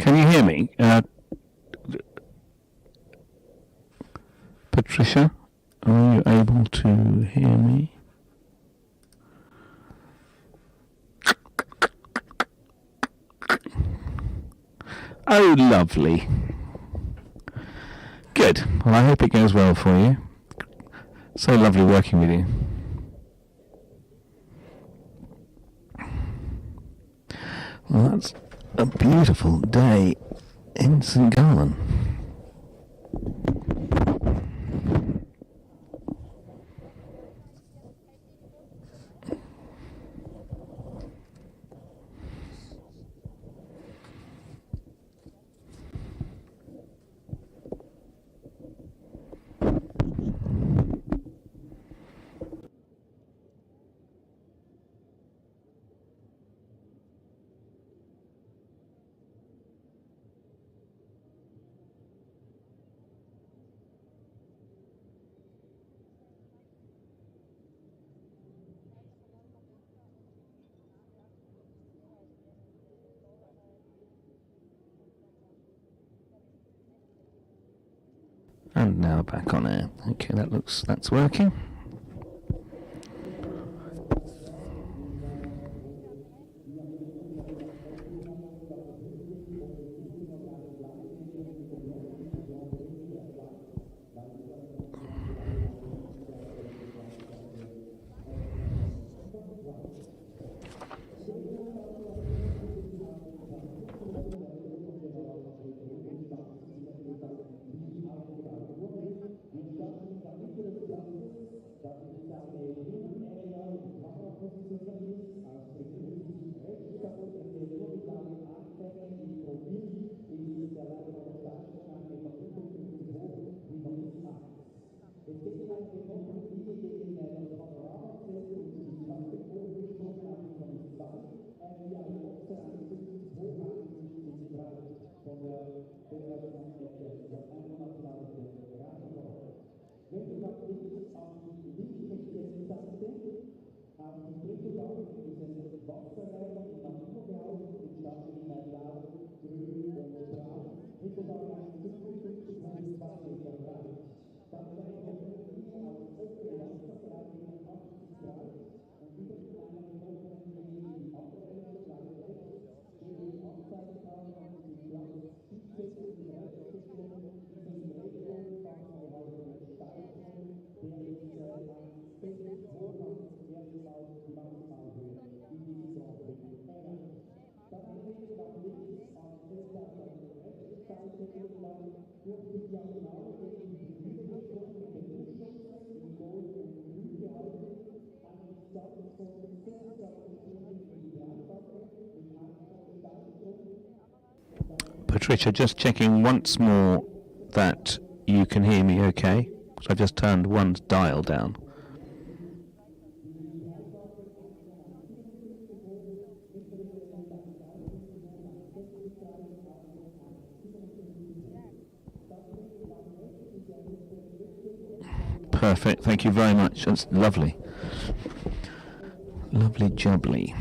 Can you hear me? Patricia, are you able to hear me? Oh, lovely. Good. Well, I hope it goes well for you. So lovely working with you. Well, that's a beautiful day in St. Gallen. And now back on air. Okay, that's working. Patricia, just checking once more that you can hear me okay. So I've just turned one dial down. Perfect, thank you very much. That's lovely. Lovely jubbly.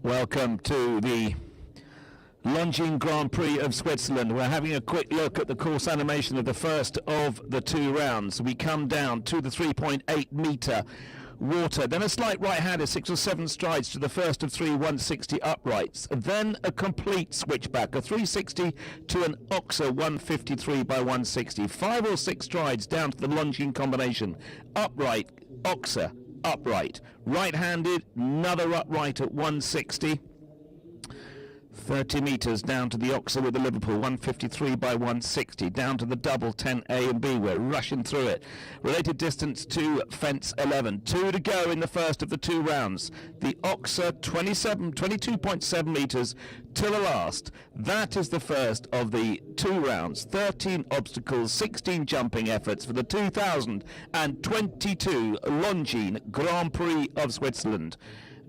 Welcome to the Longines Grand Prix of Switzerland. We're having a quick look at the course animation of the first of the 2 rounds. We come down to the 3.8 metre water, then a slight right-hander, 6 or 7 strides to the first of 3 160 uprights, then a complete switchback, a 360 to an Oxer 153 by 160, 5 or 6 strides down to the Longines combination, upright, Oxer, upright, right-handed, another upright at 160, 30 metres down to the Oxer with the Liverpool 153 by 160, down to the double 10A and B. We're rushing through it. Related distance to fence 11. 2 to go in the first of the 2 rounds. The Oxer 22.7 metres till the last. That is the first of the 2 rounds. 13 obstacles, 16 jumping efforts for the 2022 Longines Grand Prix of Switzerland.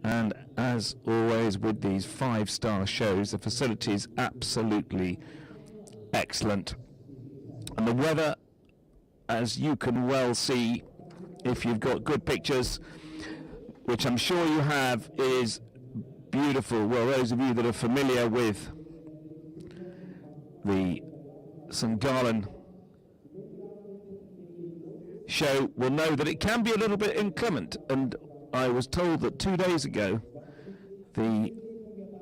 And as always with these 5-star shows, the facilities absolutely excellent. And the weather, as you can well see if you've got good pictures, which I'm sure you have, is beautiful. Well, those of you that are familiar with the St. Gallen show will know that it can be a little bit inclement, and I was told that 2 days ago the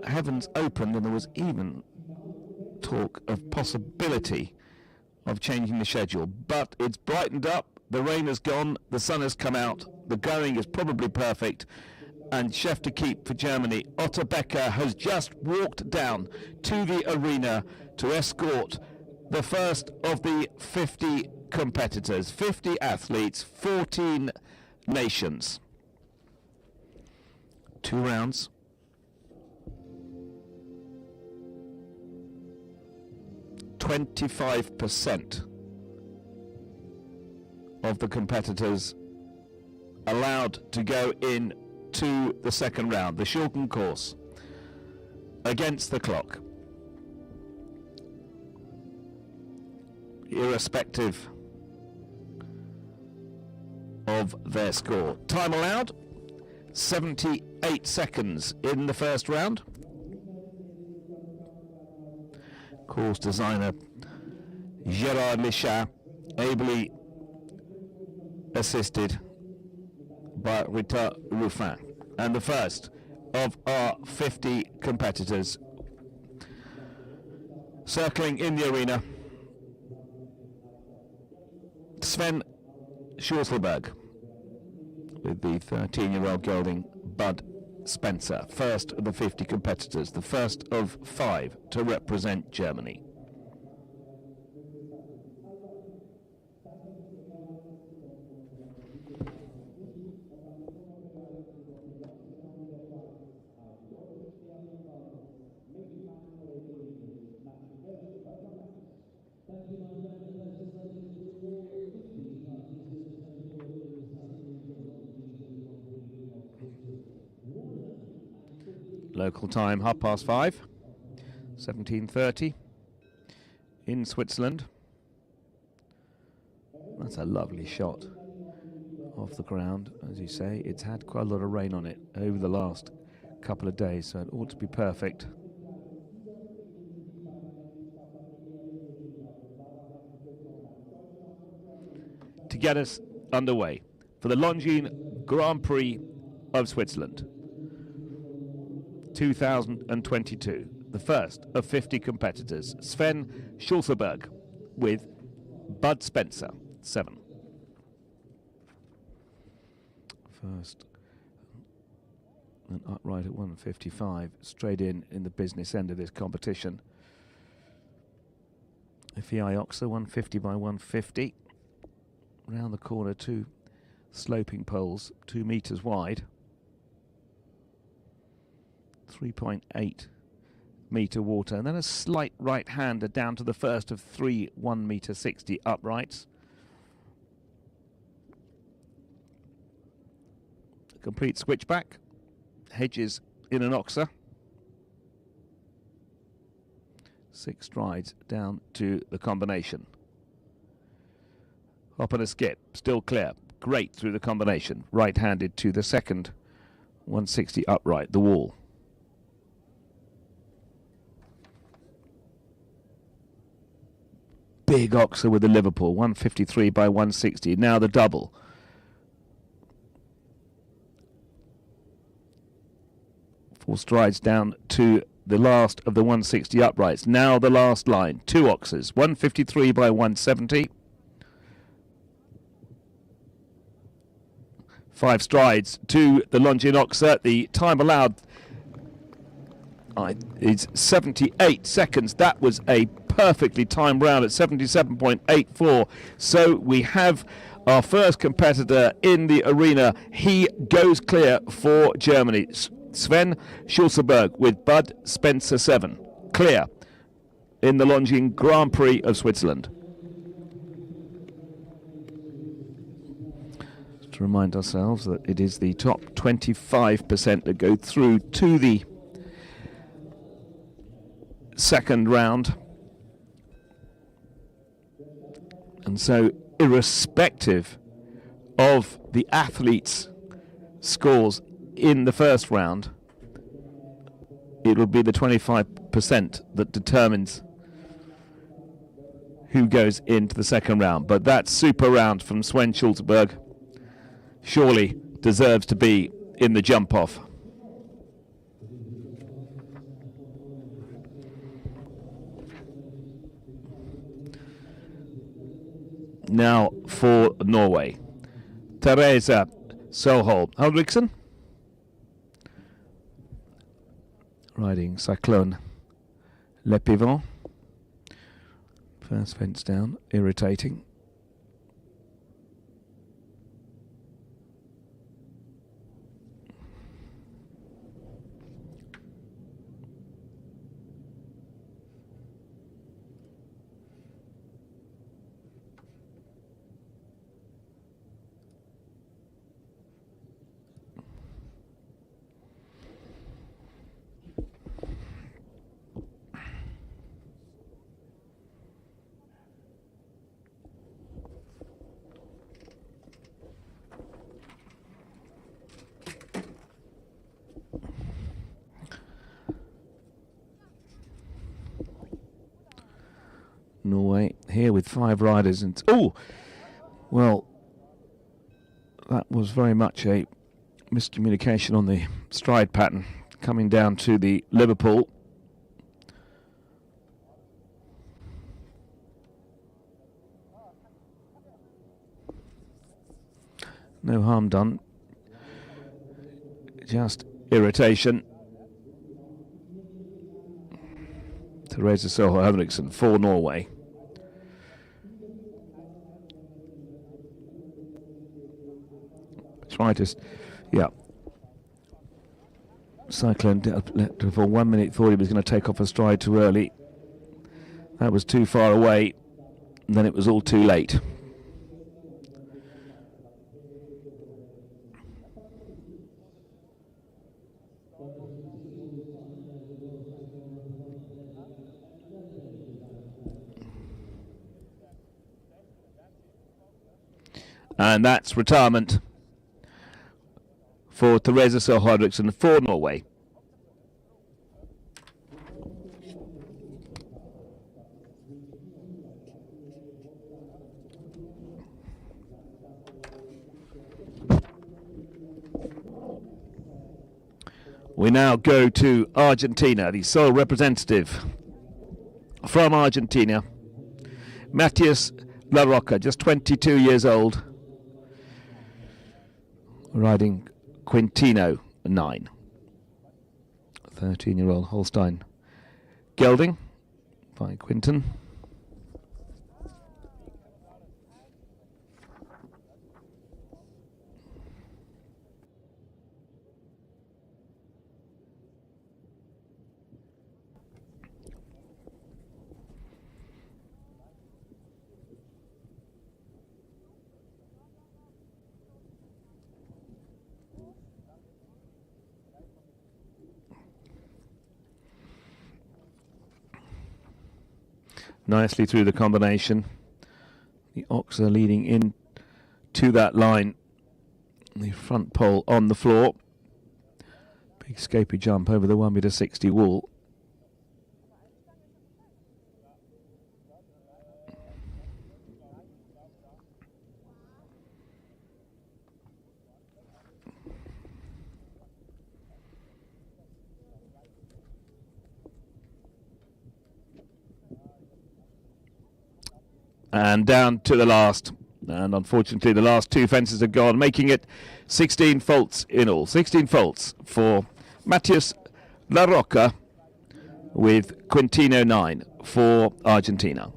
heavens opened and there was even talk of possibility of changing the schedule, but it's brightened up, the rain has gone, the sun has come out, the going is probably perfect, and chef de keep for Germany, Otto Becker, has just walked down to the arena to escort the first of the 50 competitors, 50 athletes, 14 nations. 2 rounds. %25% of the competitors allowed to go in to the second round, the shortened course, against the clock, irrespective of their score. Time allowed, 78 seconds in the first round. Course designer Gerard Lichat, ably assisted by Rita Ruffin. And the first of our 50 competitors circling in the arena, Sven Schulzelberg, with the 13-year-old gelding Bud Spencer, first of the 50 competitors, the first of 5 to represent Germany. Local time 5:30, 17:30 in Switzerland. That's a lovely shot of the ground. As you say, it's had quite a lot of rain on it over the last couple of days, so it ought to be perfect. To get us underway for the Longines Grand Prix of Switzerland 2022, the first of 50 competitors, Sven Schulzelberg with Bud Spencer, 7. First, an upright at 155, straight in the business end of this competition. FEI Oxer 150 by 150. Round the corner, 2 sloping poles, 2 meters wide. 3.8 metre water, and then a slight right-hander down to the first of 3 1.60 uprights. Complete switchback, hedges in an oxer. 6 strides down to the combination. Hop and a skip, still clear. Great through the combination. Right-handed to the second 160 upright, the wall. Big oxer with the Liverpool, 153 by 160. Now the double. Four strides down to the last of the 160 uprights. Now the last line. 2 oxers, 153 by 170. 5 strides to the Longines oxer. The time allowed is 78 seconds. That was a perfectly timed round at 77.84. So we have our first competitor in the arena. He goes clear for Germany. Sven Schulzeberg with Bud Spencer 7. Clear in the Longines Grand Prix of Switzerland. To remind ourselves that it is the top 25% that go through to the second round. And so, irrespective of the athletes' scores in the first round, it will be the 25% that determines who goes into the second round. But that super round from Sven Schulzeberg surely deserves to be in the jump-off. Now for Norway. Teresa Solholm Ulriksson riding Cyclone Le Pivot. First fence down, irritating. Norway here with 5 riders, and oh, well, that was very much a miscommunication on the stride pattern coming down to the Liverpool. No harm done, just irritation. Teresa Solholm Ulriksson for Norway. Try to, yeah. Cyclone for 1 minute thought he was going to take off a stride too early. That was too far away, and then it was all too late. And that's retirement for Teresa Solholm Ulriksson for Norway. We now go to Argentina, the sole representative from Argentina, Matias La Roca, just 22 years old, riding Quintino 9. 13-year-old Holstein gelding by Quinton. nicely through the combination. The Oxer leading in to that line. The front pole on the floor. Big scapy jump over the 1m60 wall. And down to the last. And unfortunately, the last two fences are gone, making it 16 faults in all. 16 faults for Matias La Roca with Quintino 9 for Argentina.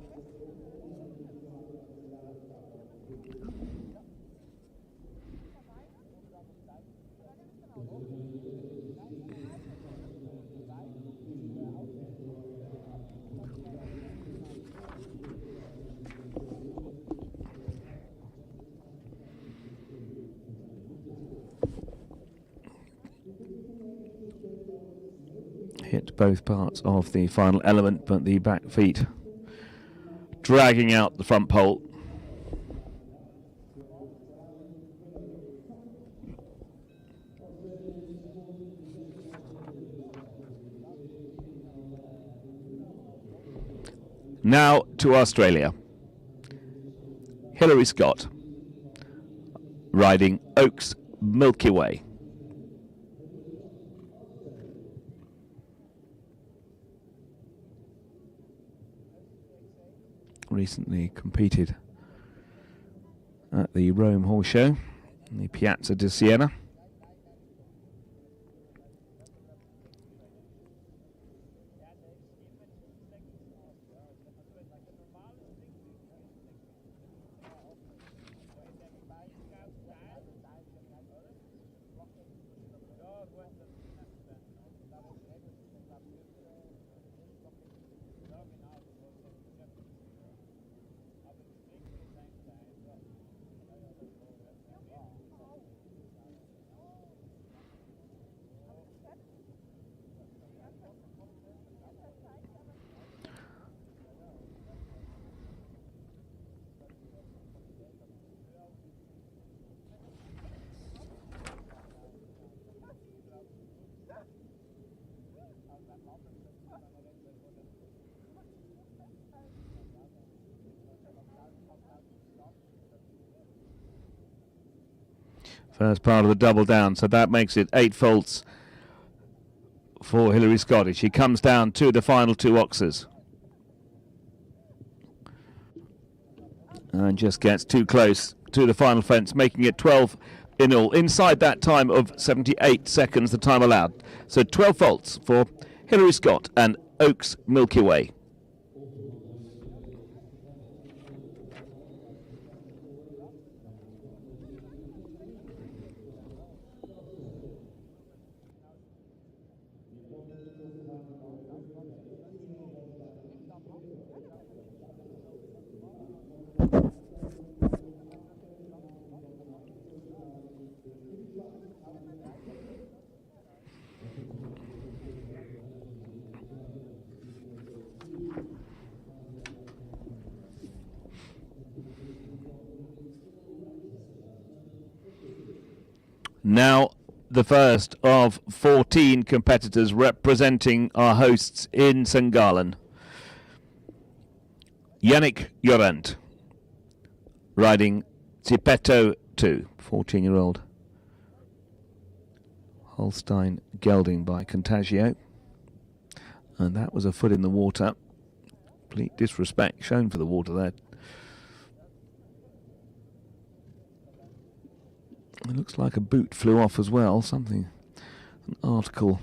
Hit both parts of the final element, but the back feet dragging out the front pole. Now to Australia. Hilary Scott riding Oaks Milky Way. Recently competed at the Rome Horse Show in the Piazza di Siena. First part of the double down, so that makes it 8 faults for Hilary Scott. She comes down to the final two Oxers. And just gets too close to the final fence, making it 12 in all. Inside that time of 78 seconds, the time allowed. So 12 faults for Hilary Scott and Oaks Milky Way. Now, the first of 14 competitors representing our hosts in St. Gallen. Yannick Jorent, riding Zippetto 2, 14-year-old Holstein gelding by Contagio. And that was a foot in the water. Complete disrespect shown for the water there. It looks like a boot flew off as well, something, an article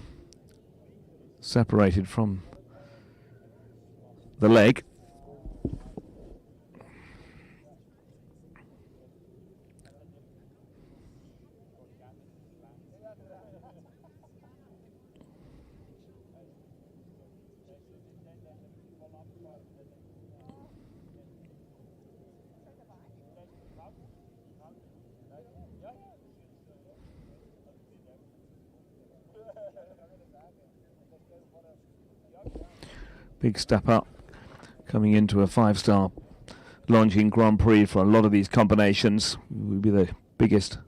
separated from the leg. Big step up Coming into a 5-star Longines Grand Prix for a lot of these combinations. It would be the biggest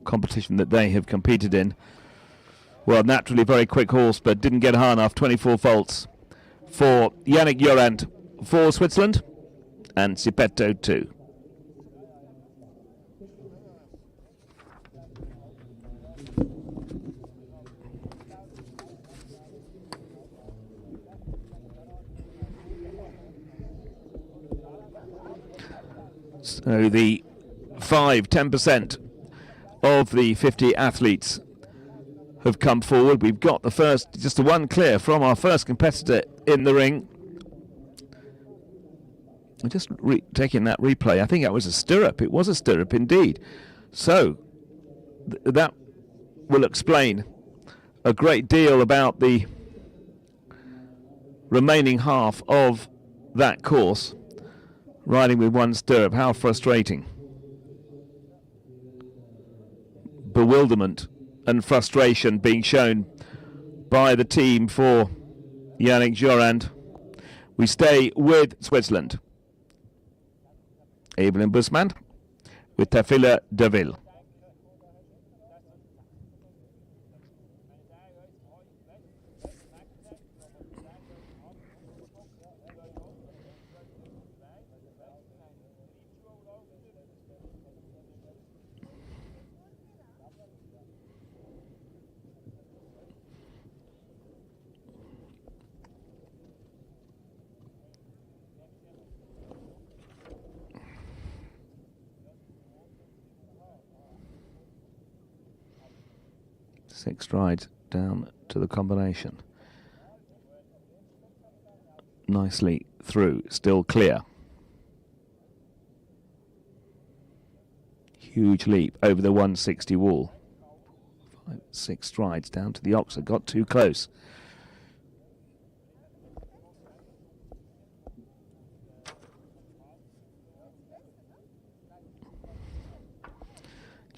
competition that they have competed in. Well, naturally very quick horse, but didn't get high enough. 24 faults for Yannick Jurand for Switzerland, and Cipetto too. So the 10% of the 50 athletes have come forward. We've got the first, just the one clear from our first competitor in the ring. I'm just taking that replay. I think that was a stirrup. It was a stirrup indeed. So that will explain a great deal about the remaining half of that course. Riding with one stirrup, how frustrating. Bewilderment and frustration being shown by the team for Yannick Jurand. We stay with Switzerland. Evelyn Bussmann with Tafila Deville. Six strides down to the combination. Nicely through, still clear. Huge leap over the 160 wall. 6 strides down to the Oxford, got too close.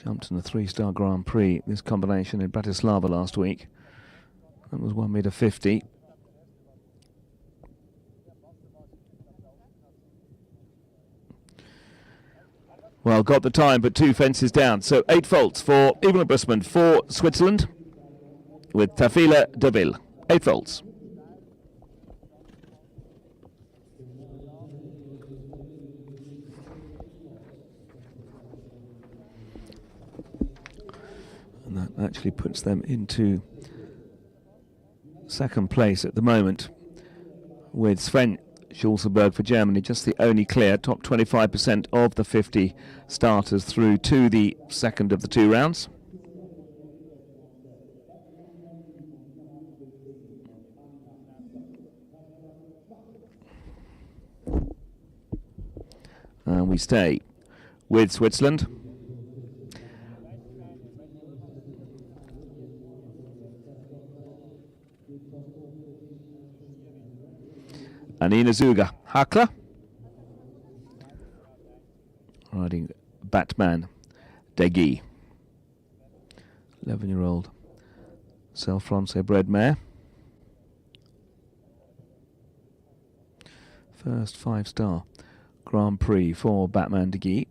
Jumped in a 3-star Grand Prix, this combination in Bratislava last week. That was 1.50 m. Well, got the time, but 2 fences down. So 8 faults for Evelyn Bussmann for Switzerland with Tafila Deville. 8 faults. And that actually puts them into second place at the moment, with Sven Schulzenberg for Germany just the only clear, top 25% of the 50 starters through to the second of the 2 rounds. And we stay with Switzerland. Anina Zuger, Hakler, riding Batman Degui, 11-year-old Self-France bred mare. First 5-star Grand Prix for Batman Degui.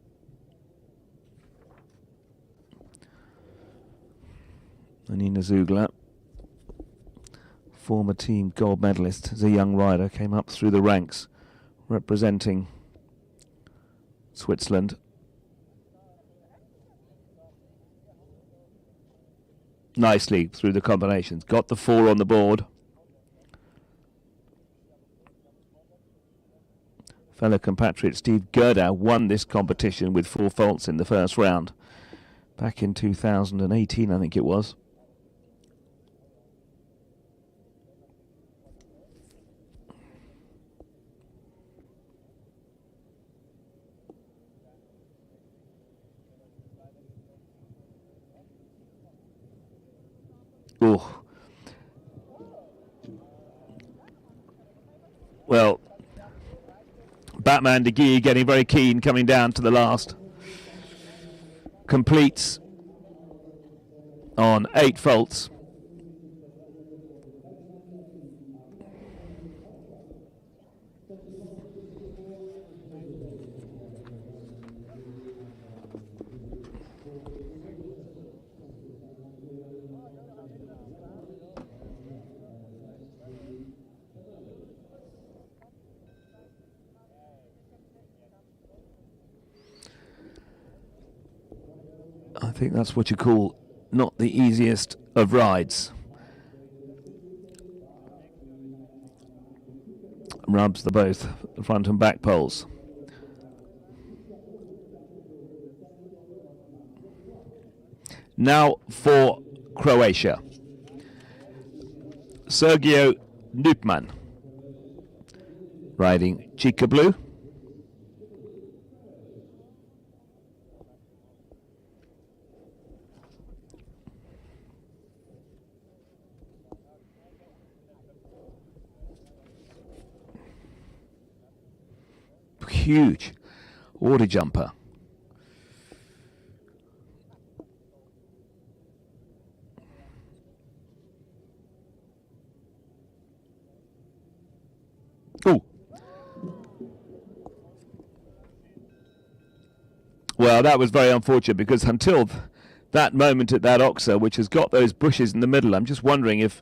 Anina Zugler, former team gold medalist as a young rider, came up through the ranks representing Switzerland. Nicely through the combinations, got the 4 on the board. Fellow compatriot Steve Gerda won this competition with 4 faults in the first round back in 2018, I think it was. Oh. Well, Batman Degui getting very keen coming down to the last. Completes on 8 faults. think that's what you call not the easiest of rides. Rubs the both front and back poles. Now for Croatia. Sergio Nupman riding Chica Blue. Huge water jumper. Oh. Well, that was very unfortunate because until that moment at that Oxa, which has got those bushes in the middle, I'm just wondering if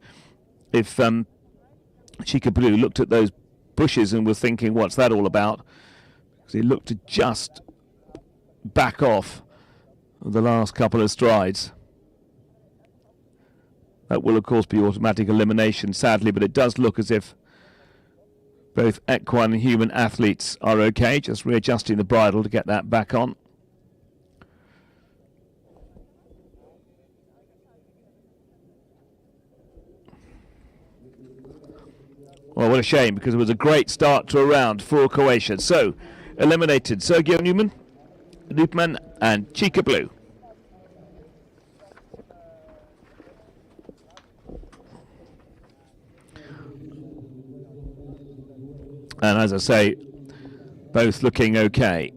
Chica Blue looked at those bushes and was thinking, what's that all about? Because he looked to just back off the last couple of strides. That will, of course, be automatic elimination, sadly, but it does look as if both equine and human athletes are okay, just readjusting the bridle to get that back on. Well, what a shame, because it was a great start to a round for Croatia. So, eliminated Sergio Nupman and Chica Blue. And as I say, both looking okay.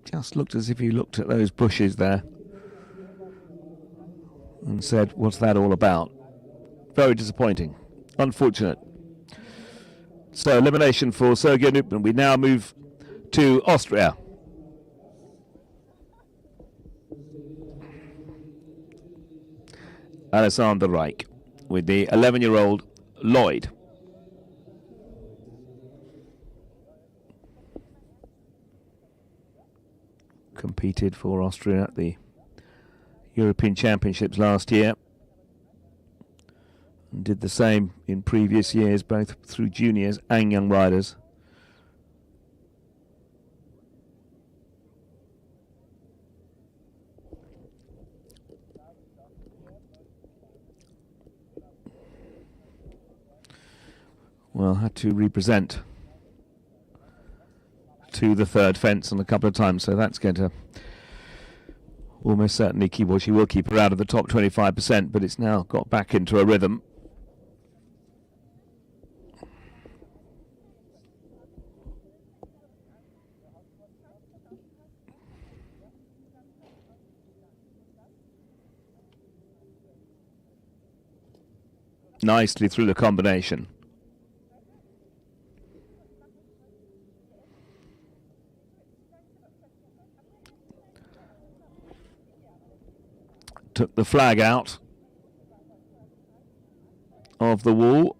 Just looked as if he looked at those bushes there and said, what's that all about? Very disappointing. Unfortunate. So, elimination for Sergio Nupman. We now move to Austria. Alexander Reich with the 11-year-old Lloyd. Competed for Austria at the European Championships last year and did the same in previous years, both through juniors and young riders. Well, had to represent to the third fence on a couple of times, so that's going to almost certainly keep, well, she will keep her out of the top 25%, but it's now got back into a rhythm. Nicely through the combination. Took the flag out of the wall.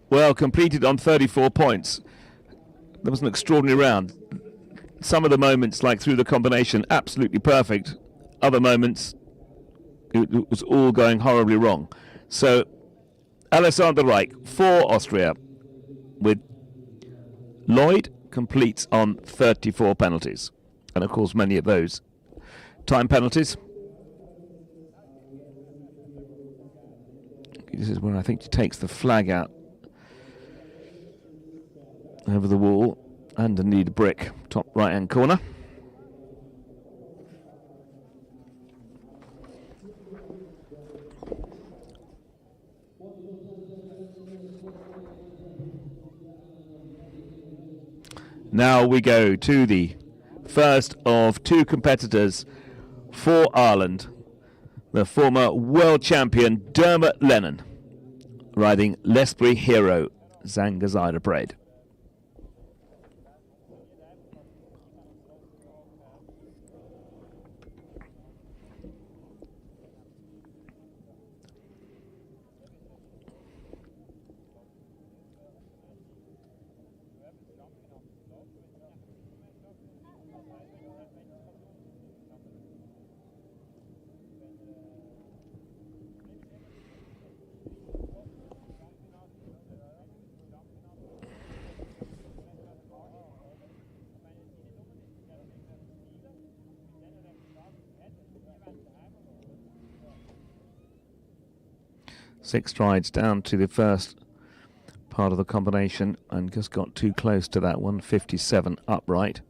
Well, completed on 34 points. That was an extraordinary round. Some of the moments, like through the combination, absolutely perfect. Other moments, it was all going horribly wrong. So, Alexander Reich for Austria, with Lloyd completes on 34 penalties. And of course, many of those time penalties. This is where I think he takes the flag out over the wall, underneath the brick, top right hand corner. Now we go to the first of two competitors for Ireland, the former world champion Dermot Lennon, riding Lethbury Hero Zangazida Parade. Six strides down to the first part of the combination and just got too close to that 157 upright.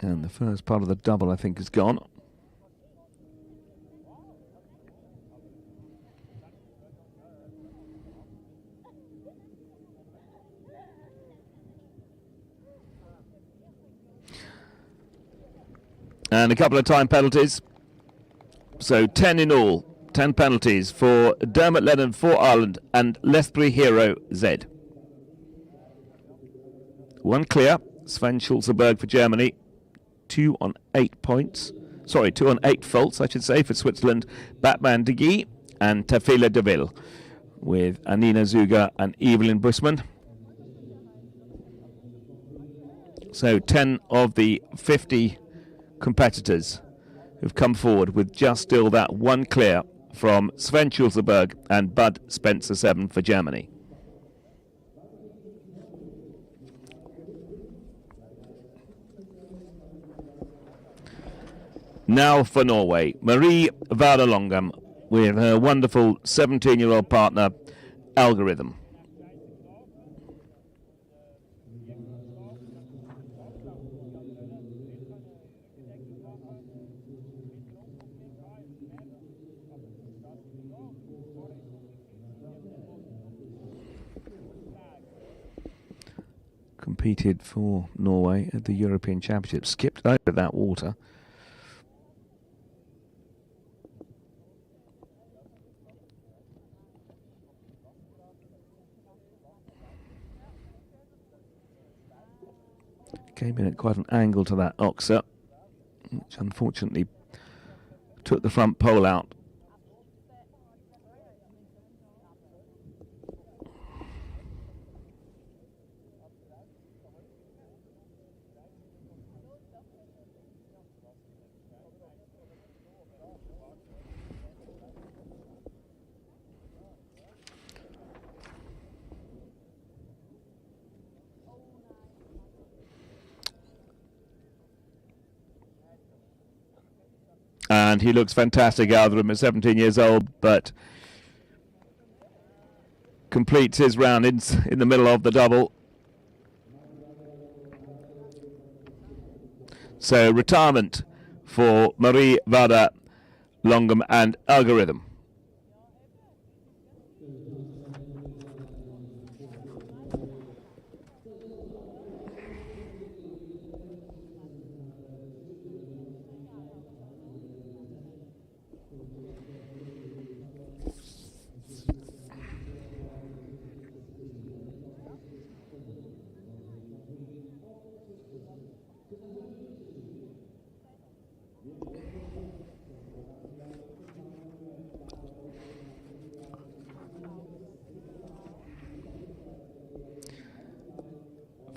And the first part of the double, I think, is gone. And a couple of time penalties. So 10 in all. 10 penalties for Dermot Lennon for Ireland and Lethbury Hero Z. One clear. Sven Schulzeberg for Germany. 2 on 8 points. Sorry, 2 on 8 faults, I should say, for Switzerland. Batman de Guy and Tafila de Ville with Anina Zuger and Evelyn Busman. So 10 of the 50 competitors who've come forward with just still that one clear from Sven Schulzeberg and Bud Spencer 7 for Germany. Now for Norway, Marie Varda with her wonderful 17-year-old partner, Algorithm. Competed for Norway at the European Championship, skipped over that water. Came in at quite an angle to that Oxer, which unfortunately took the front pole out. And he looks fantastic, Algorithm, at 17 years old, but completes his round in the middle of the double. So retirement for Marie Varda Longum and Algorithm.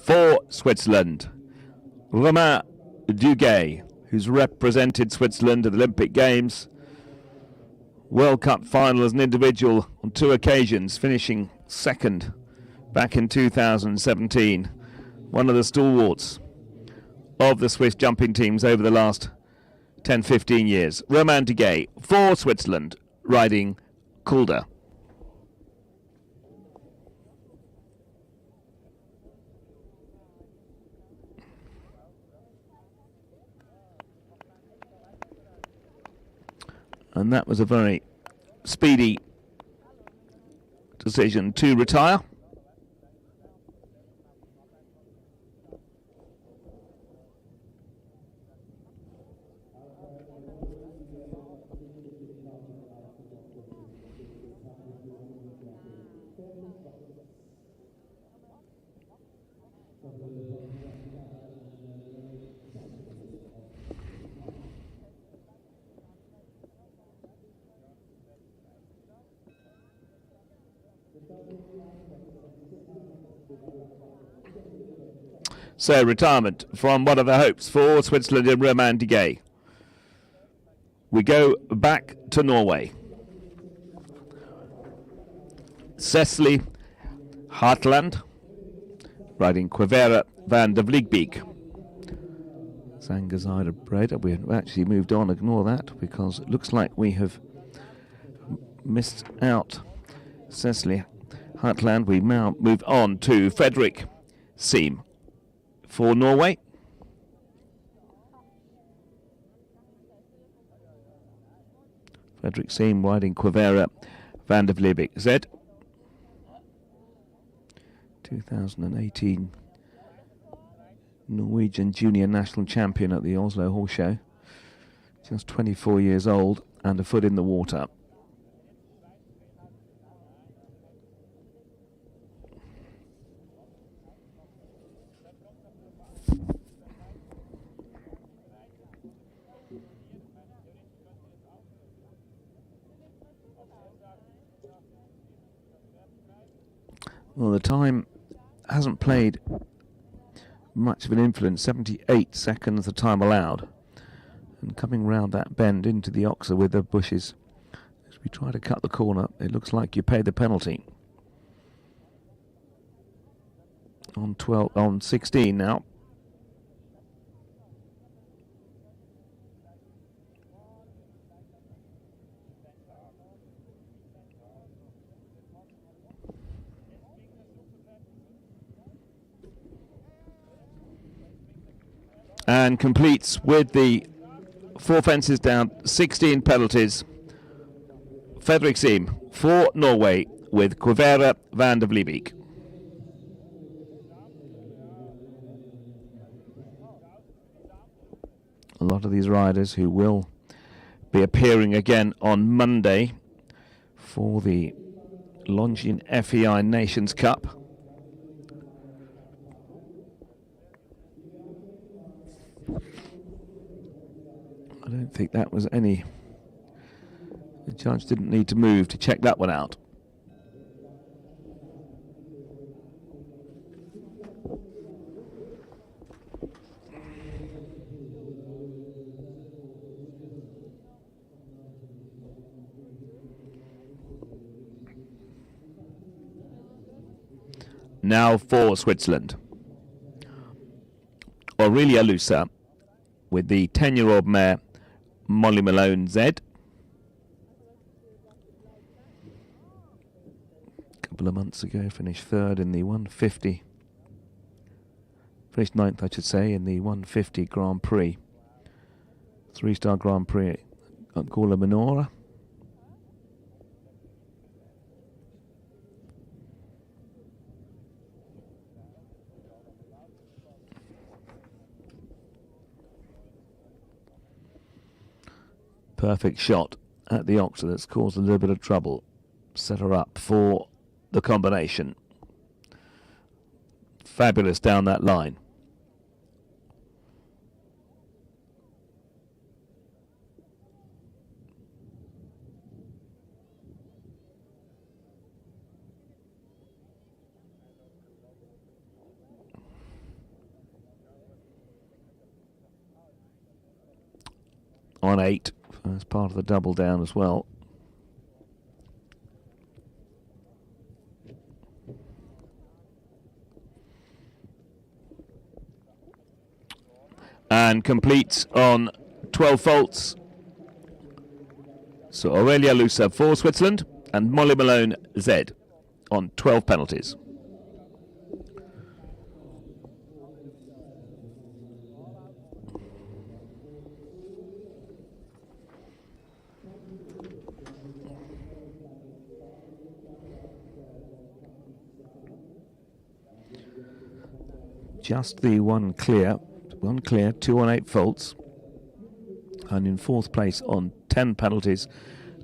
For Switzerland, Romain Duguay, who's represented Switzerland at the Olympic Games, World Cup final as an individual on 2 occasions, finishing second back in 2017. One of the stalwarts of the Swiss jumping teams over the last 10-15 years. Romain Duguay for Switzerland, riding Calder. And that was a very speedy decision to retire. So, retirement from one of the hopes for Switzerland in Romain Diguet. We go back to Norway. Cecily Hartland riding Quivera van de Vliegbeek. Zangazyda Breda. We've actually moved on, ignore that, because it looks like we have missed out Cecily Hartland. We now move on to Fredrik Seam for Norway. Fredrik Seam riding Quivera van de Vliegbeek Z. 2018 Norwegian junior national champion at the Oslo Horse Show. Just 24 years old and a foot in the water. Well, the time hasn't played much of an influence. 78 seconds the time allowed. And coming round that bend into the Oxer with the bushes, as we try to cut the corner, it looks like you pay the penalty. On 16 now. And completes with the 4 fences down, 16 penalties. Fredrik Seam for Norway with Quivera van de Vliegbeek. A lot of these riders who will be appearing again on Monday for the Longines FEI Nations Cup. I don't think that was any... The judge didn't need to move to check that one out. Now for Switzerland. Aurelia Lusa with the 10-year-old mare Molly Malone Z. A couple of months ago finished third in the 150. Finished ninth, I should say, in the 150 Grand Prix. 3-star Grand Prix at Gawler Minora. Perfect shot at the Oxer that's caused a little bit of trouble. Set her up for the combination. Fabulous down that line. On 8. As part of the double down as well. And completes on 12 faults. So Aurelia Lusa for Switzerland and Molly Malone Z on 12 penalties. just the one clear, 2 on 8 faults. And in 4th place on 10 penalties,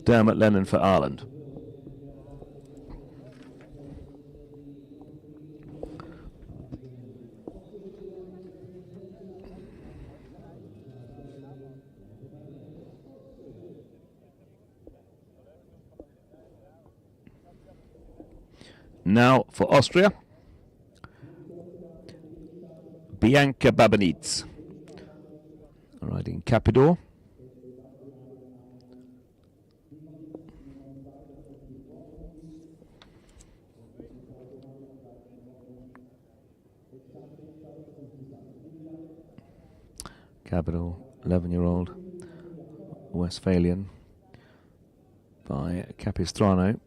Dermot Lennon for Ireland. Now for Austria, Bianca Babanits, riding Capidor. Capidor, 11-year-old Westphalian by Capistrano.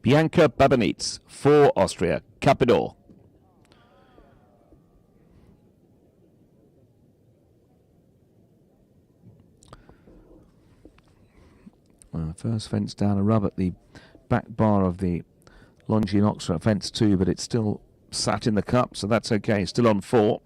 Bianca Babanits for Austria, Capidor. First fence down a rub at the back bar of the Longines Oxford fence 2, but it's still sat in the cup, so that's okay. Still on 4.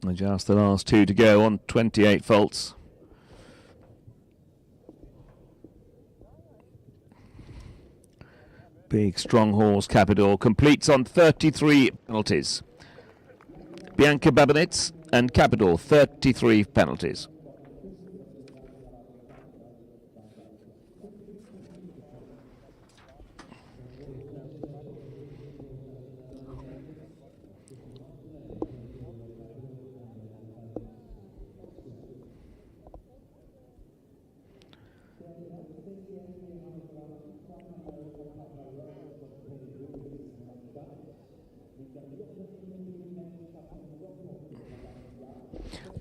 And just the last 2 to go on 28 faults. Big strong horse Capidor completes on 33 penalties. Bianca Babanits and Capidor 33 penalties.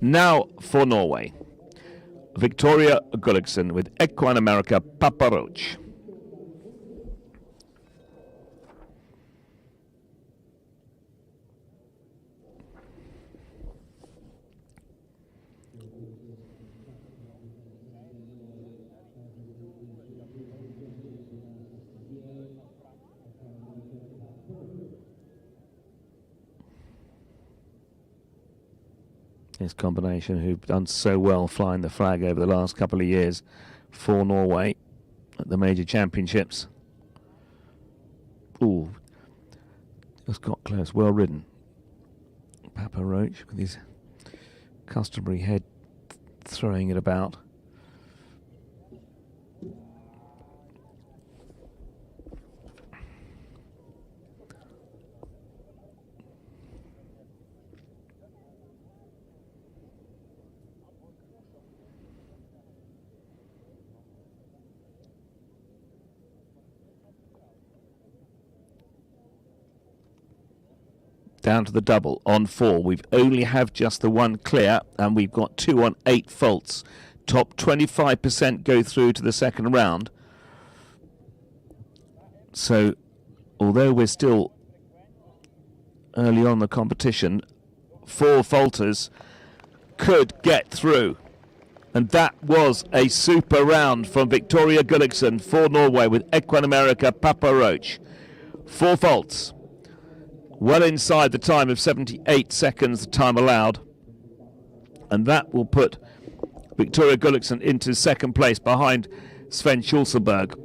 Now for Norway, Victoria Gulliksen with Equine America Papa Roach. This combination who've done so well flying the flag over the last couple of years for Norway at the major championships. Ooh, just got close, well ridden. Papa Roach with his customary head throwing it about. Down to the double on 4. We've only have just the one clear, and we've got 2 on 8 faults. Top 25% go through to the second round. So, although we're still early on the competition, 4 faulters could get through. And that was a super round from Victoria Gulliksen for Norway with Equine America Papa Roach. 4 faults. Well inside the time of 78 seconds, the time allowed. and that will put Victoria Gullikson into second place behind Sven Schulzelberg,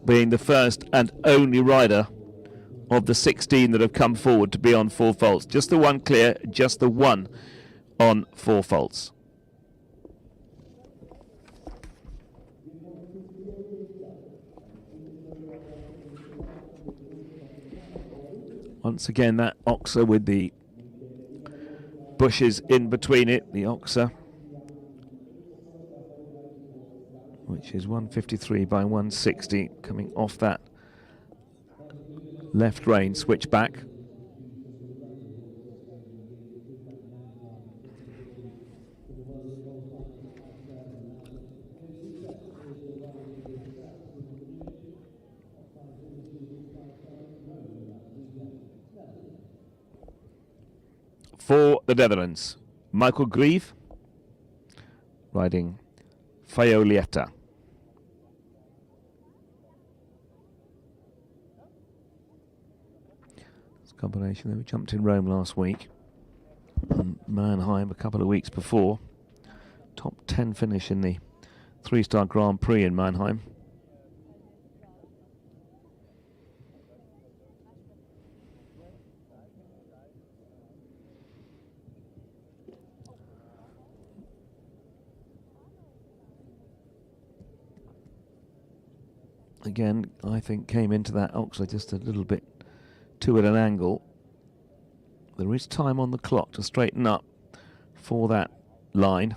being the first and only rider of the 16 that have come forward to be on 4 faults. Just the one clear, just the one on 4 faults. Once again, that Oxer with the bushes in between it, the Oxer, which is 153 by 160, coming off that left rein switchback. For the Netherlands, Michael Grieve riding Faiolietta. It's a combination that we jumped in Rome last week, and Mannheim a couple of weeks before. Top 10 finish in the 3-star Grand Prix in Mannheim. Again, I think came into that Oxley just a little bit too at an angle. There is time on the clock to straighten up for that line.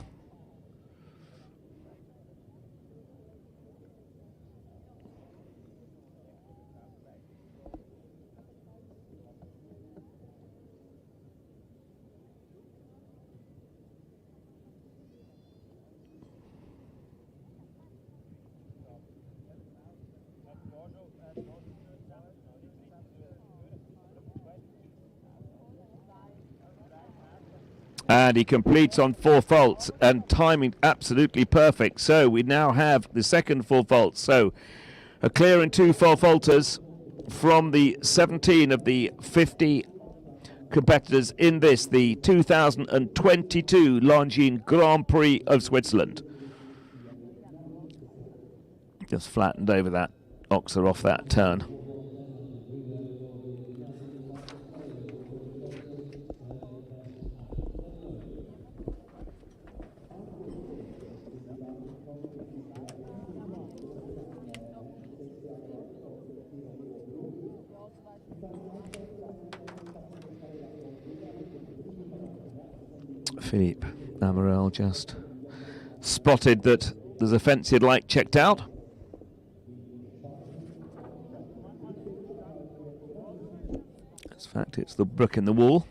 And he completes on 4 faults, and timing absolutely perfect. So we now have the second 4 faults. So a clear and 2 4 faulters from the 17 of the 50 competitors in this, the 2022 Longines Grand Prix of Switzerland. Just flattened over that Oxer off that turn. Philippe Amarel just spotted that there's a fence he'd like checked out. In fact, it's the brick in the wall.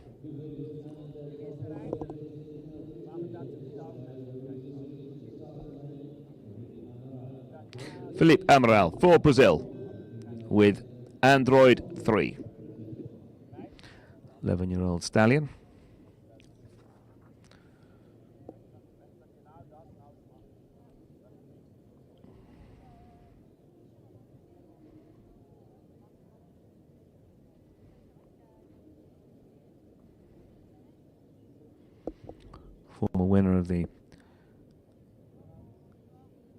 Philippe Amarel for Brazil with Android 3. 11-year-old stallion. Former winner of the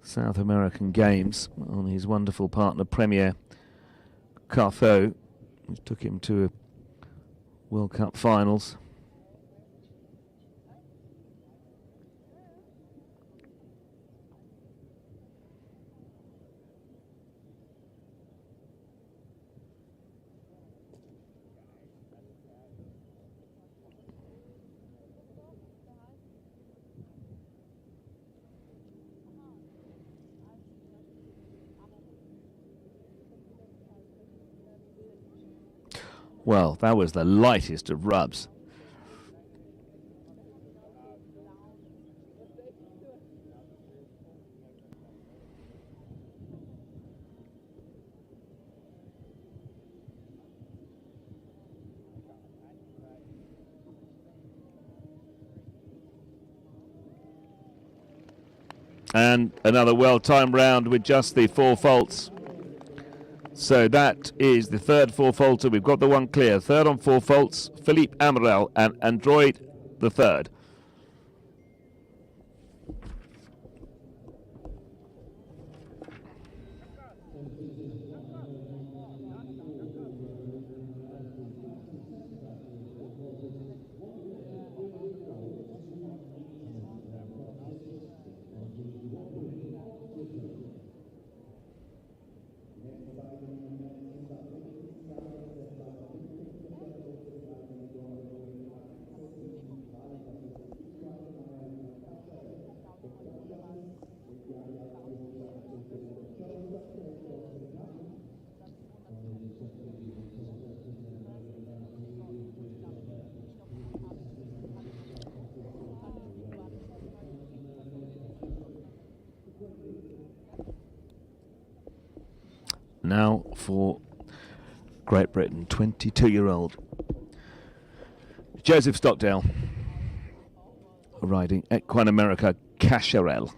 South American Games on his wonderful partner Premier Cartho, which took him to World Cup finals. Well, that was the lightest of rubs. And another well-timed round with just the 4 faults. So that is the third 4 faulter. We've got the one clear. Third on 4 faults, Philippe Amarel and Android the third. Now for Great Britain, 22-year-old Joseph Stockdale, riding Equine America Cacharel.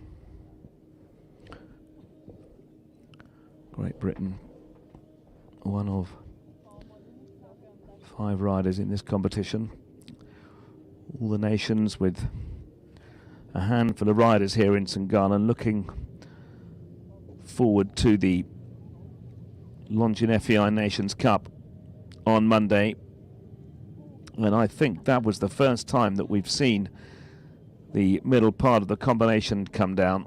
Great Britain, one of 5 riders in this competition. All the nations with a handful of riders here in St Gallen looking forward to the Longines FEI Nations Cup on Monday. And I think that was the first time that we've seen the middle part of the combination come down.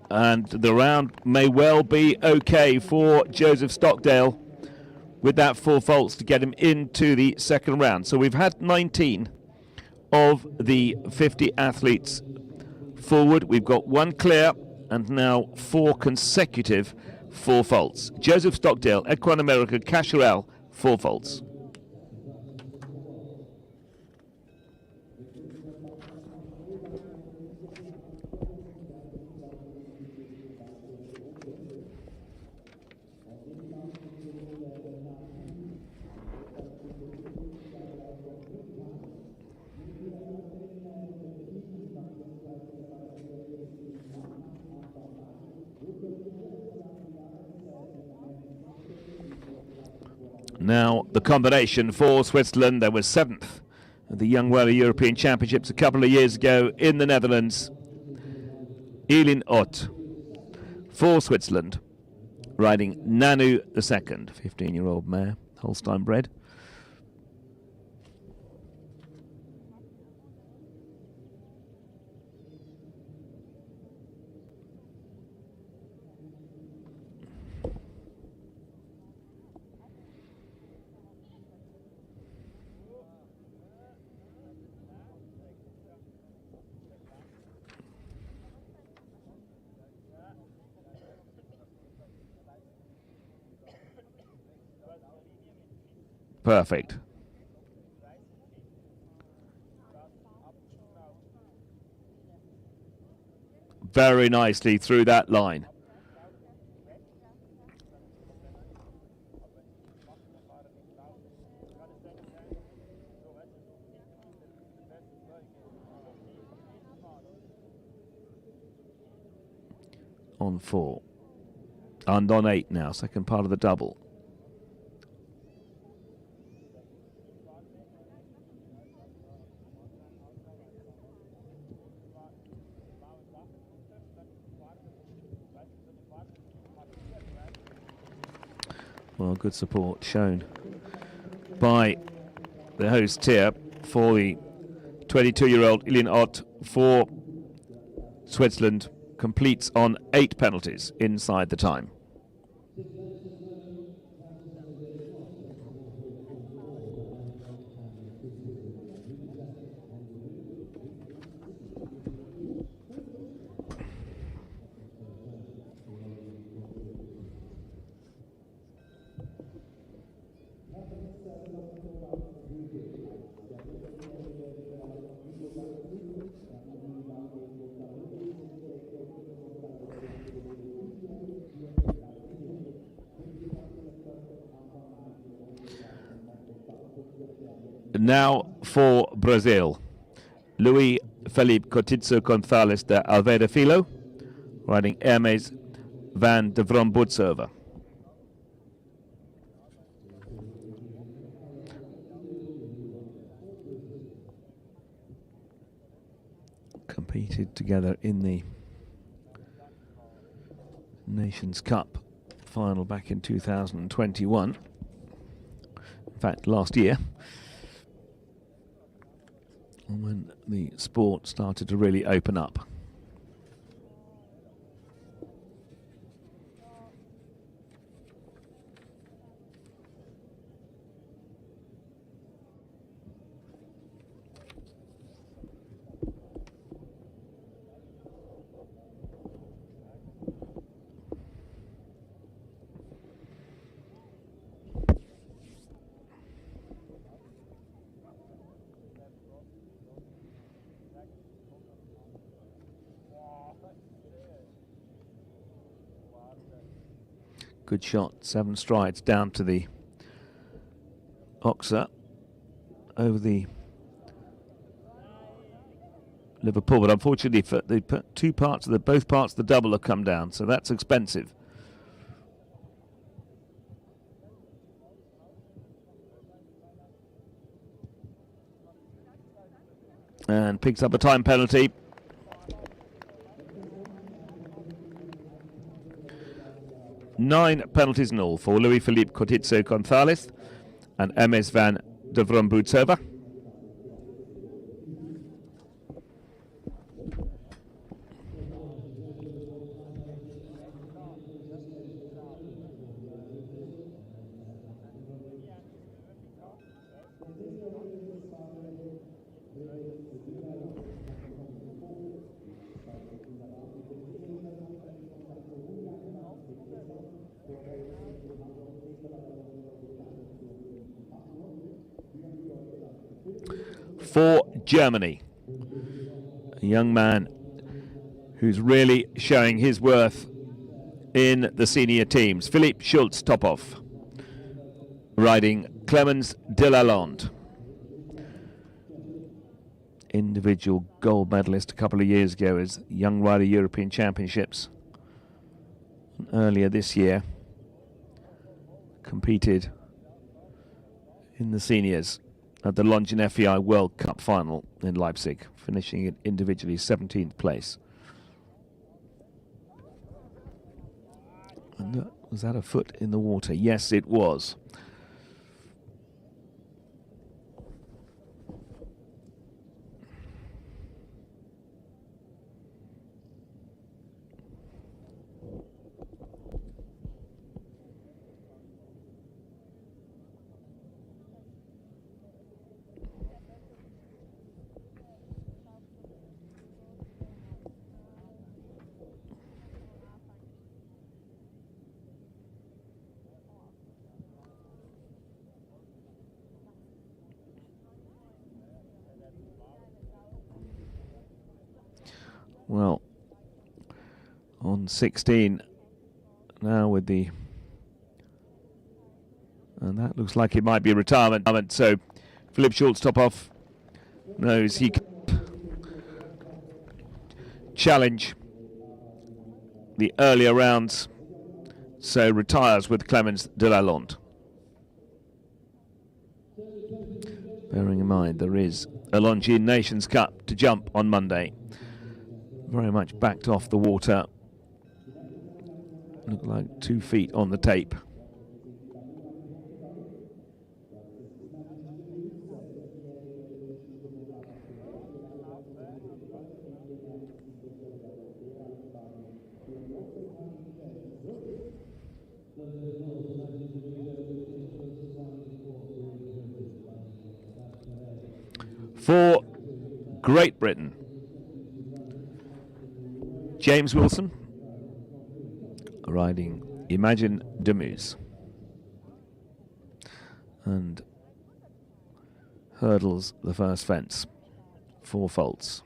And the round may well be okay for Joseph Stockdale with that 4 faults to get him into the second round. So we've had 19 of the 50 athletes forward. We've got 1 clear and now 4 consecutive 4 faults. Joseph Stockdale, Equine America Cacharel, 4 faults. Now the combination for Switzerland. They were 7th at the Young Warrior European Championships a couple of years ago in the Netherlands. Elin Ott for Switzerland, riding Nanu II, 15-year-old mare, Holstein bred. Perfect. Very nicely through that line. On 4. And on 8 now, second part of the double. Well, good support shown by the host here for the 22-year-old Elin Ott for Switzerland. Completes on 8 penalties inside the time. Now for Brazil, Luis Felipe Coutinho Gonçalves de Almeida Filho, riding Hermes van de Vrombutsover. Competed together in the Nations Cup final back in 2021. In fact, last year, when the sport started to really open up. Good shot, 7 strides down to the Oxer over the Liverpool, but unfortunately for the both parts of the double have come down, so that's expensive. And picks up a time penalty. Nine penalties in all for Louis-Philippe Kotitso-Gonzalez and Ms van de Vrombutsova. For Germany, a young man who's really showing his worth in the senior teams. Philippe Schulz-Topov riding Clemens de Lalonde, individual gold medalist a couple of years ago as Young Rider European Championships. And earlier this year competed in the seniors at the Longines FEI World Cup final in Leipzig, finishing it individually 17th place. And was that a foot in the water? Yes, it was. Well, on 16 now with the, and that looks like it might be retirement. So Philippe Schulz-Topov knows he can challenge the earlier rounds, so retires with Clemens de Lalonde. Bearing in mind there is a Longines Nations Cup to jump on Monday. Very much backed off the water. Looked like 2 feet on the tape. For Great Britain, James Wilson riding Imagine de Muse and hurdles the first fence, 4 faults.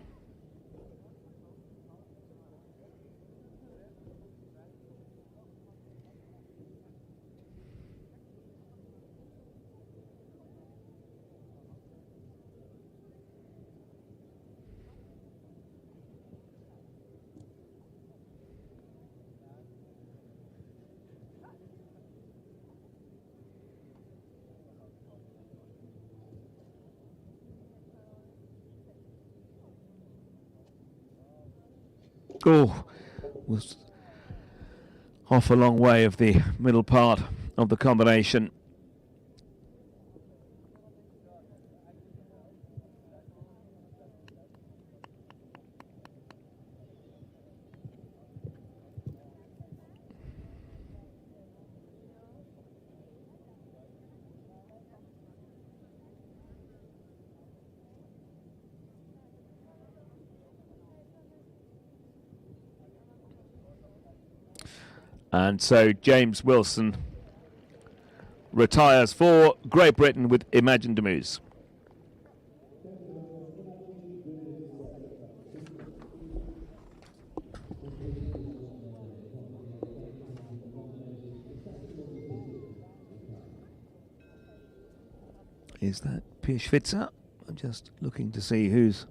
Oh, was off a long way of the middle part of the combination. And so James Wilson retires for Great Britain with Imagine de Muse. Is that Pierschwitzer? I'm just looking to see who's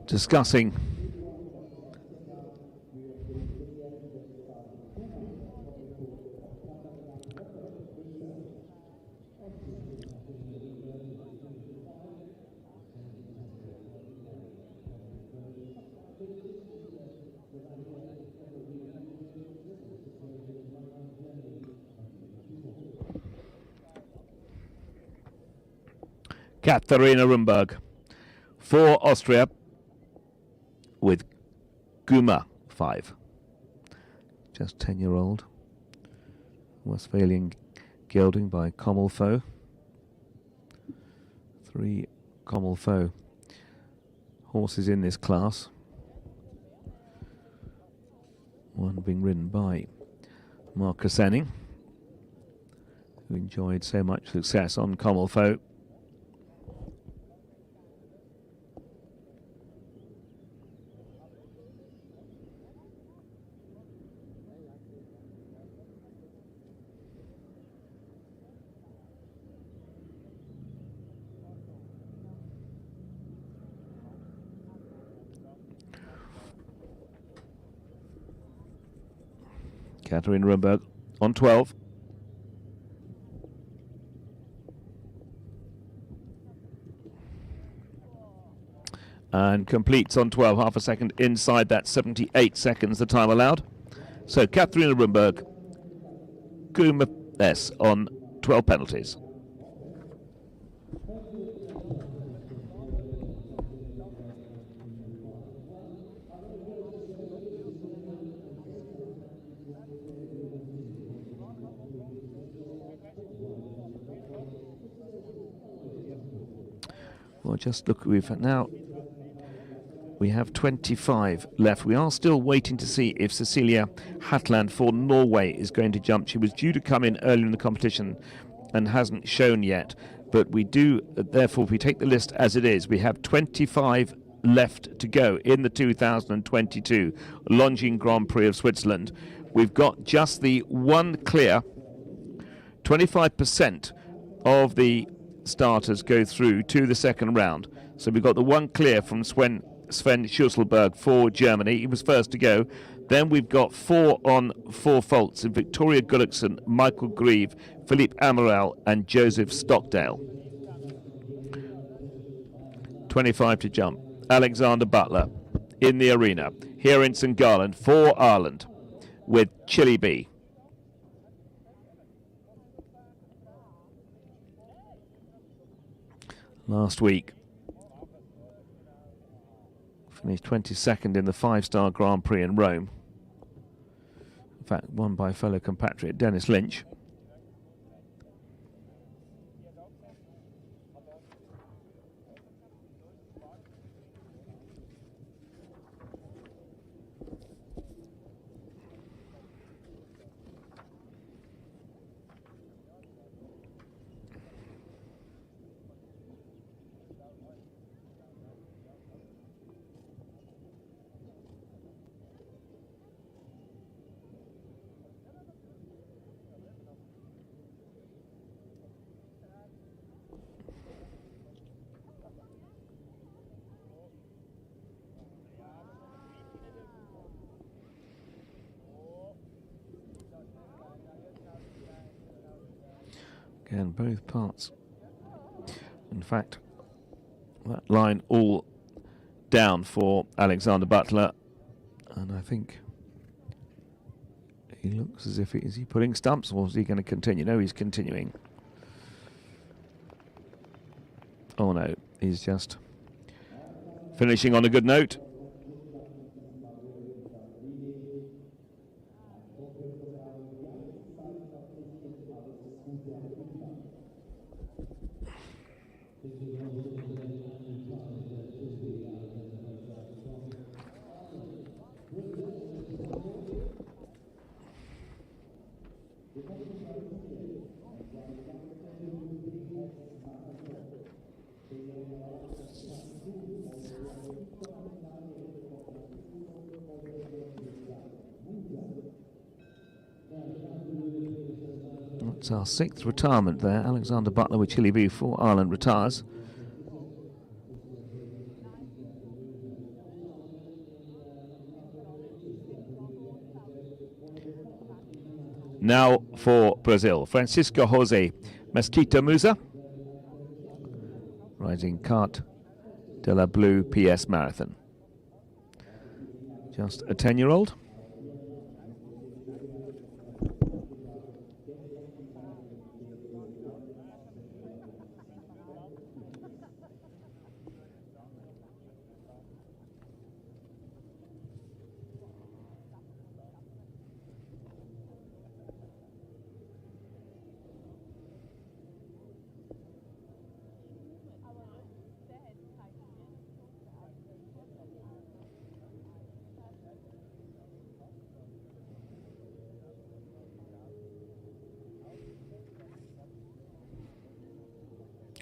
discussing Katharina Rumberg for Austria with Guma 5. Just 10-year-old. Westphalian gelding by Commelfoe. 3 Commelfoe horses in this class. One being ridden by Marcus Enning, who enjoyed so much success on Commelfoe. Katharina Rumberg on 12. And completes on 12, half a second inside that 78 seconds the time allowed. So Katharina Rumberg, Guma S on 12 penalties. Well, just look, we have 25 left. We are still waiting to see if Cecilia Hatland for Norway is going to jump. She was due to come in earlier in the competition and hasn't shown yet. But we do, therefore, if we take the list as it is, we have 25 left to go in the 2022 Longines Grand Prix of Switzerland. We've got just the one clear. 25% of the starters go through to the second round. So we've got the one clear from Sven Schusselberg for Germany. He was first to go. Then we've got 4 on 4 faults in Victoria Gullikson, Michael Grieve, Philippe Amaral and Joseph Stockdale. 25 to jump. Alexander Butler in the arena. Here in St. Garland for Ireland with Chili B. Last week finished 22nd in the 5-star Grand Prix in Rome. In fact, won by fellow compatriot Dennis Lynch. Again, both parts. In fact, that line all down for Alexander Butler. And I think he looks as if is he putting stumps or is he going to continue? No, he's continuing. Oh no, he's just finishing on a good note. It's our 6th retirement there. Alexander Butler with Chile B for Ireland retires. Now for Brazil, Francisco Jose Mesquita Musa, riding Carte de la Blue PS Marathon. Just a 10-year-old.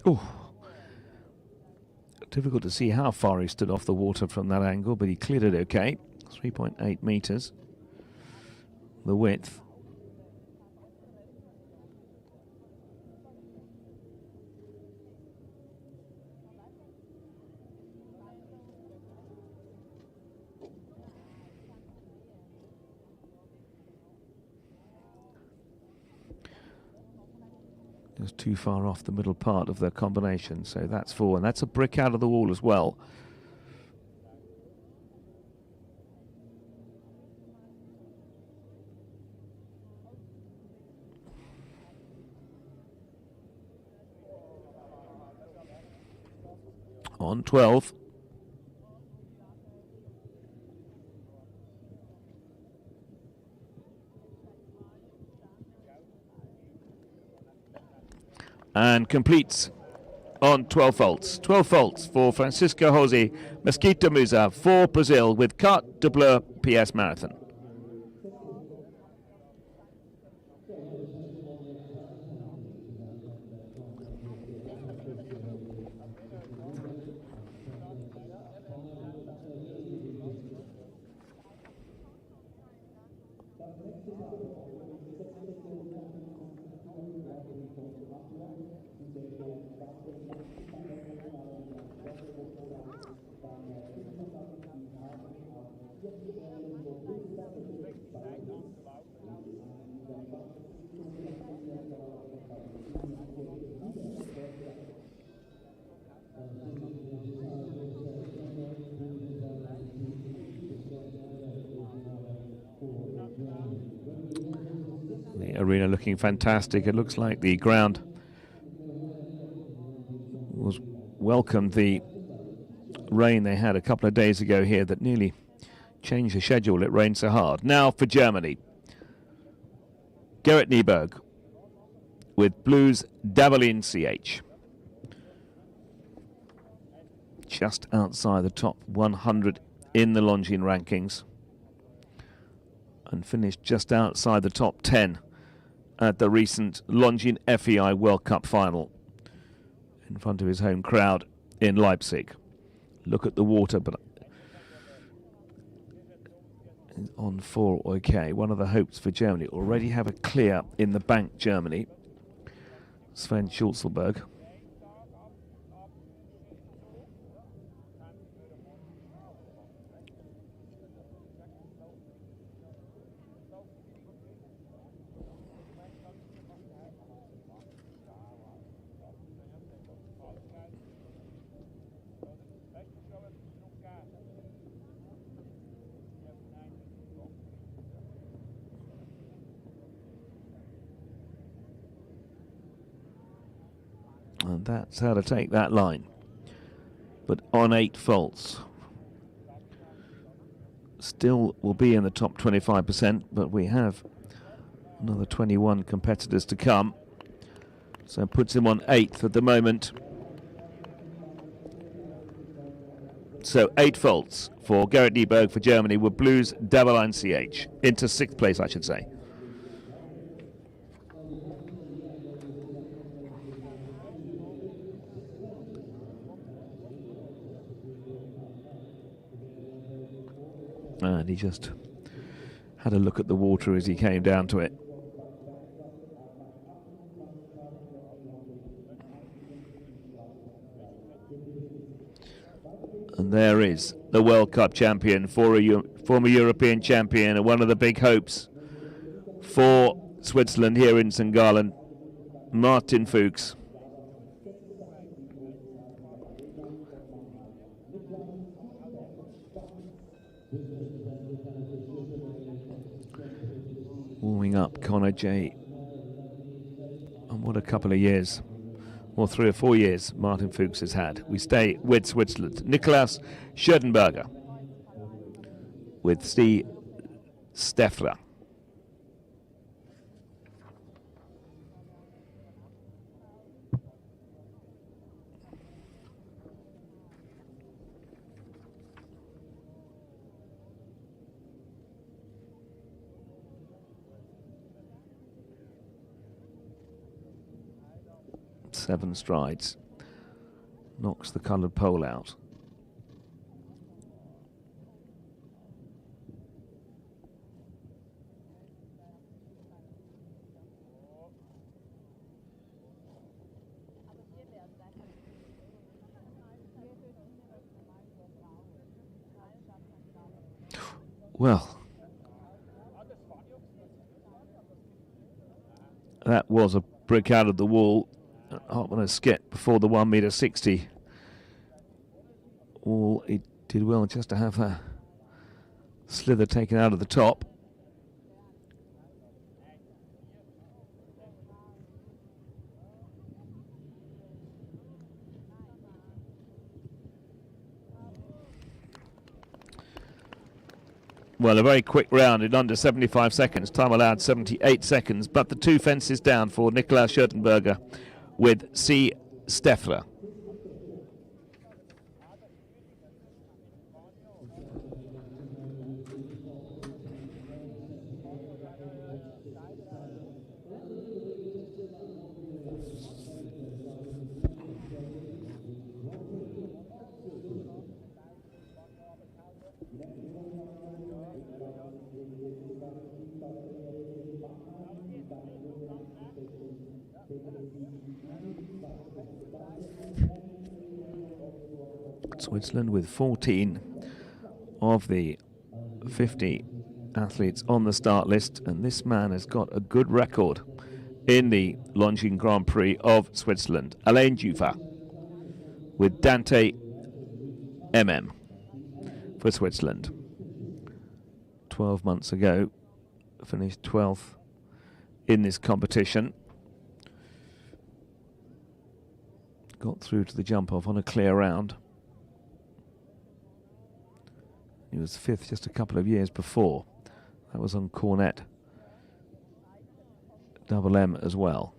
Oh, difficult to see how far he stood off the water from that angle, but he cleared it okay. 3.8 meters, the width. Just too far off the middle part of the combination, so that's 4, and that's a brick out of the wall as well. On 12. And completes on 12 faults. 12 faults for Francisco Jose Mesquita Musa for Brazil with Carte de Bleu PS Marathon. The arena looking fantastic. It looks like the ground was welcomed the rain they had a couple of days ago here that nearly changed the schedule. It rained so hard. Now for Germany, Gerrit Nieberg with Blues Davalin CH. Just outside the top 100 in the Longines rankings, and finished just outside the top 10 at the recent Longines FEI World Cup final in front of his home crowd in Leipzig. Look at the water, but on 4, okay. One of the hopes for Germany. Already have a clear in the bank, Germany. Sven Schulzelberg. And that's how to take that line. But on 8 faults. Still will be in the top 25%, but we have another 21 competitors to come. So puts him on 8th at the moment. So 8 faults for Gerrit Nieberg for Germany with Blues Davalin CH. Into 6th place, I should say. And he just had a look at the water as he came down to it. And there is the World Cup champion, former European champion, and one of the big hopes for Switzerland here in St. Gallen, Martin Fuchs. Warming up Connor J. And what a couple of years, or 3 or 4 years, Martin Fuchs has had. We stay with Switzerland. Niklas Scherdenberger with C. Steffler. Seven strides, knocks the coloured pole out. Well, that was a brick out of the wall. Up on a skip before the 1.60 m. All he did well just to have that slither taken out of the top. Well, a very quick round in under 75 seconds. Time allowed 78 seconds, but the 2 fences down for Niklas Scherdenberger with C. Steffler. Switzerland with 14 of the 50 athletes on the start list, and this man has got a good record in the Longines Grand Prix of Switzerland. Alain Jufa with Dante MM for Switzerland. 12 months ago, finished 12th in this competition. Got through to the jump off on a clear round. He was 5th just a couple of years before. That was on Cornet Double M as well.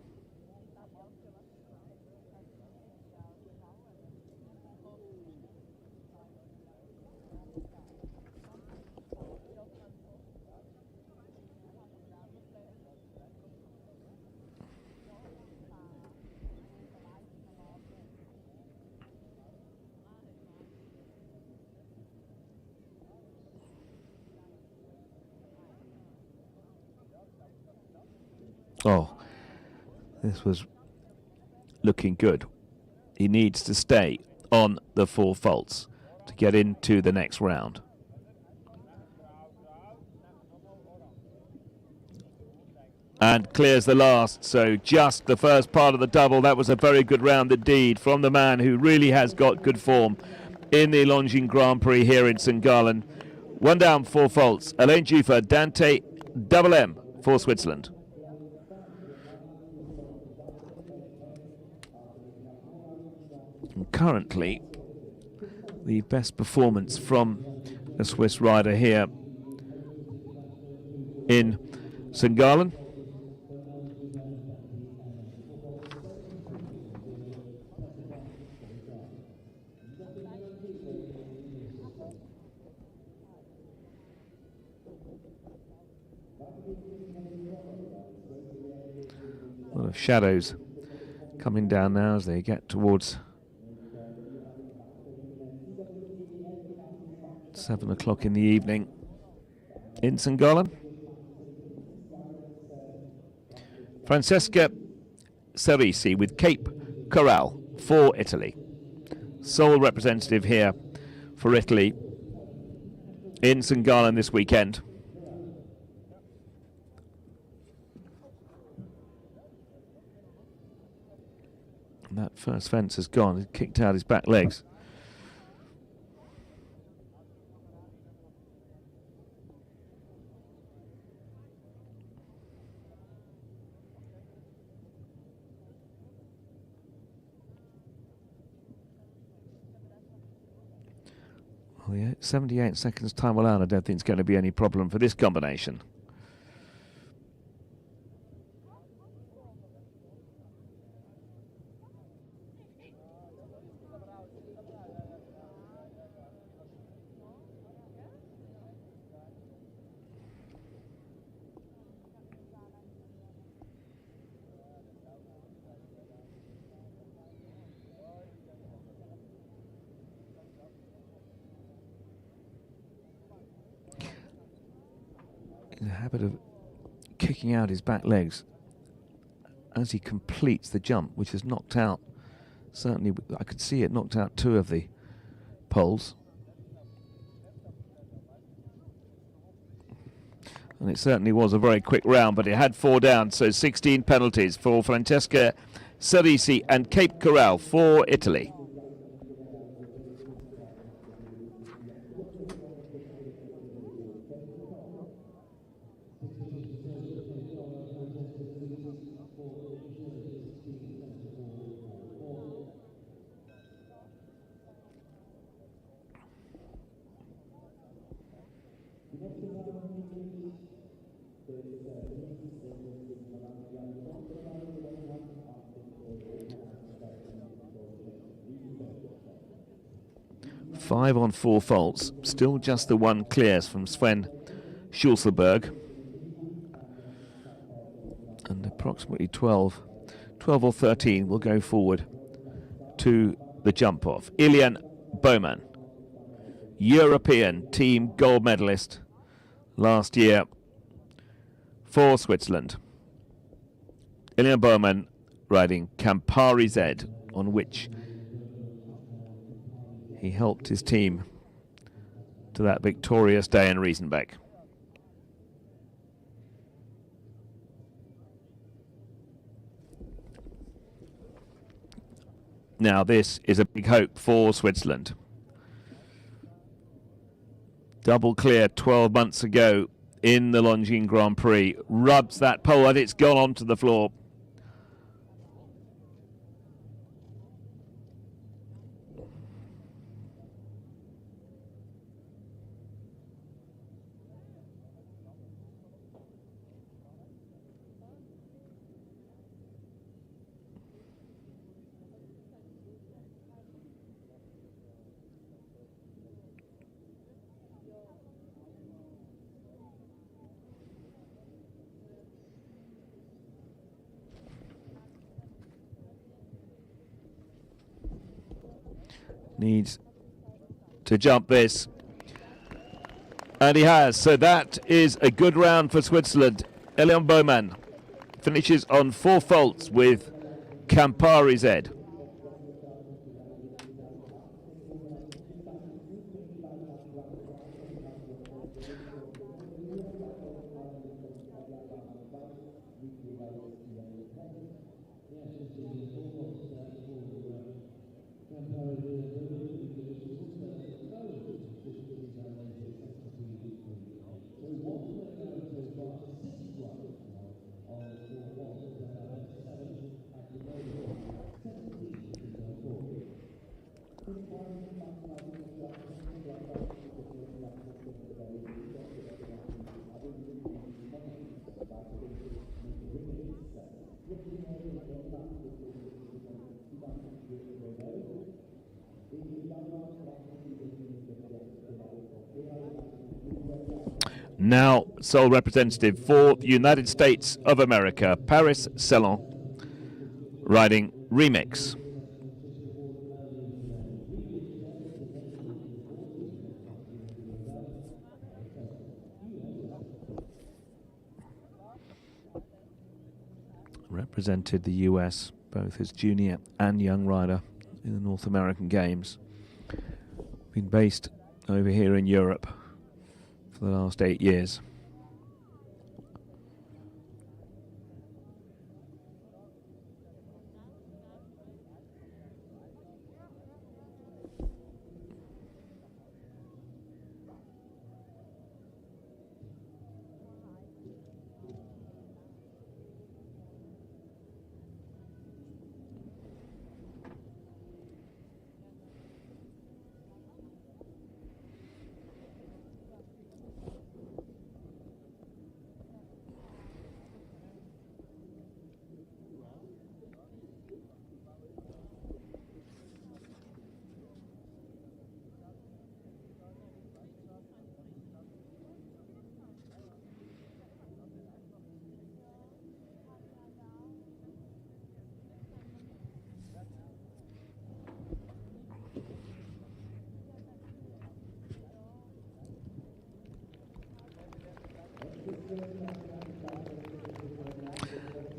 Oh, this was looking good. He needs to stay on the 4 faults to get into the next round. And clears the last, so just the first part of the double. That was a very good round indeed from the man who really has got good form in the Longines Grand Prix here in St. Gallen. 1 down, 4 faults. Alain Jufa, Dante Double M for Switzerland. And currently, the best performance from a Swiss rider here in St. Gallen. A lot of shadows coming down now as they get towards 7 o'clock in the evening in St. Gallen. Francesca Cerisi with Cape Coral for Italy. Sole representative here for Italy in St. Gallen this weekend. And that first fence has gone. He kicked out his back legs. Well, yeah, 78 seconds time allowed. I don't think it's going to be any problem for this combination. In the habit of kicking out his back legs as he completes the jump, which has knocked out, certainly I could see it knocked out 2 of the poles. And it certainly was a very quick round, but it had 4 down, so 16 penalties for Francesca Cerisi and Cape Coral for Italy. Five on 4 faults, still just the 1 clears from Sven Schulzelberg. And approximately 12 or 13 will go forward to the jump off. Ilian Bowman, European team gold medalist last year for Switzerland. Ilian Bowman riding Campari Z, on which he helped his team to that victorious day in Riesenbeck. Now this is a big hope for Switzerland. Double clear 12 months ago in the Longines Grand Prix. Rubs that pole and it's gone onto the floor. Needs to jump this, and he has. So that is a good round for Switzerland. Ilian Bowman finishes on 4 faults with Campari Z. Now, sole representative for the United States of America, Paris Celan, riding Remix. Represented the US, both as junior and young rider in the North American Games. Been based over here in Europe for the last 8 years.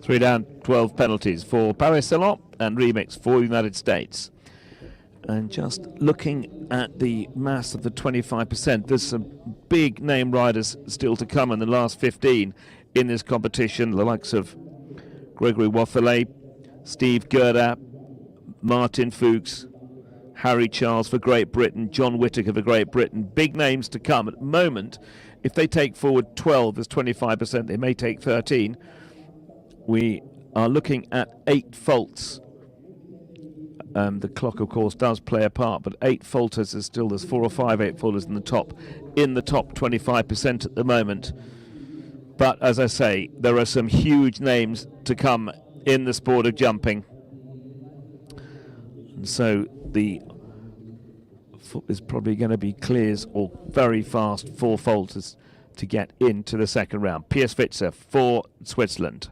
Three down, 12 penalties for Paris Salon and Remix for the United States. And just looking at the mass of the 25%, there's some big name riders still to come in the last 15 in this competition. The likes of Gregory Wathelet, Steve Gerda, Martin Fuchs, Harry Charles for Great Britain, John Whittaker for Great Britain. Big names to come. At the moment, if they take forward 12 as 25%, they may take 13. We are looking at 8 faults. The clock, of course, does play a part, but 8 faulters is still, there's 4 or 5 8 faulters in the top 25% at the moment. But as I say, there are some huge names to come in the sport of jumping. And so the foot is probably going to be clears or very fast 4 faulters to get into the second round. Piers Fitzer for Switzerland,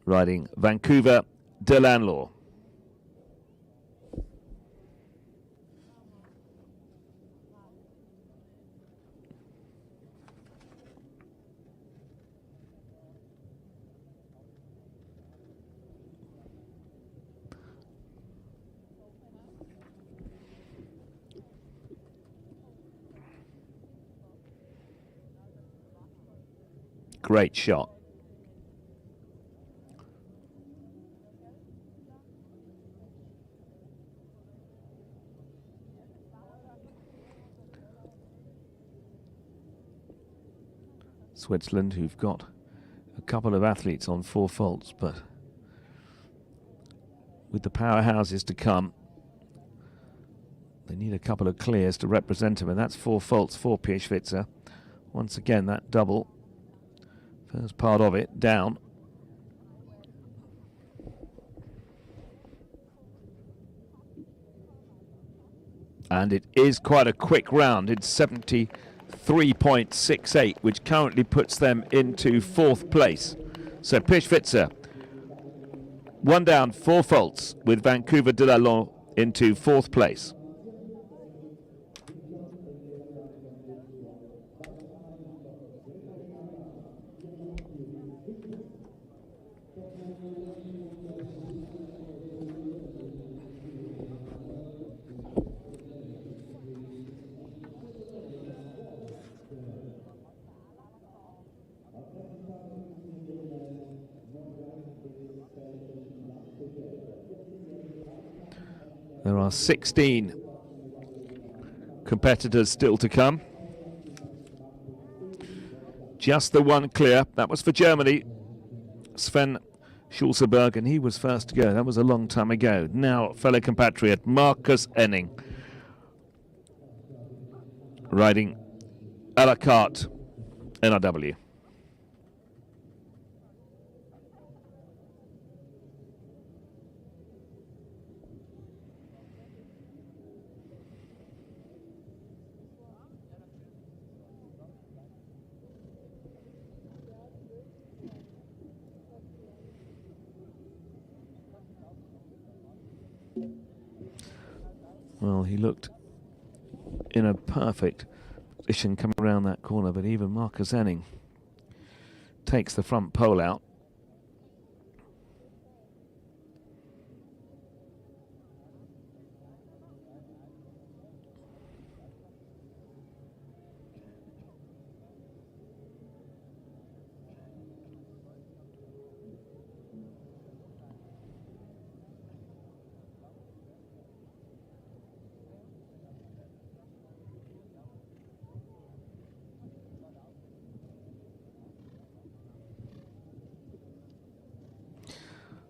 riding Vancouver de Lanlaw. Great shot. Switzerland, who've got a couple of athletes on 4 faults, but with the powerhouses to come, they need a couple of clears to represent them, and that's 4 faults for Piers Fitzer. Once again, that double, first part of it, down. And it is quite a quick round. It's 73.68, which currently puts them into 4th place. So Piers Fitzer, 1 down, 4 faults, with Vancouver de Lanlaw into 4th place. There are 16 competitors still to come. Just the one clear. That was for Germany, Sven Schulzeberg, and he was first to go. That was a long time ago. Now, fellow compatriot Marcus Enning, riding a la carte NRW. Well, he looked in a perfect position coming around that corner, but even Marcus Enning takes the front pole out.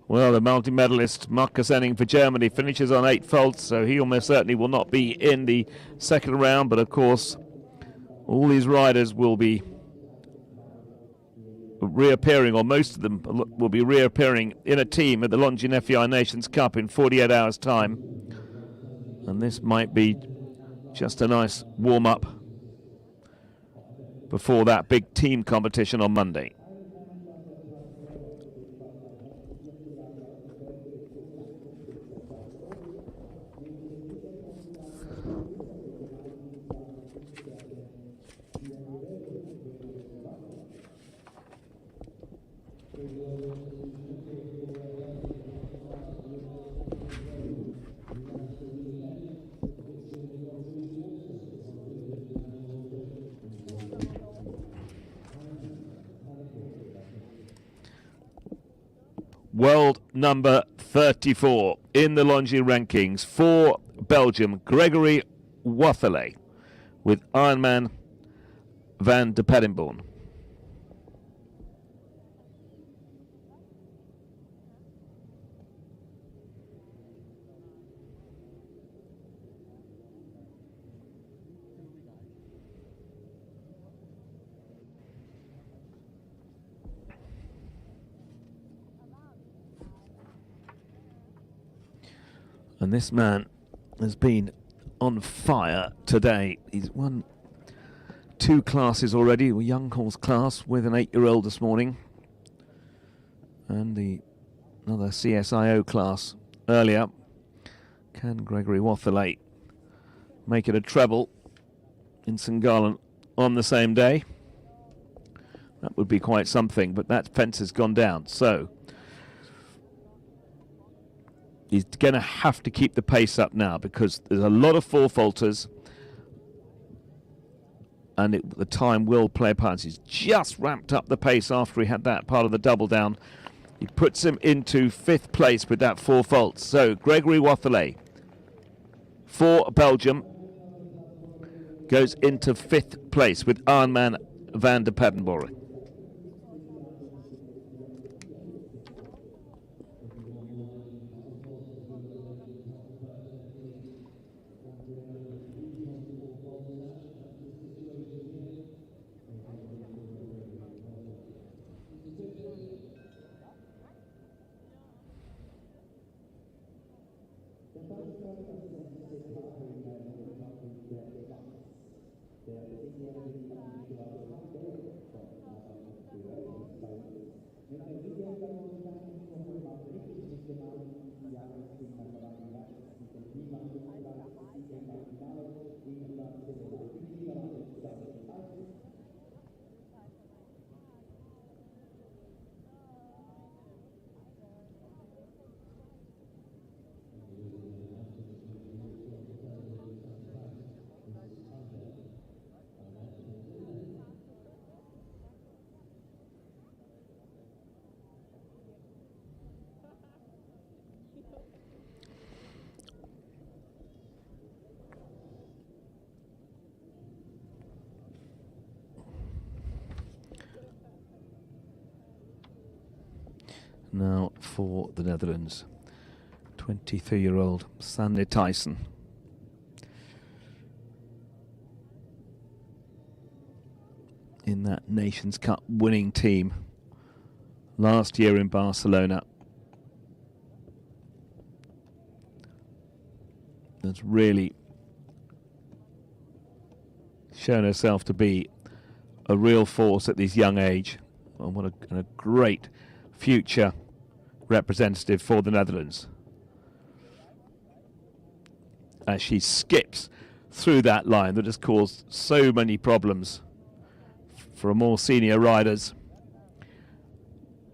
Well, the multi-medalist Marcus Enning for Germany finishes on 8 faults, so he almost certainly will not be in the second round. But of course, all these riders will be reappearing, or most of them will be reappearing in a team at the Longines FEI Nations Cup in 48 hours' time. And this might be just a nice warm-up before that big team competition on Monday. World number 34 in the Longines rankings for Belgium, Gregory Wathelet with Ironman van de Paddenborn. And this man has been on fire today. He's won 2 classes already, a young horse class with an 8-year-old this morning, and another CSIO class earlier. Can Gregory Wathelet make it a treble in St Gallen on the same day? That would be quite something, but that fence has gone down. So he's going to have to keep the pace up now, because there's a lot of four-faulters, and the time will play a part. He's just ramped up the pace after he had that part of the double down. He puts him into 5th place with that 4 faults. So Gregory Wathelet for Belgium goes into 5th place with Ironman van de Paddenborn. Now for the Netherlands, 23-year-old Sandy Tyson. In that Nations Cup winning team last year in Barcelona. That's really shown herself to be a real force at this young age. And what a great future representative for the Netherlands, as she skips through that line that has caused so many problems for more senior riders.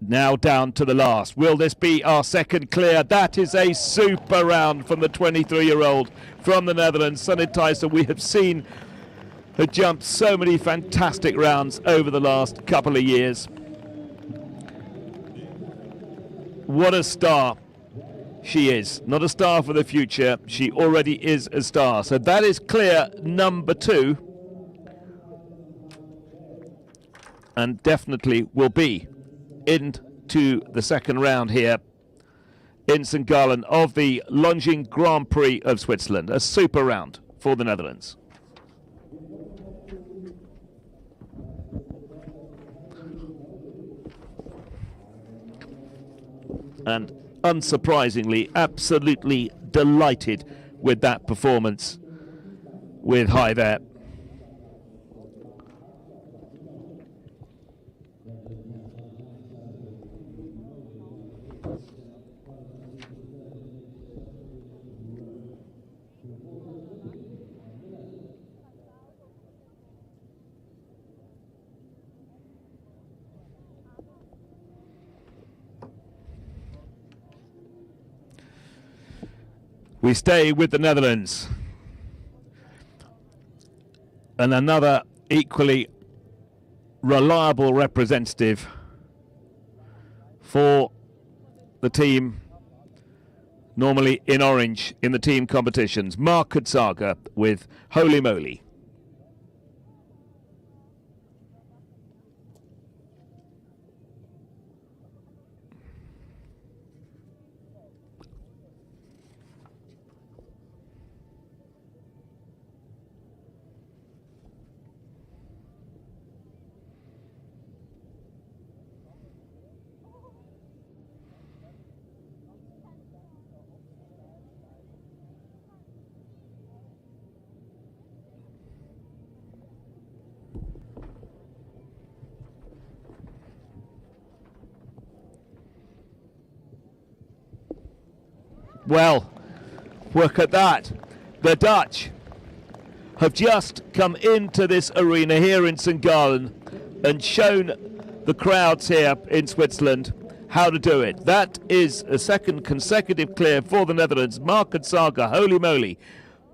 Now down to the last. Will this be our second clear? That is a super round from the 23-year-old from the Netherlands, Sandy Tyson. We have seen her jump so many fantastic rounds over the last couple of years. What a star she is. Not a star for the future. She already is a star. So that is clear number 2. And definitely will be into the second round here in St. Gallen of the Longines Grand Prix of Switzerland. A super round for the Netherlands. And unsurprisingly, absolutely delighted with that performance with High there. We stay with the Netherlands. And another equally reliable representative for the team, normally in orange in the team competitions. Mark Kutsaga with Holy Moly. Well, look at that. The Dutch have just come into this arena here in St. Gallen and shown the crowds here in Switzerland how to do it. That is a second consecutive clear for the Netherlands. Mark Kutsaga, Holy Moly,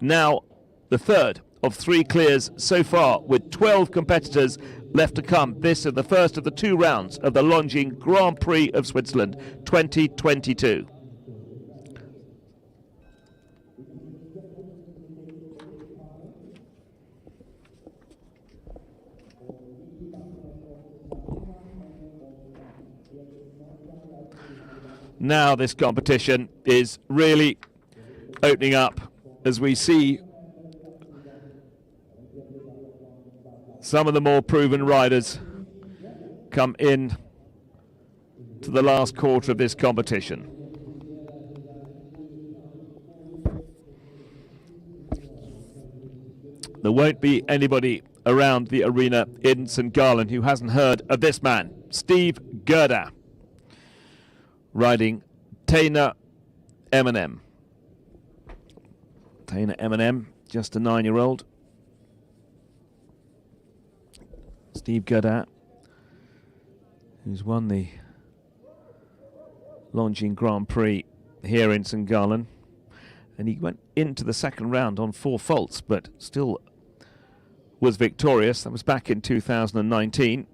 now the third of 3 clears so far, with 12 competitors left to come. This is the first of the 2 rounds of the Longines Grand Prix of Switzerland 2022. Now this competition is really opening up as we see some of the more proven riders come in to the last quarter of this competition. There won't be anybody around the arena in St. Gallen who hasn't heard of this man, Steve Gerda, riding Tainer M&M. Tainer M&M, just a 9-year-old. Steve Gerda, who's won the Longines Grand Prix here in St. Gallen. And he went into the second round on 4 faults, but still was victorious. That was back in 2019.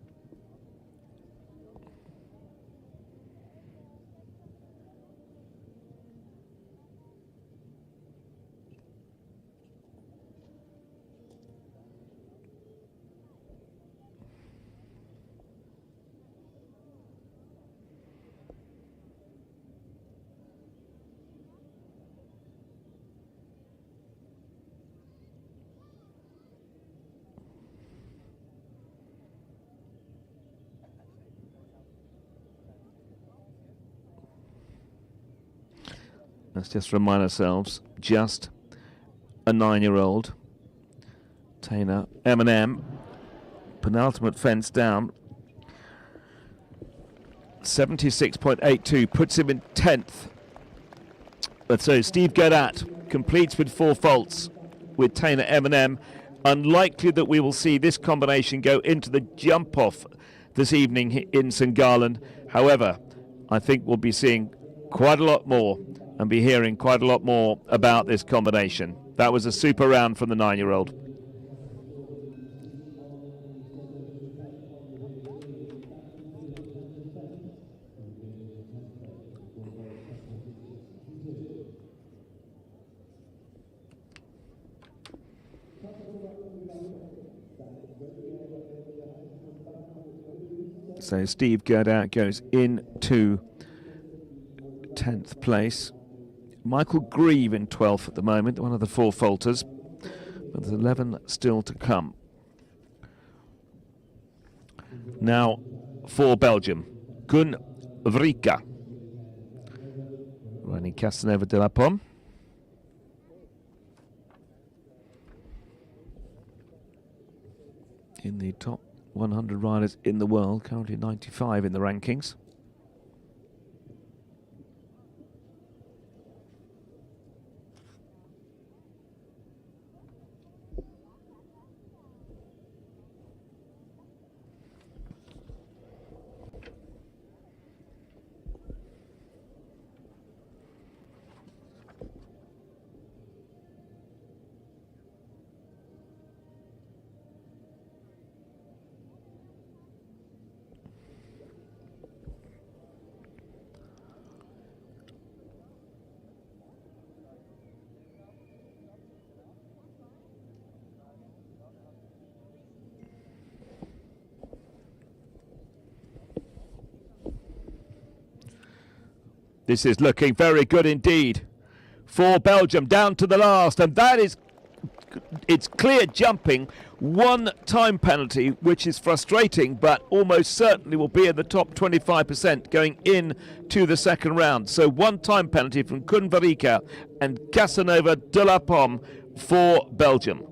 Let's just remind ourselves, just a 9-year-old. Tainer M&M, penultimate fence down. 76.82 puts him in 10th. But so Steve Gerdat completes with 4 faults with Tainer M&M. Unlikely that we will see this combination go into the jump-off this evening in St. Gallen. However, I think we'll be seeing quite a lot more and be hearing quite a lot more about this combination. That was a super round from the 9-year-old. So Steve Gerdat goes into 10th place. Michael Grieve in 12th at the moment, one of the four falters. But there's 11 still to come. Now for Belgium, Koen Vrika. Running Casanova de la Pomme. In the top 100 riders in the world, currently 95 in the rankings. This is looking very good indeed for Belgium, down to the last, and that is, it's clear jumping. One time penalty, which is frustrating, but almost certainly will be in the top 25% going in to the second round. So one time penalty from Koen Verrieke and Casanova de la Pomme for Belgium.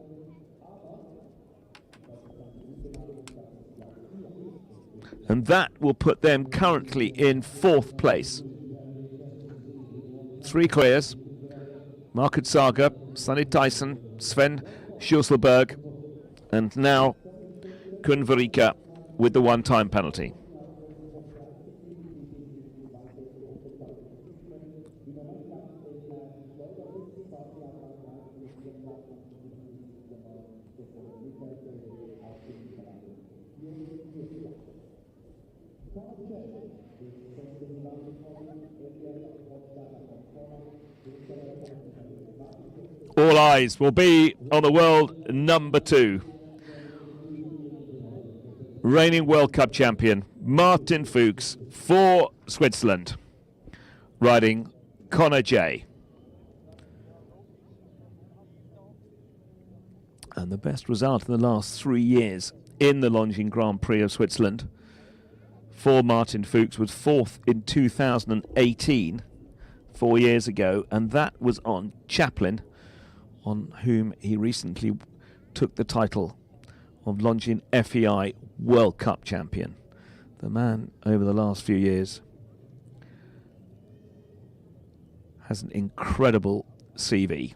And that will put them currently in 4th place. 3 clears: Market Saga, Sonny Tyson, Sven Schusselberg, and now Koen Verrieke with the one-time penalty. All eyes will be on the world number 2. Reigning World Cup champion Martin Fuchs for Switzerland, riding Connor J. And the best result in the last 3 years in the Longines Grand Prix of Switzerland for Martin Fuchs was 4th in 2018, 4 years ago, and that was on Chaplin, on whom he recently took the title of Longines FEI World Cup champion. The man over the last few years has an incredible CV.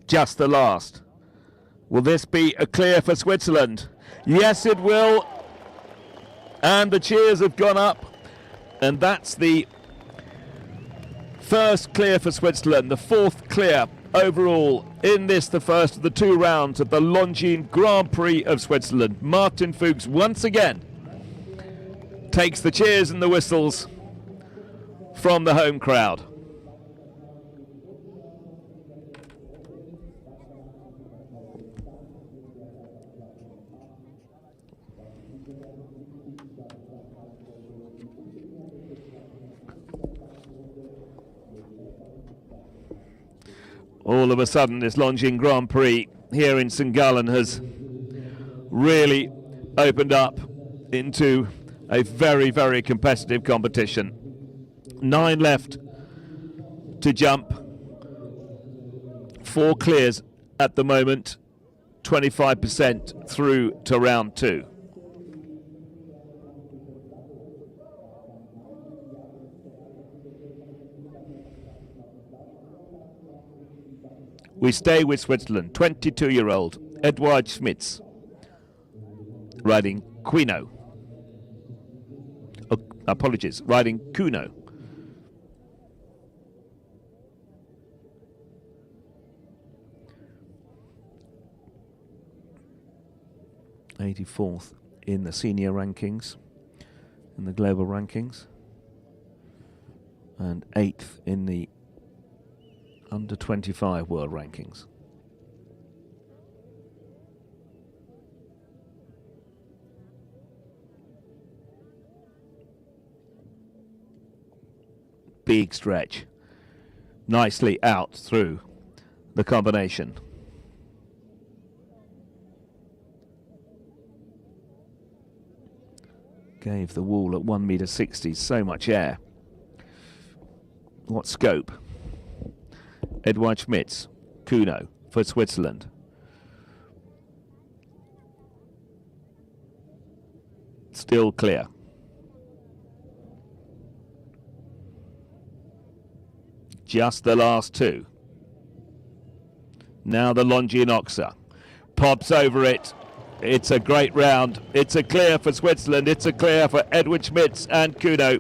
Just the last. Will this be a clear for Switzerland? Yes, it will. And the cheers have gone up. And that's the first clear for Switzerland, the 4th clear overall in this, the first of the 2 rounds of the Longines Grand Prix of Switzerland. Martin Fuchs once again takes the cheers and the whistles from the home crowd. All of a sudden, this Longines Grand Prix here in St. Gallen has really opened up into a very, very competitive competition. 9 left to jump. 4 clears at the moment, 25% through to round 2. We stay with Switzerland. 22-year-old Edouard Schmitz riding Quino. Oh, apologies, riding Kuno. '84th in the senior rankings, in the global rankings, and 8th in the under 25 world rankings. Big stretch, nicely out through the combination. Gave the wall at 1.60 meters, so much air. What scope? Edouard Schmitz, Kuno for Switzerland. Still clear. Just the last two. Now the Longines pops over it. It's a great round. It's a clear for Switzerland. It's a clear for Edouard Schmitz and Kuno.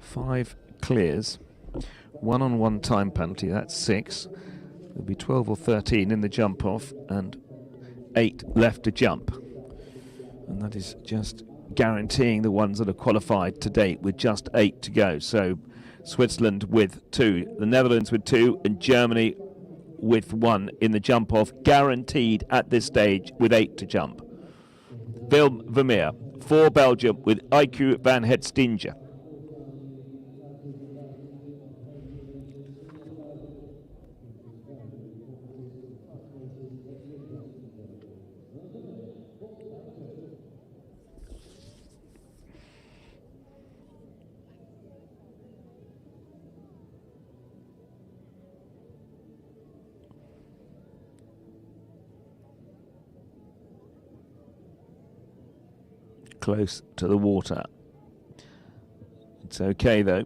Five clears, 1-on-1 time penalty, that's 6. There'll be 12 or 13 in the jump off and 8 left to jump. And that is just guaranteeing the ones that are qualified to date with just 8 to go. So Switzerland with 2, the Netherlands with 2, and Germany with 1 in the jump off, guaranteed at this stage with 8 to jump. Willem Vermeer for Belgium with IQ van het Stinger. Close to the water. It's okay though.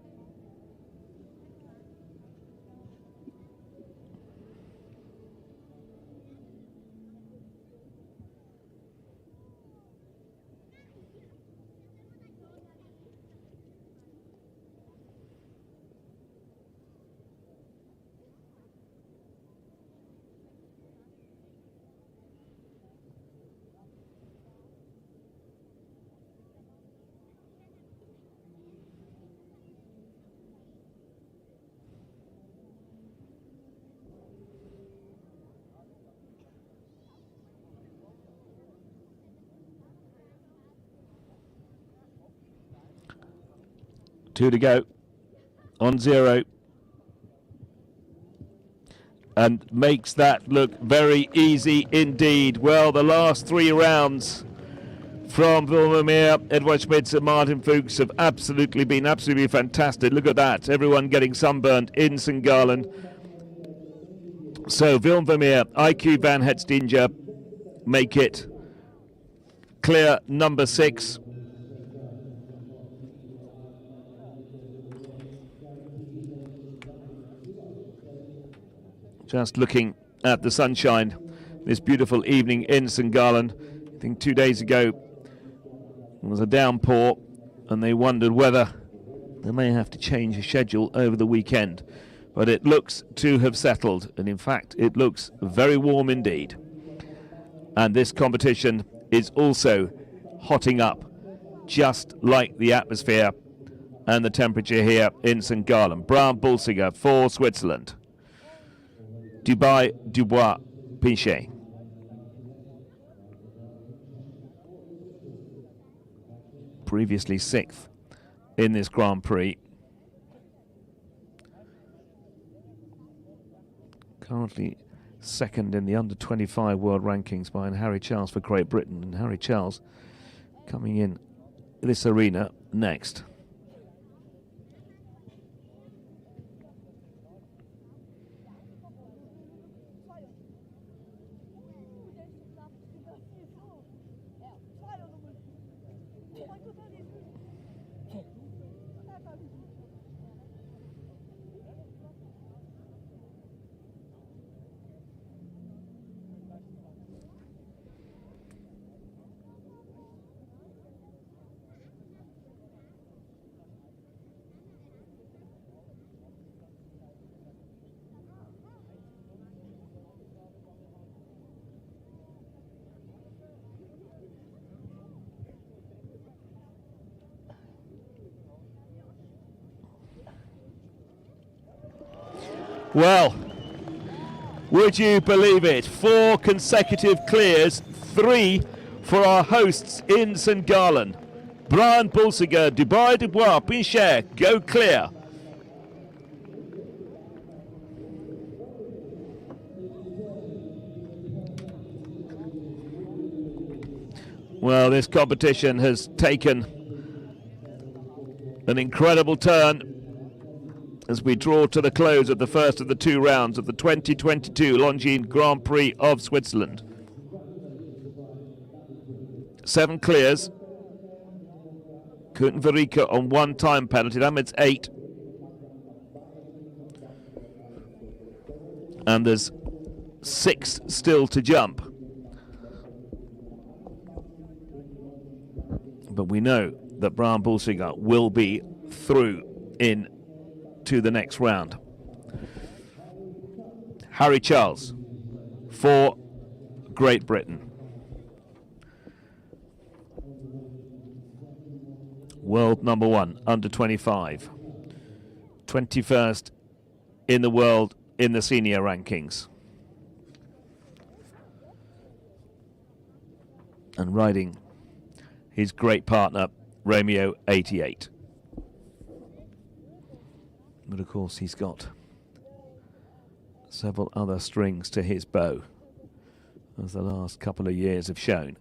Two to go on 0, and makes that look very easy indeed. Well, the last 3 rounds from Willem Vermeer, Edouard Schmitz and Martin Fuchs have been absolutely fantastic. Look at that, everyone getting sunburned in St. Gallen. So Willem Vermeer, IQ van het Stinger make it clear number 6. Just looking at the sunshine this beautiful evening in St. Gallen. I think 2 days ago there was a downpour and they wondered whether they may have to change the schedule over the weekend. But it looks to have settled, and in fact it looks very warm indeed. And this competition is also hotting up, just like the atmosphere and the temperature here in St. Gallen. Brown Bulsinger for Switzerland. Dubai, Dubois, Pinchet. Previously 6th in this Grand Prix. Currently second in the under-25 world rankings behind Harry Charles for Great Britain. And Harry Charles coming in this arena next. Well, would you believe it? 4 consecutive clears, 3 for our hosts in St. Gallen. Brian Pulsiger, Dubai, Dubois, Pinchet, go clear. Well, this competition has taken an incredible turn as we draw to the close of the first of the 2 rounds of the 2022 Longines Grand Prix of Switzerland. 7 clears. Kutenverika on 1 time penalty. That means 8. And there's 6 still to jump. But we know that Brian Pulsiger will be through in to the next round. Harry Charles for Great Britain. World number 1, under 25. 21st in the world in the senior rankings. And riding his great partner, Romeo 88. But of course he's got several other strings to his bow, as the last couple of years have shown.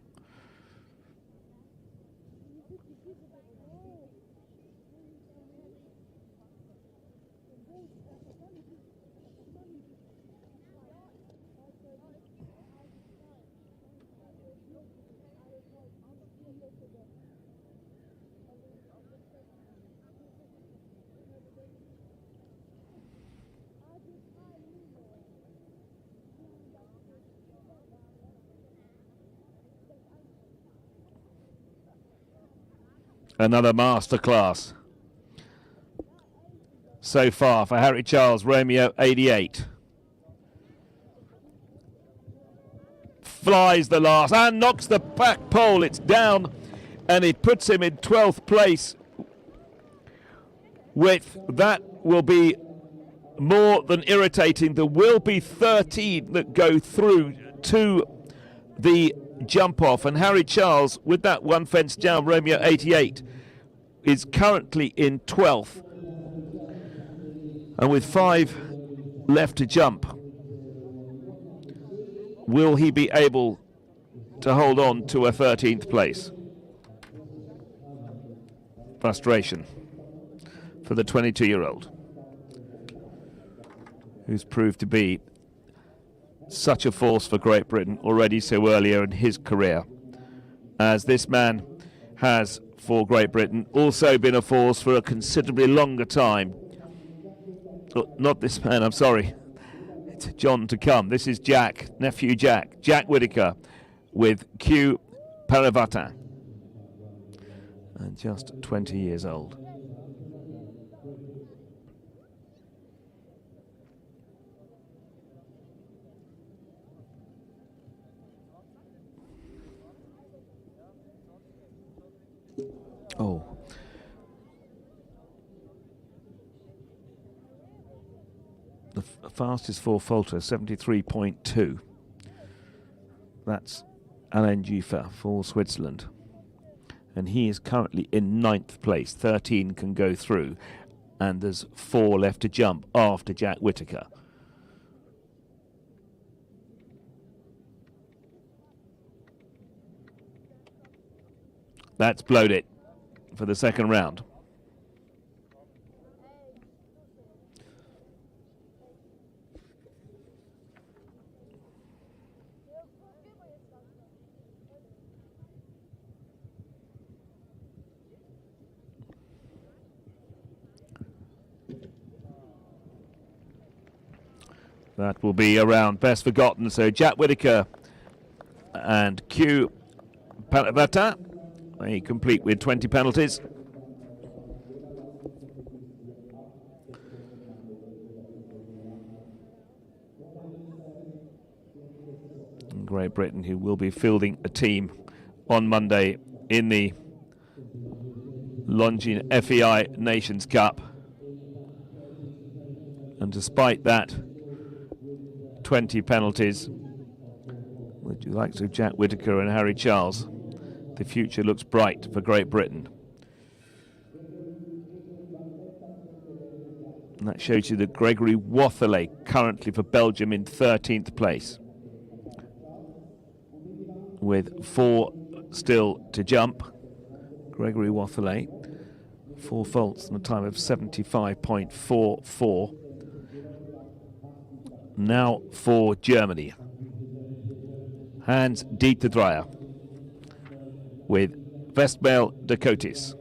Another masterclass so far for Harry Charles, Romeo 88. Flies the last and knocks the back pole. It's down and it puts him in 12th place. With that will be more than irritating. There will be 13 that go through to the jump off, and Harry Charles, with that 1 fence down, Romeo 88, is currently in 12th, and with 5 left to jump, will he be able to hold on to a 13th place? Frustration for the 22-year-old, who's proved to be such a force for Great Britain already so earlier in his career, as this man has for Great Britain also been a force for a considerably longer time. Not this man, I'm sorry, it's John to come. This is Jack, nephew Jack Whittaker with Q Paravatin, and just 20 years old. Oh. The fastest for Falter, 73.2. That's Alain Juffa for Switzerland. And he is currently in 9th place. 13 can go through. And there's 4 left to jump after Jack Whittaker. That's blowed it for the second round. That will be around best forgotten. So Jack Whitaker and Q Palavata, they complete with 20 penalties. And Great Britain, who will be fielding a team on Monday in the Longines FEI Nations Cup. And despite that, 20 penalties, with the likes of Jack Whitaker and Harry Charles, the future looks bright for Great Britain. And that shows you that Gregory Wathelet, currently for Belgium, in 13th place, with 4 still to jump. Gregory Wathelet, 4 faults and a time of 75.44. Now for Germany, Hans Dieter Dreyer with Westmail Dakotis.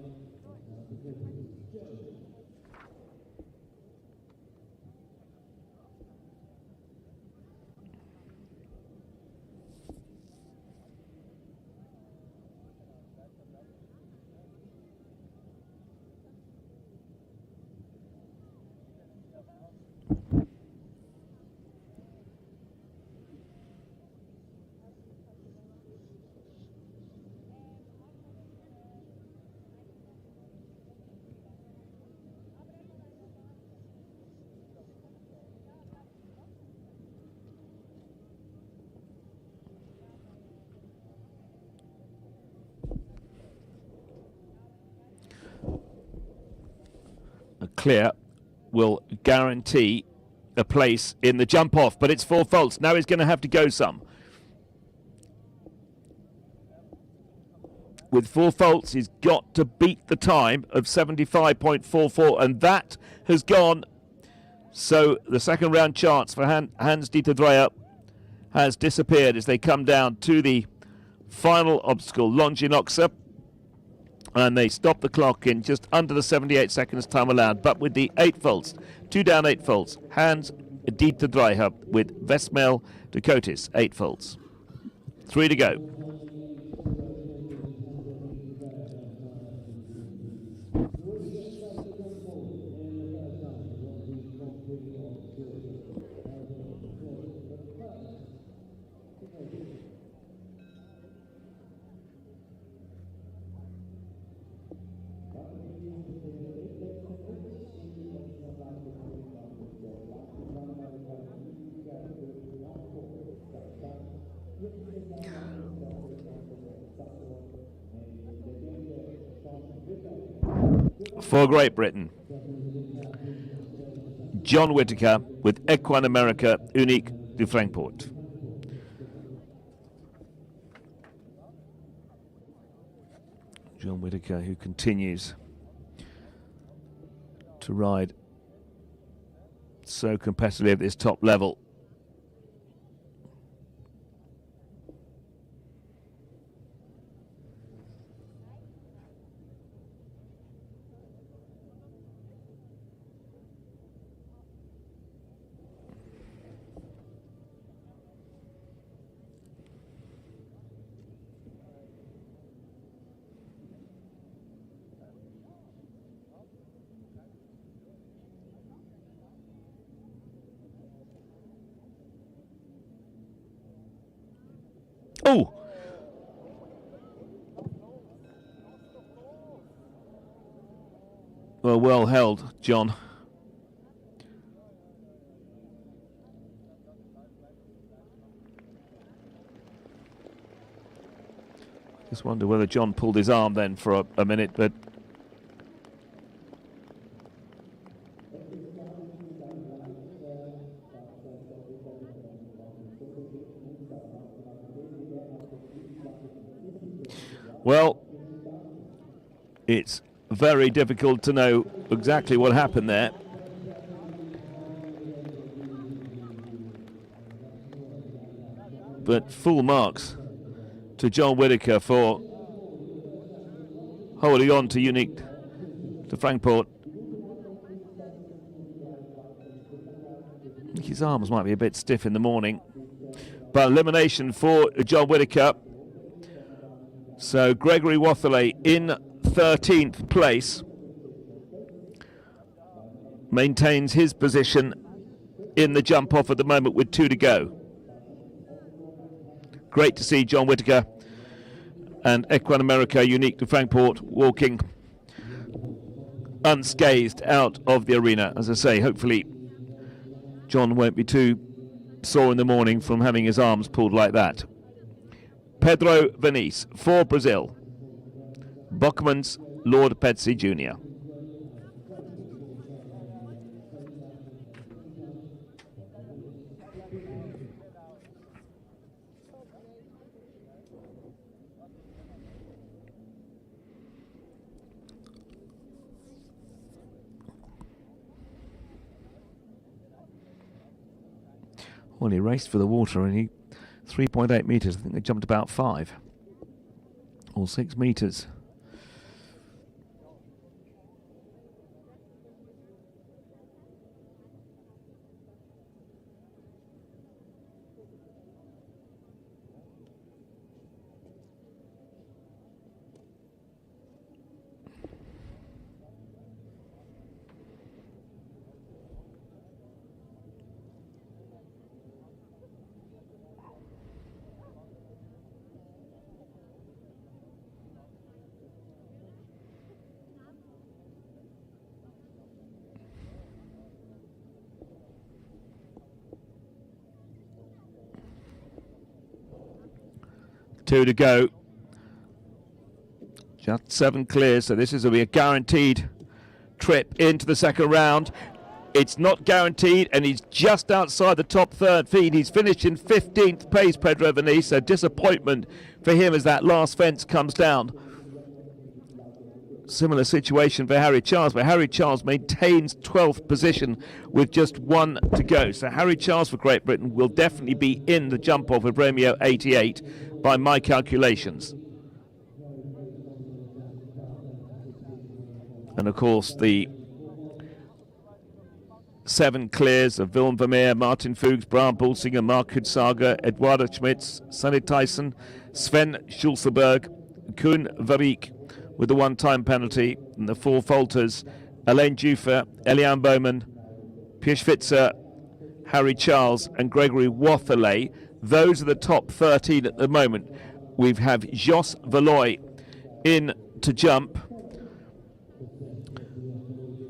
Clear will guarantee a place in the jump off, but it's 4 faults. Now he's going to have to go some. With 4 faults, he's got to beat the time of 75.44, and that has gone. So the second round chance for Hans Dieter Dreyer has disappeared as they come down to the final obstacle, Longines. And they stop the clock in just under the 78 seconds time allowed. But with the 8 faults, 2 down, 8 faults, Hans Dieter Dreyer with Westmail Dakotis, 8 faults. 3 to go. For Great Britain, John Whitaker with Equine America Unique de Frankfurt. John Whitaker, who continues to ride so competitively at this top level. Oh! Well held, John. Just wonder whether John pulled his arm then for a minute, but well, It's very difficult to know exactly what happened there. But full marks to John Whittaker for holding on to Unique to Frankport. His arms might be a bit stiff in the morning, but elimination for John Whittaker. So Gregory Watherley in 13th place maintains his position in the jump off at the moment with 2 to go. Great to see John Whittaker and Equine America Unique to Frankport walking unscathed out of the arena. As I say, hopefully John won't be too sore in the morning from having his arms pulled like that. Pedro Venice for Brazil. Bockmans Lord Petsy Jr. Well, he raced for the water and he 3.8 metres. I think they jumped about 5 or 6 metres. Two to go. Just 7 clears, so this is going to be a guaranteed trip into the second round. It's not guaranteed, and he's just outside the top third feed. He's finished in 15th place, Pedro Venice, so disappointment for him as that last fence comes down. Similar situation for Harry Charles, but Harry Charles maintains 12th position with just 1 to go. So Harry Charles for Great Britain will definitely be in the jump-off of Romeo 88 by my calculations. And of course the 7 clears of Willem Vermeer, Martin Fuchs, Brian Bulsinger, Mark Hudsager, Eduardo Schmitz, Sonny Tyson, Sven Schulzeberg, Koen Verriek with the 1-time penalty, and the 4 falters, Alain Jufer, Eliane Bowman, Piers Fitzer, Harry Charles and Gregory Watherley. Those are the top 13 at the moment. We have Jos Valois in to jump,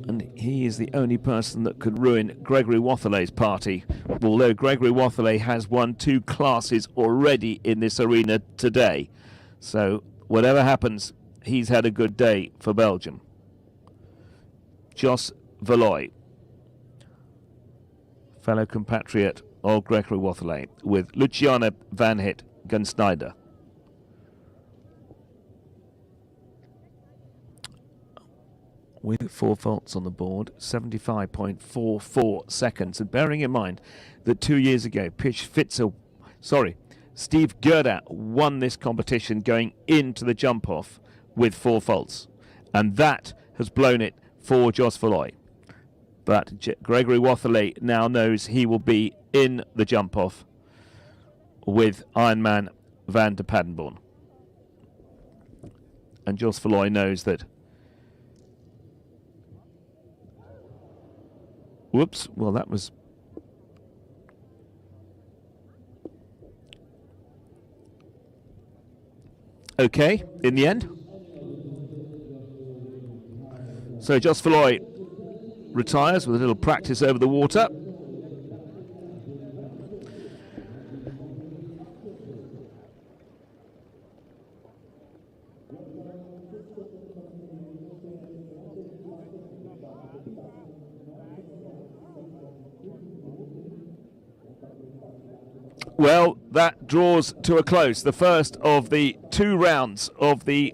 and he is the only person that could ruin Gregory Watherley's party, although Gregory Watherley has won 2 classes already in this arena today. So whatever happens, he's had a good day for Belgium. Jos Valois, fellow compatriot of Gregory Watherley, with Luciana van Hit Gunsteider. With 4 faults on the board, 75.44 seconds. And bearing in mind that 2 years ago, Steve Gerda won this competition going into the jump-off with 4 faults. And that has blown it for Jos Valois. But Gregory Watherley now knows he will be in the jump-off with Ironman Van de Padenborn. And Jos Valois knows that... Whoops, well that was... okay, in the end. So Jos Valois retires with a little practice over the water. Well, that draws to a close the first of the 2 rounds of the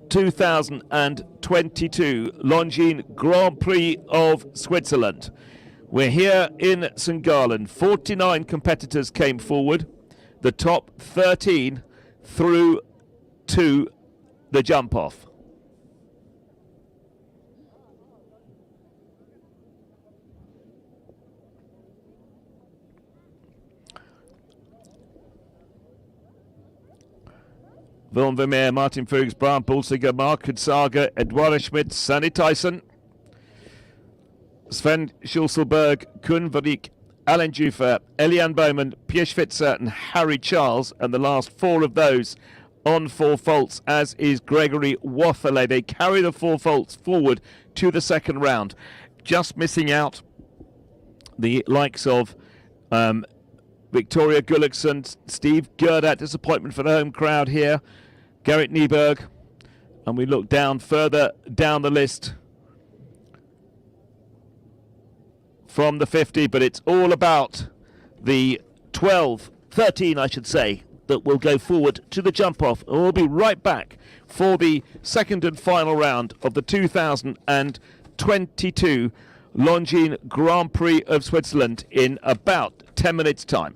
2022 Longines Grand Prix of Switzerland. We're here in St. Gallen. 49 competitors came forward. The top 13 through to the jump off. Willem Vermeer, Martin Fuchs, Brian Pulsiger, Mark Kutsaga, Eduardo Schmidt, Sandy Tyson, Sven Schulzelberg, Kun Vadik, Alan Jufer, Elian Bowman, Pierre Schwitzer and Harry Charles, and the last four of those on 4 faults, as is Gregory Wathele. They carry the 4 faults forward to the second round. Just missing out the likes of Victoria Gullickson, Steve Gerdat, disappointment for the home crowd here, Gerrit Nieberg, and we look down further down the list from the 50, but it's all about the 13 I should say, that will go forward to the jump off, and we'll be right back for the second and final round of the 2022 Longines Grand Prix of Switzerland in about 10 minutes' time.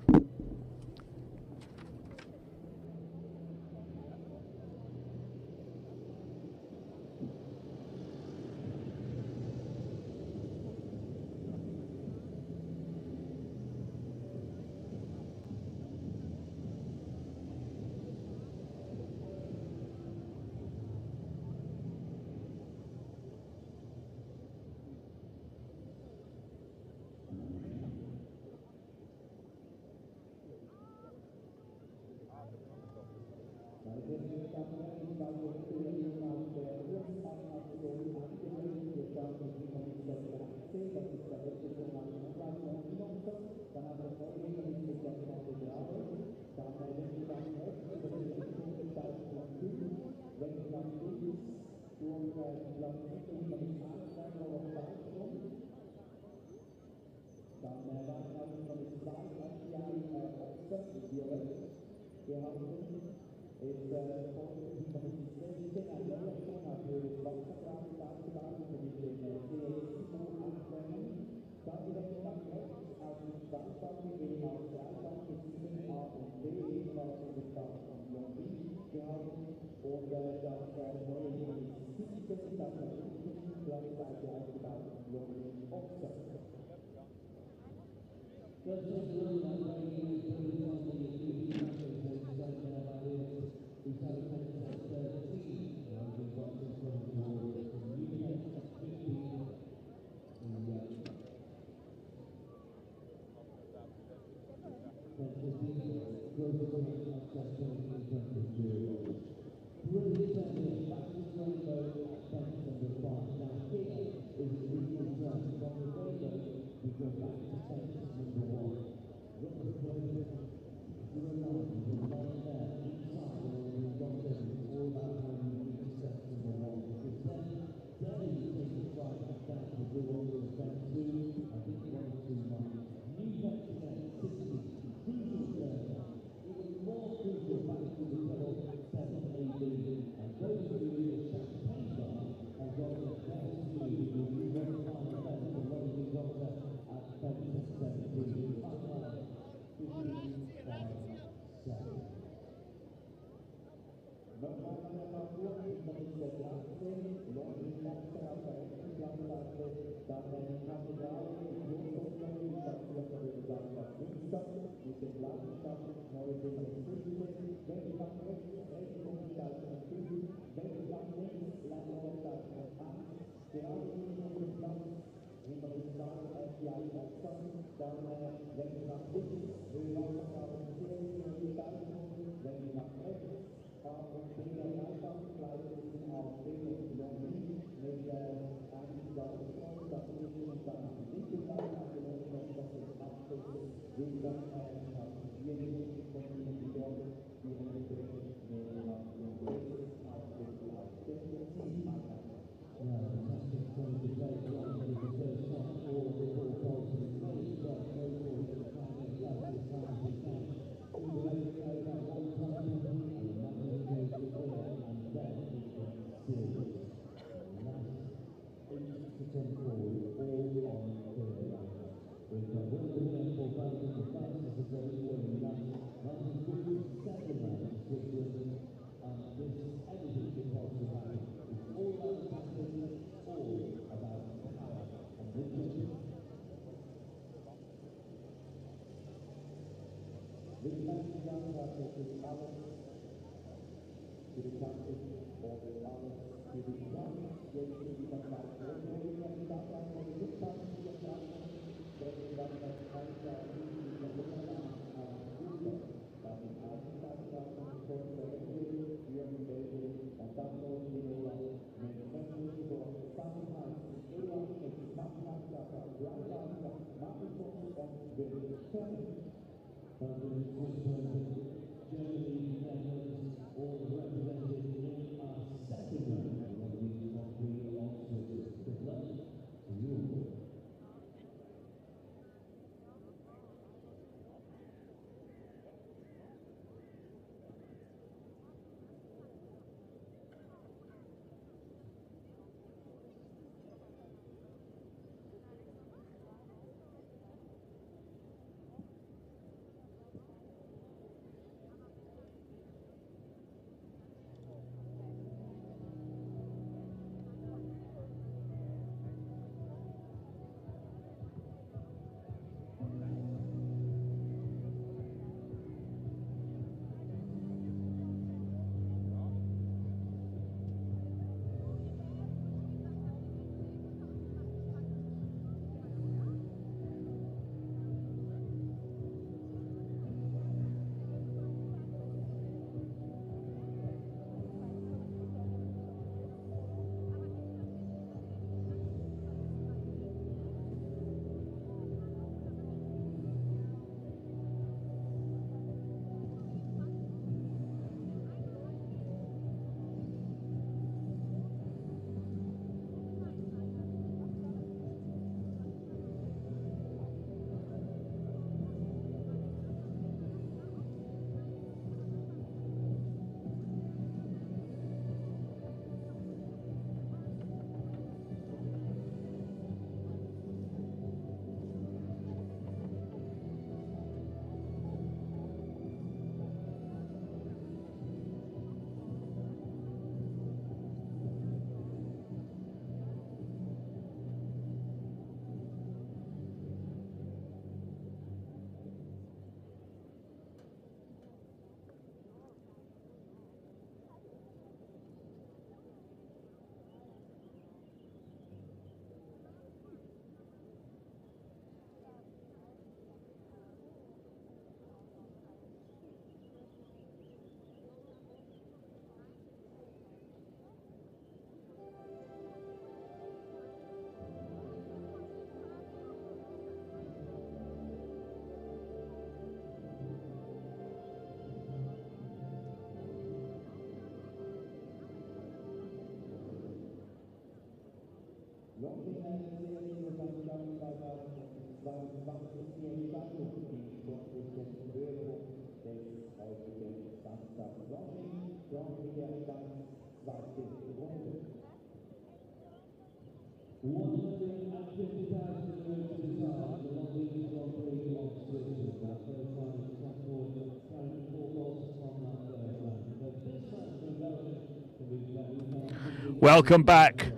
Welcome back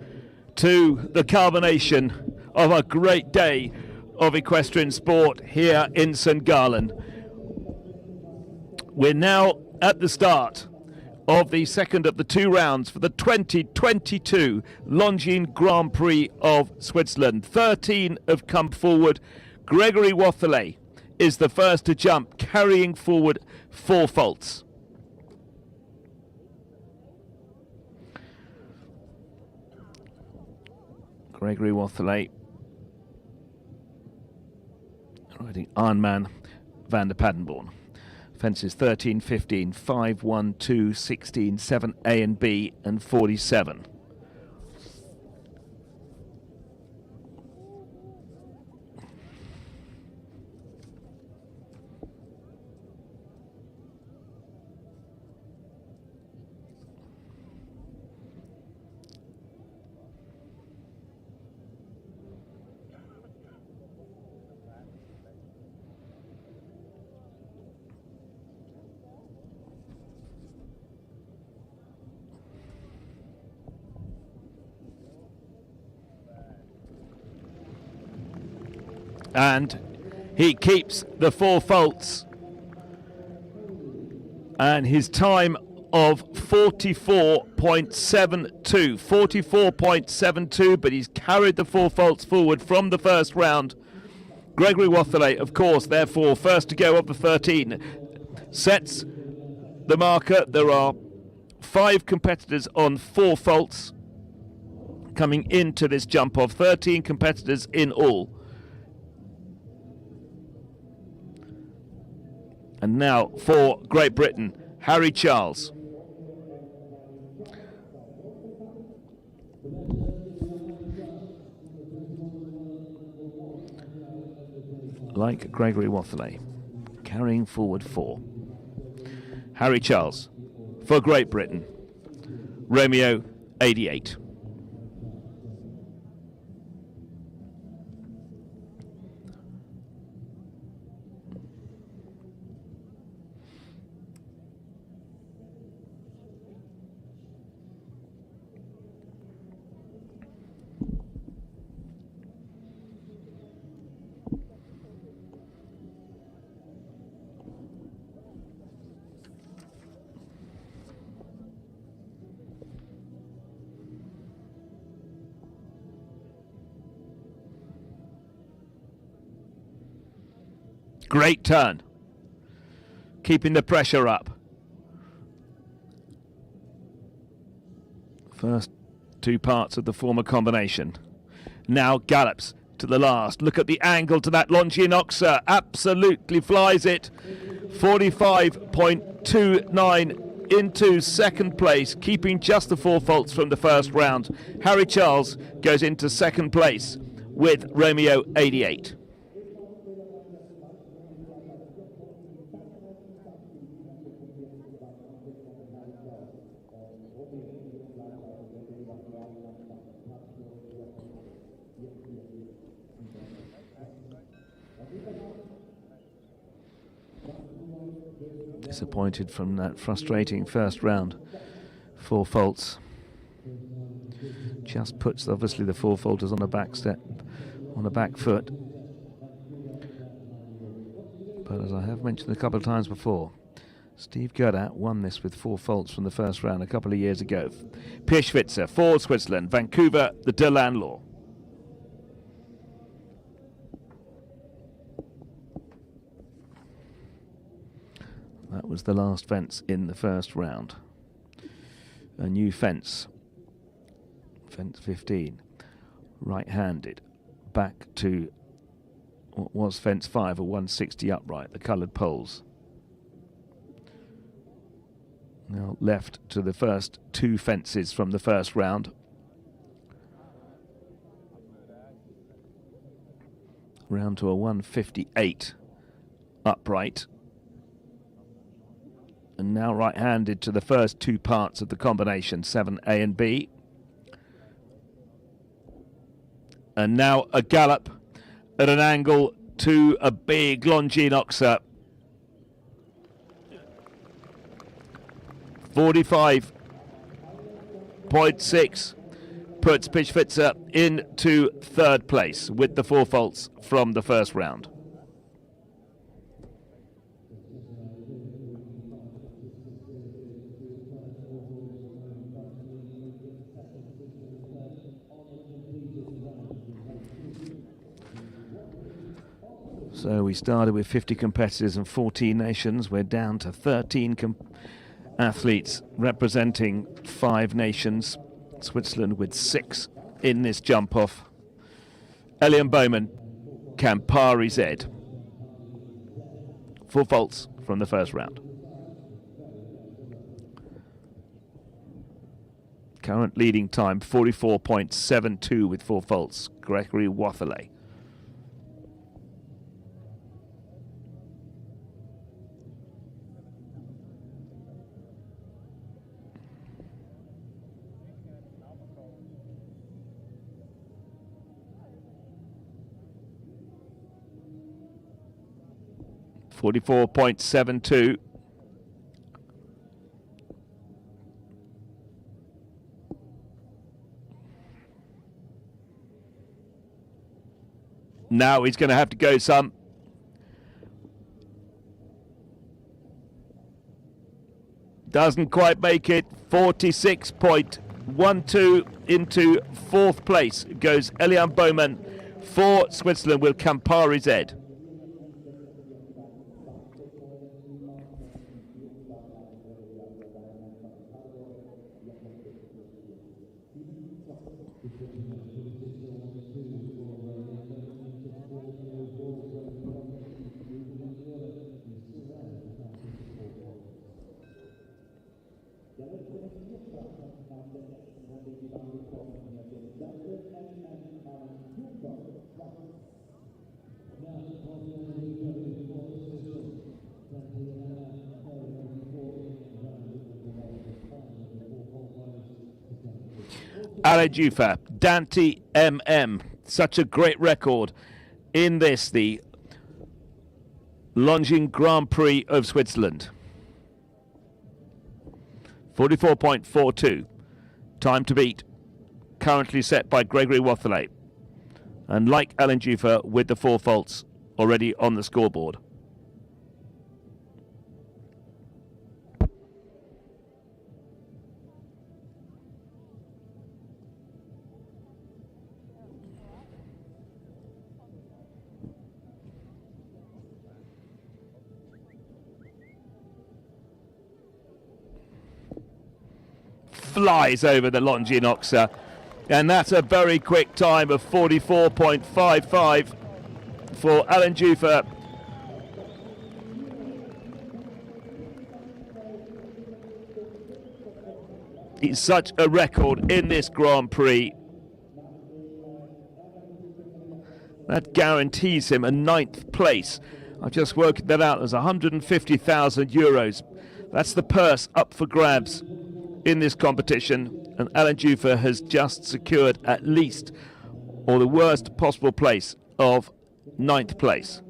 to the culmination of a great day of equestrian sport here in St Gallen. We're now at the start of the second of the two rounds for the 2022 Longines Grand Prix of Switzerland. 13 have come forward. Gregory Watherley is the first to jump, carrying forward 4 faults. Gregory Watherley riding Ironman van der Padenborn. Fences 13, 15, 5, 1, 2, 16, 7, A and B, and 47. And he keeps the 4 faults. And his time of 44.72, but he's carried the 4 faults forward from the first round. Gregory Watherley, of course, therefore first to go of the 13, sets the marker. There are 5 competitors on 4 faults coming into this jump off, 13 competitors in all. And now for Great Britain, Harry Charles. Like Gregory Watherley, carrying forward 4. Harry Charles for Great Britain, Romeo 88. Great turn, keeping the pressure up. First 2 parts of the former combination. Now gallops to the last. Look at the angle to that Longines. Absolutely flies it. 45.29 into second place, keeping just the 4 faults from the first round. Harry Charles goes into second place with Romeo 88. Disappointed from that frustrating first round. 4 faults. Just puts obviously the 4 faulters on a back step, on a back foot. But as I have mentioned a couple of times before, Steve Gerdat won this with 4 faults from the first round a couple of years ago. Pirschwitzer for Switzerland, Vancouver, the Delan Law. That was the last fence in the first round. A new fence, fence 15, right-handed, back to what was fence 5, a 160 upright, the coloured poles. Now left to the first 2 fences from the first round. Round to a 158 upright. And now right-handed to the first 2 parts of the combination, 7A and B. And now a gallop at an angle to a big Longines. 45.6 puts Pirschwitzer into third place with the 4 faults from the first round. So we started with 50 competitors and 14 nations. We're down to 13 athletes representing 5 nations. Switzerland with 6 in this jump-off. Elian Bowman, Campari Z. 4 faults from the first round. Current leading time, 44.72 with 4 faults. Gregory Watherley. .72. Now he's going to have to go some. Doesn't quite make it. 46.12 into fourth place goes Elian Bowman for Switzerland with Campari Z. Alajufa, Dante MM, such a great record in this, the Longines Grand Prix of Switzerland. 44.42, time to beat, currently set by Gregory Watherley. And like Alan Jufa, with the 4 faults already on the scoreboard. Flies over the Longines Oxa, and that's a very quick time of 44.55 for Alan Jufa. It's such a record in this Grand Prix. That guarantees him a 9th place. I've just worked that out as 150,000 euros. That's the purse up for grabs in this competition, and Alan Jufa has just secured at least, or the worst possible place, of 9th place.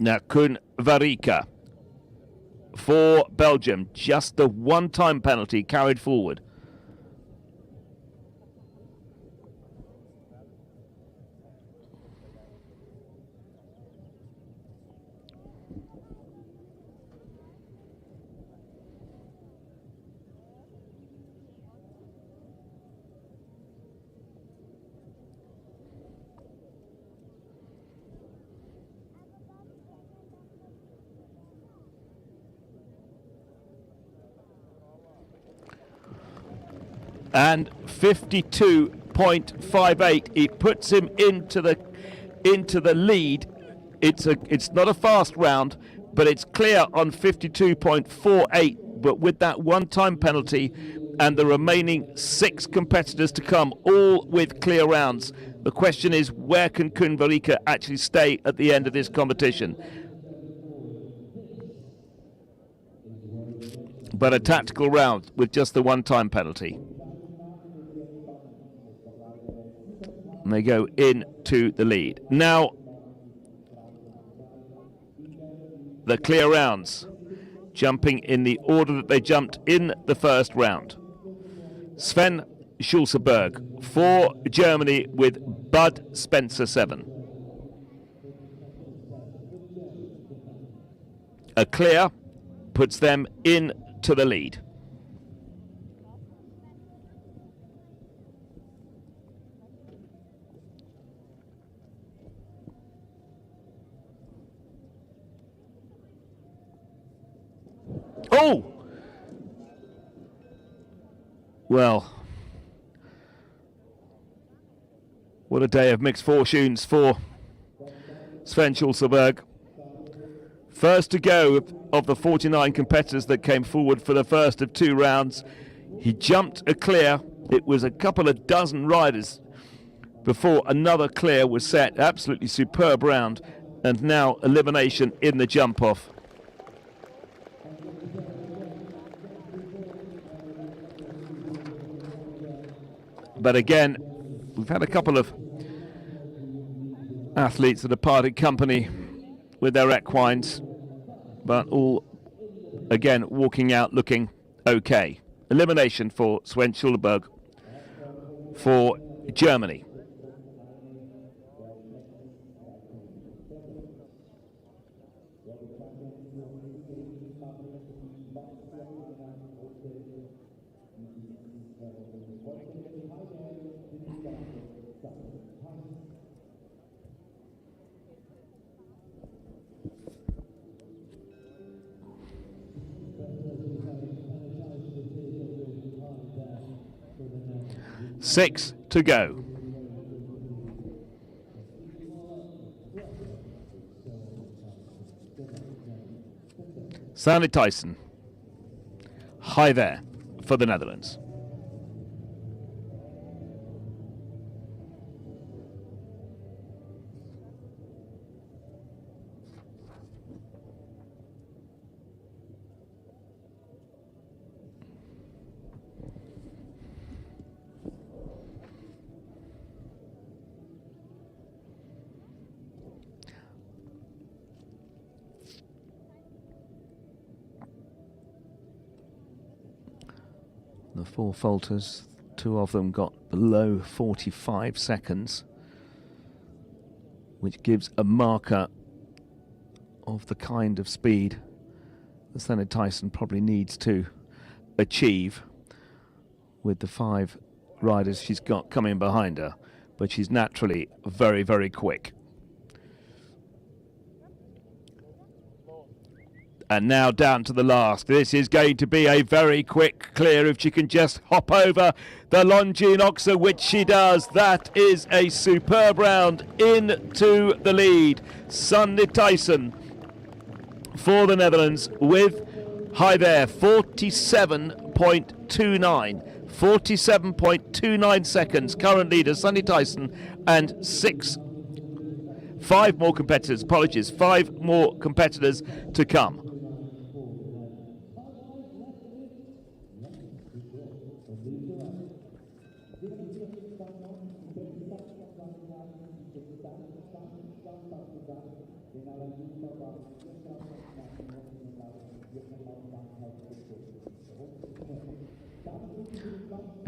Now, Kun Varika for Belgium, just the one-time penalty carried forward. And 52.58, it puts him into the lead. It's not a fast round, but it's clear on 52.48. But with that one-time penalty and the remaining 6 competitors to come, all with clear rounds, the question is, where can Kun Varika actually stay at the end of this competition? But a tactical round with just the one-time penalty. And they go into the lead. Now, the clear rounds, jumping in the order that they jumped in the first round. Sven Schulzeberg for Germany with Bud Spencer 7. A clear puts them into the lead. Oh! Well, what a day of mixed fortunes for Sven Schulzeberg. First to go of the 49 competitors that came forward for the first of 2 rounds. He jumped a clear. It was a couple of dozen riders before another clear was set. Absolutely superb round. And now elimination in the jump-off. But again, We've had a couple of athletes that have parted company with their equines, but all, again, walking out looking okay. Elimination for Sven Schulberg for Germany. Six to go. Sandy Tyson, high there for the Netherlands. The four falters, two of them got below 45 seconds, which gives a marker of the kind of speed that Sandy Tyson probably needs to achieve with the five riders she's got coming behind her, but she's naturally very, very quick. And now down to the last. This is going to be a very quick clear if she can just hop over the Longines Oxer, which she does. That is a superb round into the lead. Sandy Tyson for the Netherlands with high there 47.29. 47.29 seconds. Current leader Sandy Tyson and five more competitors to come.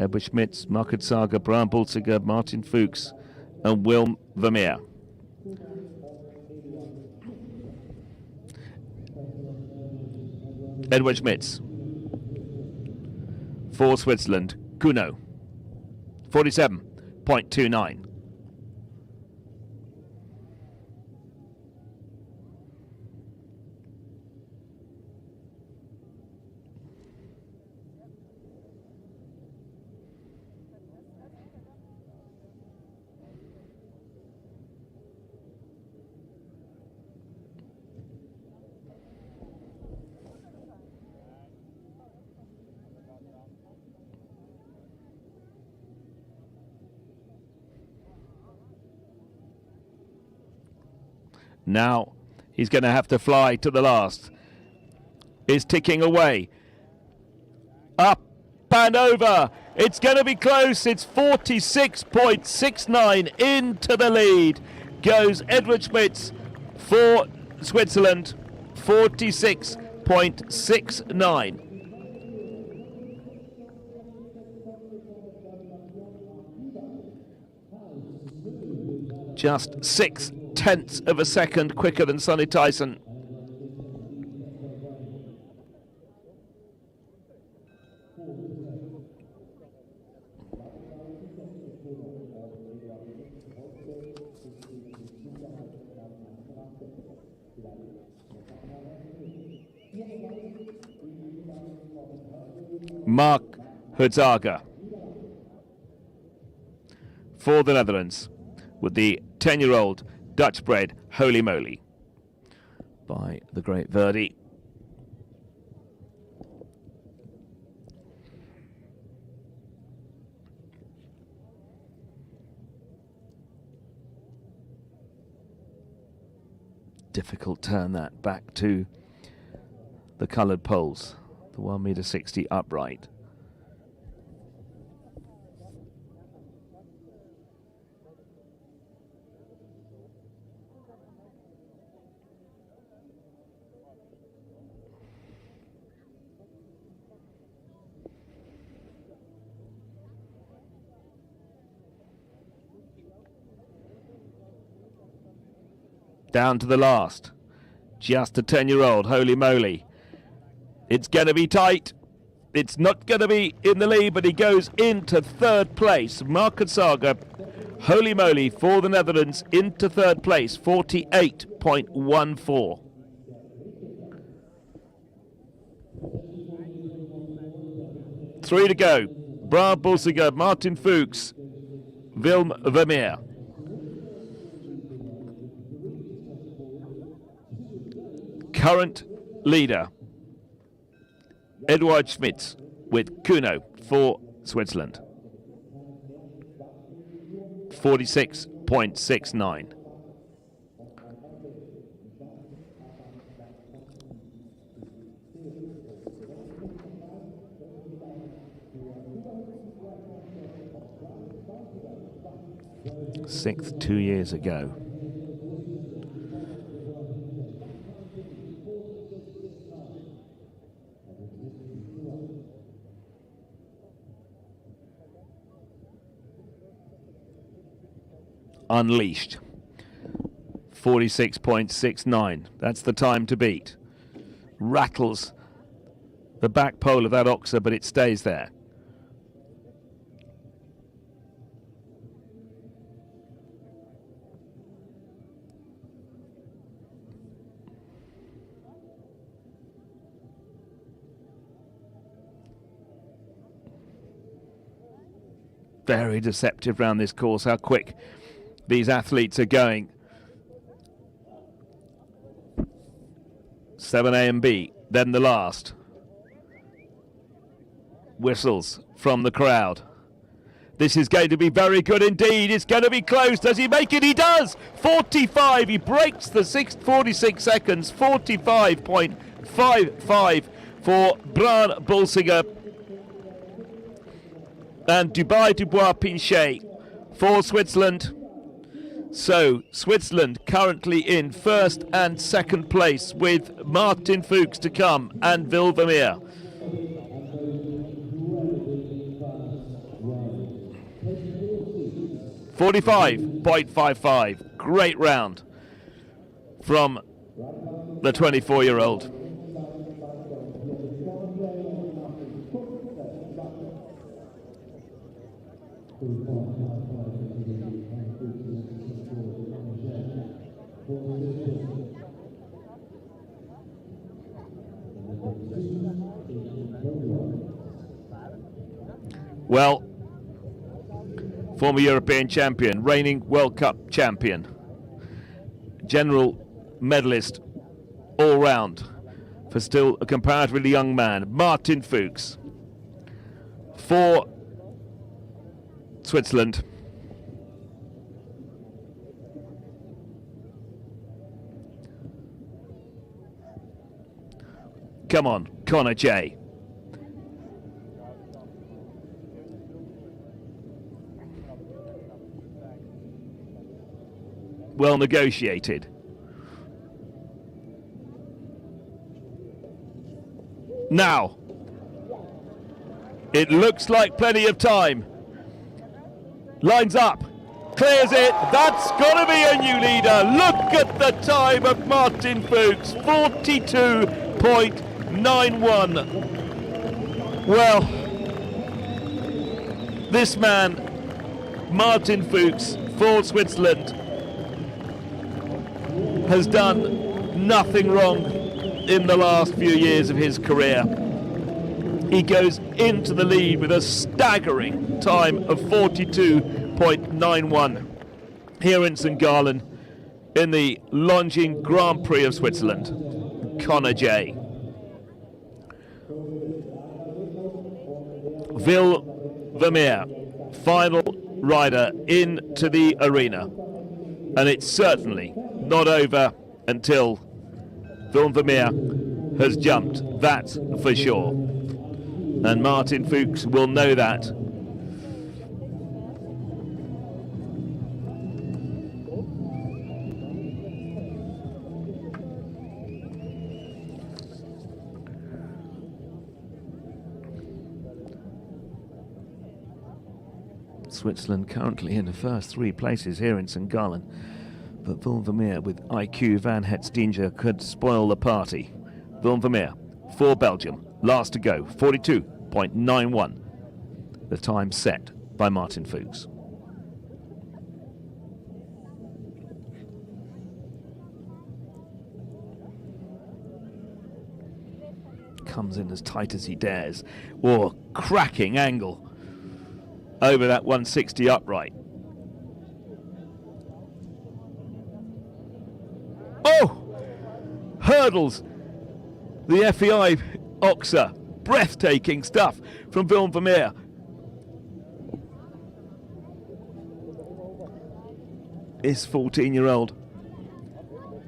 Edward Schmitz, Markus Sager, Brian Bulziger, Martin Fuchs and Will Vermeer. Edward Schmitz for Switzerland, Kuno, 47.29. Now he's going to have to fly to the last. Is ticking away. Up and over. It's going to be close. It's 46.69 into the lead. Goes Edward Schmitz for Switzerland. 46.69. Just 0.6 of a second quicker than Sandy Tyson. Mark Hudzaga for the Netherlands with the 10-year-old Dutch-bred Holy Moly by the great Verdi. Difficult turn that back to the coloured poles, the 1.60 meter upright. Down to the last. Just a 10-year-old, holy moly. It's going to be tight. It's not going to be in the lead, but he goes into third place. Marcus Saga, holy moly, for the Netherlands, into third place, 48.14. Three to go. Brad Bulsiger, Martin Fuchs, Willem Vermeer. Current leader, Eduard Schmitz with Kuno for Switzerland. 46.69. Sixth 2 years ago. Unleashed. 46.69. That's the time to beat. Rattles the back pole of that Oxer, but it stays there. Very deceptive round this course, how quick these athletes are going. 7A and B, then the last. Whistles from the crowd. This is going to be very good indeed. It's going to be close. Does he make it? He does! 45. He breaks the 46 seconds. 45.55 for Bran Bulsiger. And Dubai Dubois Pinchet for Switzerland. So Switzerland currently in first and second place with Martin Fuchs to come and Willem Vermeer. .55. Great round from the 24-year-old. Well, former European champion, reigning World Cup champion, general medalist all round for still a comparatively young man, Martin Fuchs for Switzerland. Come on, Connor J. Well negotiated. Now, it looks like plenty of time. Lines up, clears it. That's got to be a new leader. Look at the time of Martin Fuchs, 42.91. Well, this man, Martin Fuchs, for Switzerland, has done nothing wrong in the last few years of his career. He goes into the lead with a staggering time of 42.91 here in St. Gallen in the Longines Grand Prix of Switzerland. Connor J. Willem Vermeer, final rider into the arena. And it's certainly not over until Willem Vermeer has jumped, that's for sure. And Martin Fuchs will know that. Switzerland currently in the first three places here in St. Gallen. But Vilvermeer with IQ Van Hetstinger could spoil the party. Vilvermeer for Belgium. Last to go, 42.91. The time set by Martin Fuchs. Comes in as tight as he dares. Oh, cracking angle over that 160 upright. Oh! Hurdles the FEI Oxer. Breathtaking stuff from Vilvermeer. This 14-year-old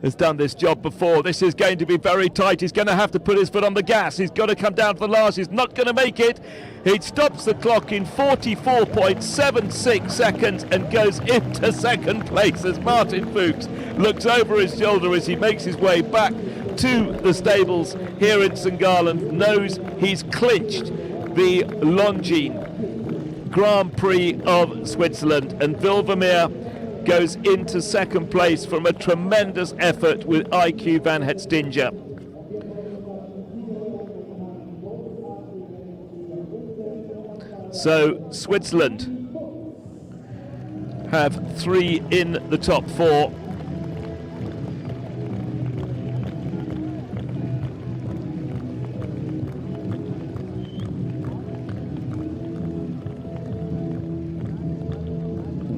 has done this job before. This is going to be very tight. He's going to have to put his foot on the gas. He's got to come down to the last. He's not going to make it. He stops the clock in 44.76 seconds and goes into second place as Martin Fuchs looks over his shoulder as he makes his way back to the stables here in St. Gallen. Knows he's clinched the Longines Grand Prix of Switzerland, and Vilvermeer goes into second place from a tremendous effort with IQ Van Hetstinger. So Switzerland have 3 in the top 4.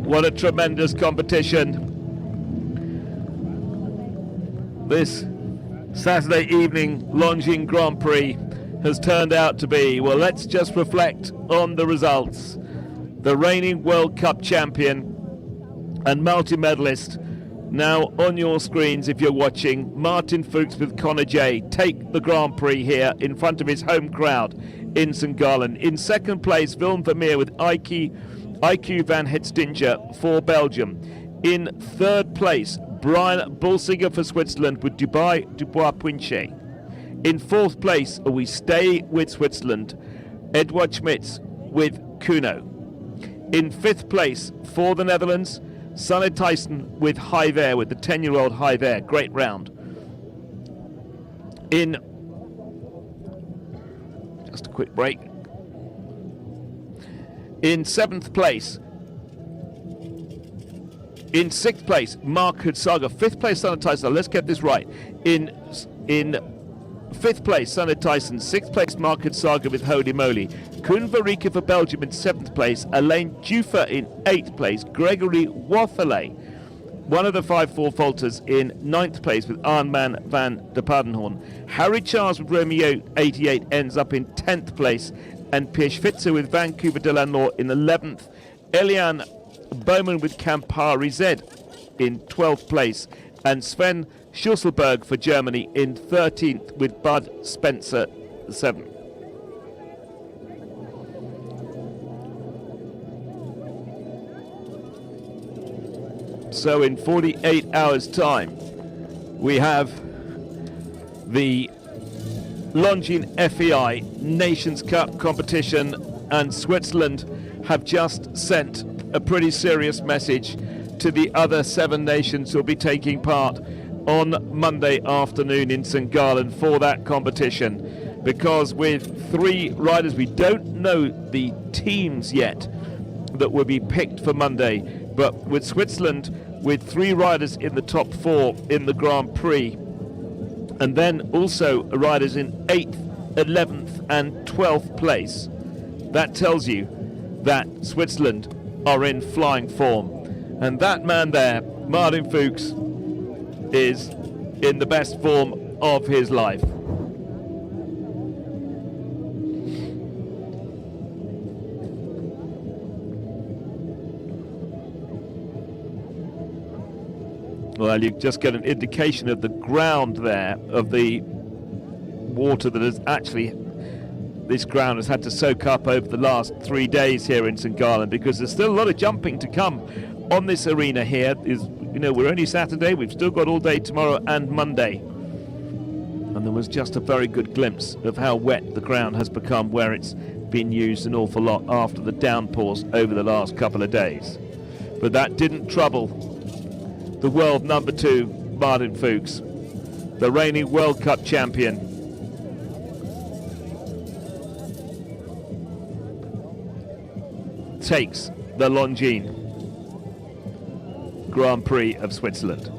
What a tremendous competition this Saturday evening Longines Grand Prix has turned out to be. Well, let's just reflect on the results. The reigning World Cup champion and multi-medalist now on your screens if you're watching. Martin Fuchs with Connor J take the Grand Prix here in front of his home crowd in St. Gallen. In second place, Vilvermeer with IQ Van Hetstinger for Belgium. In third place, Brian Bulsinger for Switzerland with Dubois-Punchet. In fourth place, we stay with Switzerland, Edward Schmitz with Kuno. In fifth place for the Netherlands, Sanne Thijssen with Hiver, with the 10-year-old Hiver. Great round. In just a quick break. In seventh place, in sixth place, Mark Hudsager. Fifth place, Sanne Thijssen. Let's get this right. In fifth place, Sanne Thijssen. Sixth place, Mark Hudsager with Holy Moly. Koen Verrieke for Belgium in seventh place. Alain Jufer in eighth place. Gregory Wathelet, one of the 5-4 faulters, in ninth place with Arnman van der Padenhorn. Harry Charles with Romeo 88 ends up in 10th place. And Pierre Schwitzer with Vancouver Delannoy in 11th. Eliane Bowman with Campari Z in 12th place. And Sven Schusselberg for Germany in 13th with Bud Spencer 7th. So in 48 hours' time, we have the Longines FEI Nations Cup competition, and Switzerland have just sent a pretty serious message to the other 7 nations who will be taking part on Monday afternoon in St. Gallen for that competition, because with 3 riders, we don't know the teams yet that will be picked for Monday, but with Switzerland with 3 riders in the top 4 in the Grand Prix, and then also riders in 8th, 11th and 12th place. That tells you that Switzerland are in flying form. And that man there, Martin Fuchs, is in the best form of his life. Well, you just get an indication of the ground there, of the water that has actually, this ground has had to soak up over the last 3 days here in St. Gallen, because there's still a lot of jumping to come on this arena here. We're only Saturday, we've still got all day tomorrow and Monday. And there was just a very good glimpse of how wet the ground has become where it's been used an awful lot after the downpours over the last couple of days. But that didn't trouble the world number 2, Martin Fuchs, the reigning World Cup champion. Takes the Longines Grand Prix of Switzerland.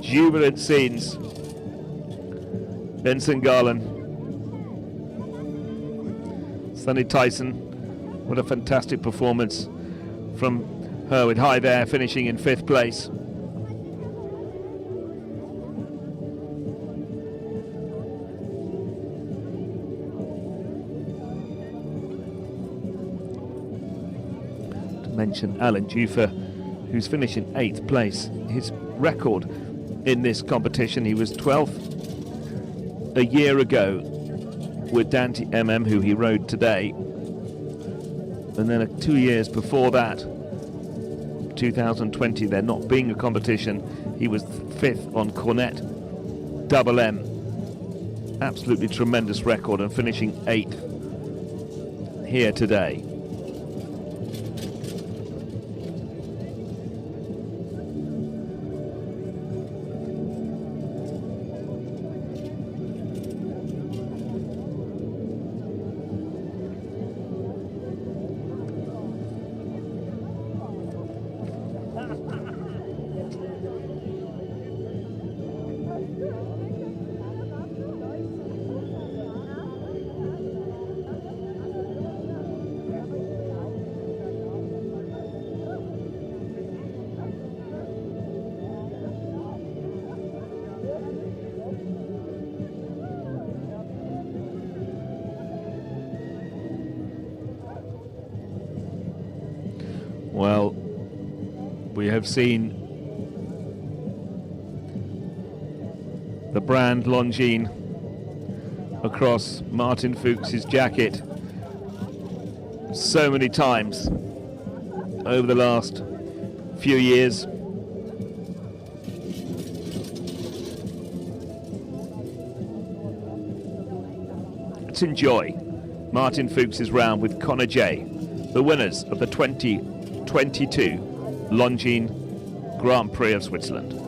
Jubilant scenes in St. Gallen. Sunny Tyson, what a fantastic performance from her, with High there finishing in 5th place. To mention Alan Jufer, who's finishing 8th place. His record in this competition, he was 12th a year ago with Dante MM, who he rode today, and then 2 years before that, 2020, there not being a competition, he was 5th on Cornet Double M. Absolutely tremendous record, and finishing 8th here today. Well, we have seen the brand Longines across Martin Fuchs's jacket so many times over the last few years. Let's enjoy Martin Fuchs's round with Connor J, the winners of the 2022 Longines Grand Prix of Switzerland.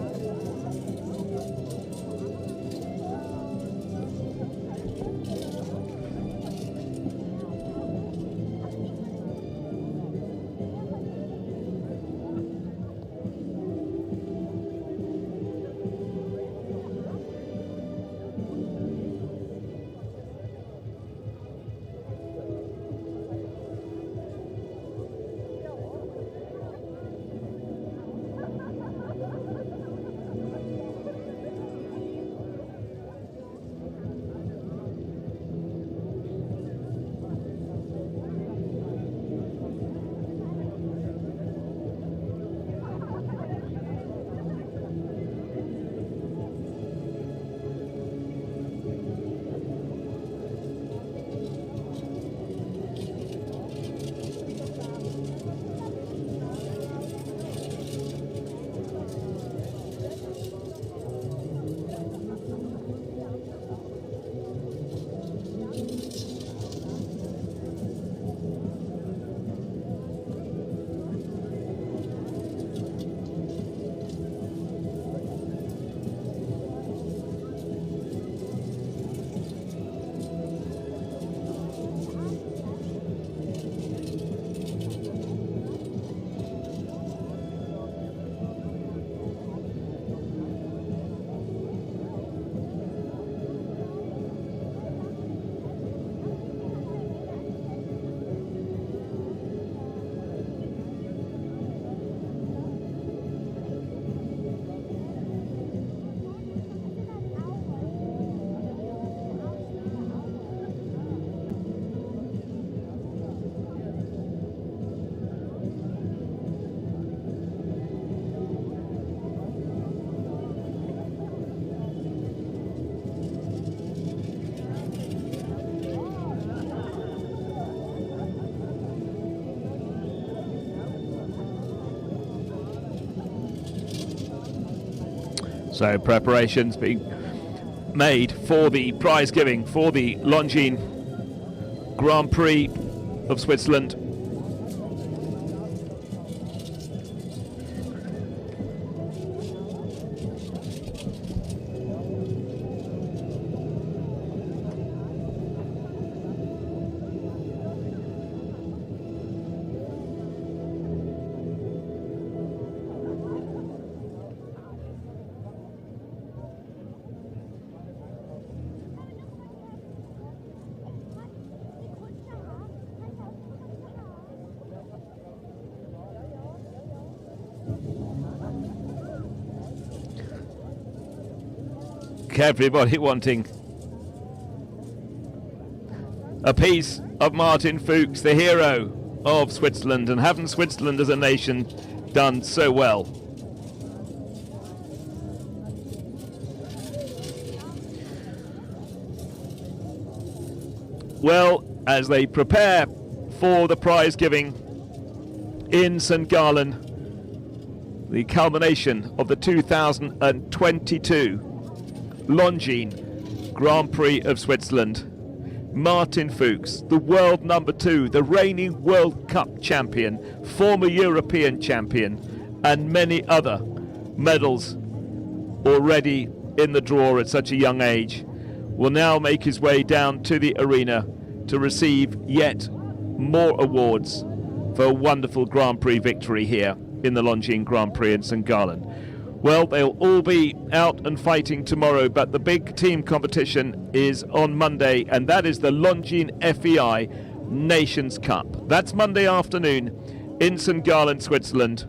So preparations being made for the prize giving for the Longines Grand Prix of Switzerland. Everybody wanting a piece of Martin Fuchs, the hero of Switzerland, and haven't Switzerland as a nation done so well? Well, as they prepare for the prize giving in St. Gallen, the culmination of the 2022 Longines Grand Prix of Switzerland, Martin Fuchs, the world number 2, the reigning World Cup champion, former European champion, and many other medals already in the draw at such a young age, will now make his way down to the arena to receive yet more awards for a wonderful Grand Prix victory here in the Longines Grand Prix in St. Gallen. Well, they'll all be out and fighting tomorrow, but the big team competition is on Monday, and that is the Longines FEI Nations Cup. That's Monday afternoon in St. Gallen, Switzerland.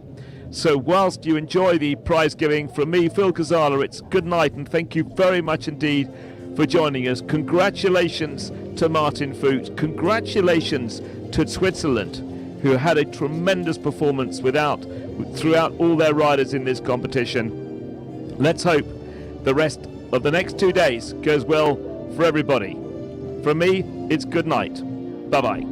So whilst you enjoy the prize giving from me, Phil Cazala, it's good night, and thank you very much indeed for joining us. Congratulations to Martin Fuchs. Congratulations to Switzerland, who had a tremendous performance throughout all their riders in this competition. Let's hope the rest of the next 2 days goes well for everybody. From me, it's good night. Bye-bye.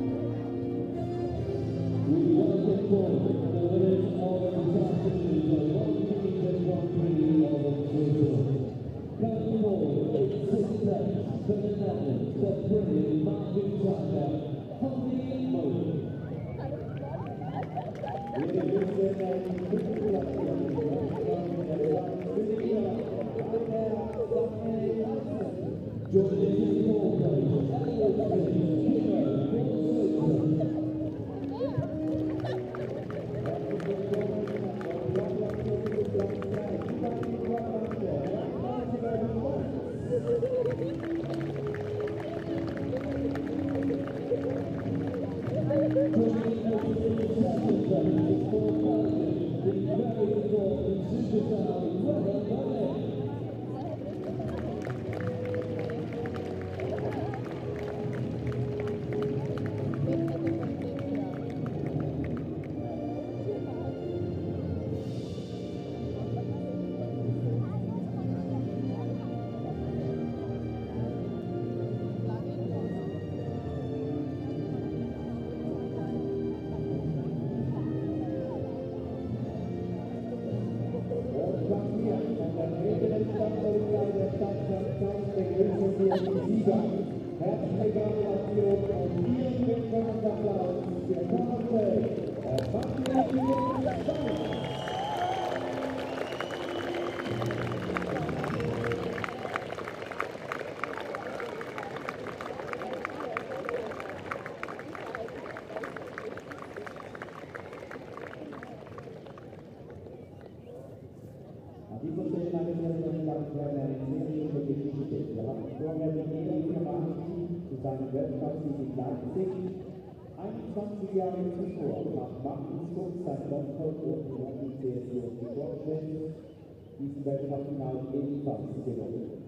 Seine Weltmeisterschaft in Leipzig. 21 Jahre zuvor macht Martin Fuchs sein Doppel und offiziell durch die Fortschritt diesen Weltcup-Finale ebenfalls gewonnen.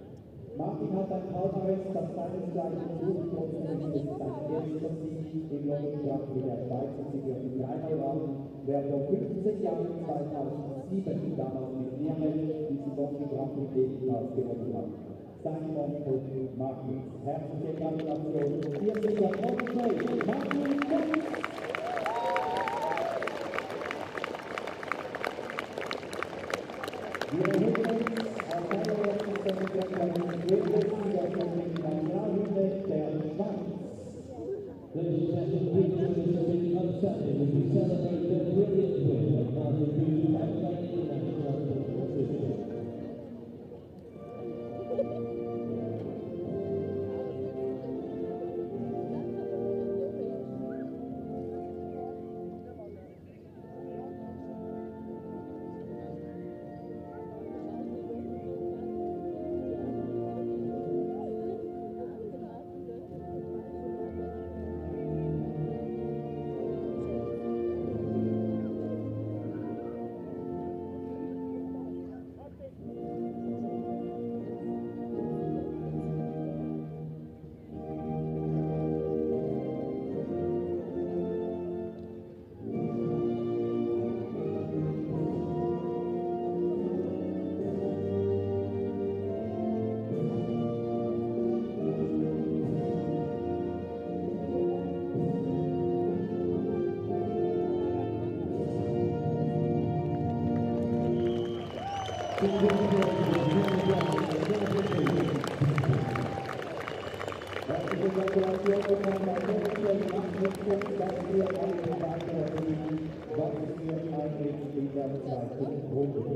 Martin hat ein Palmares, das seinesgleichen sucht und ist sein erster Sieg im Longines Prix der Schweizer Sieger im Dreimalrad, wer vor 15 Jahren 2007 damals mit Niermet diesen Longines Prix ebenfalls gewonnen hat. Sein Onkel Martin. Herzliche Gratulation. Hier ist der Onkel Martin Fuchs. Wir erheben uns auf Ladies and gentlemen, picture is a bit upsetting as we celebrate the brilliant win of Martin Prix at the International Competition.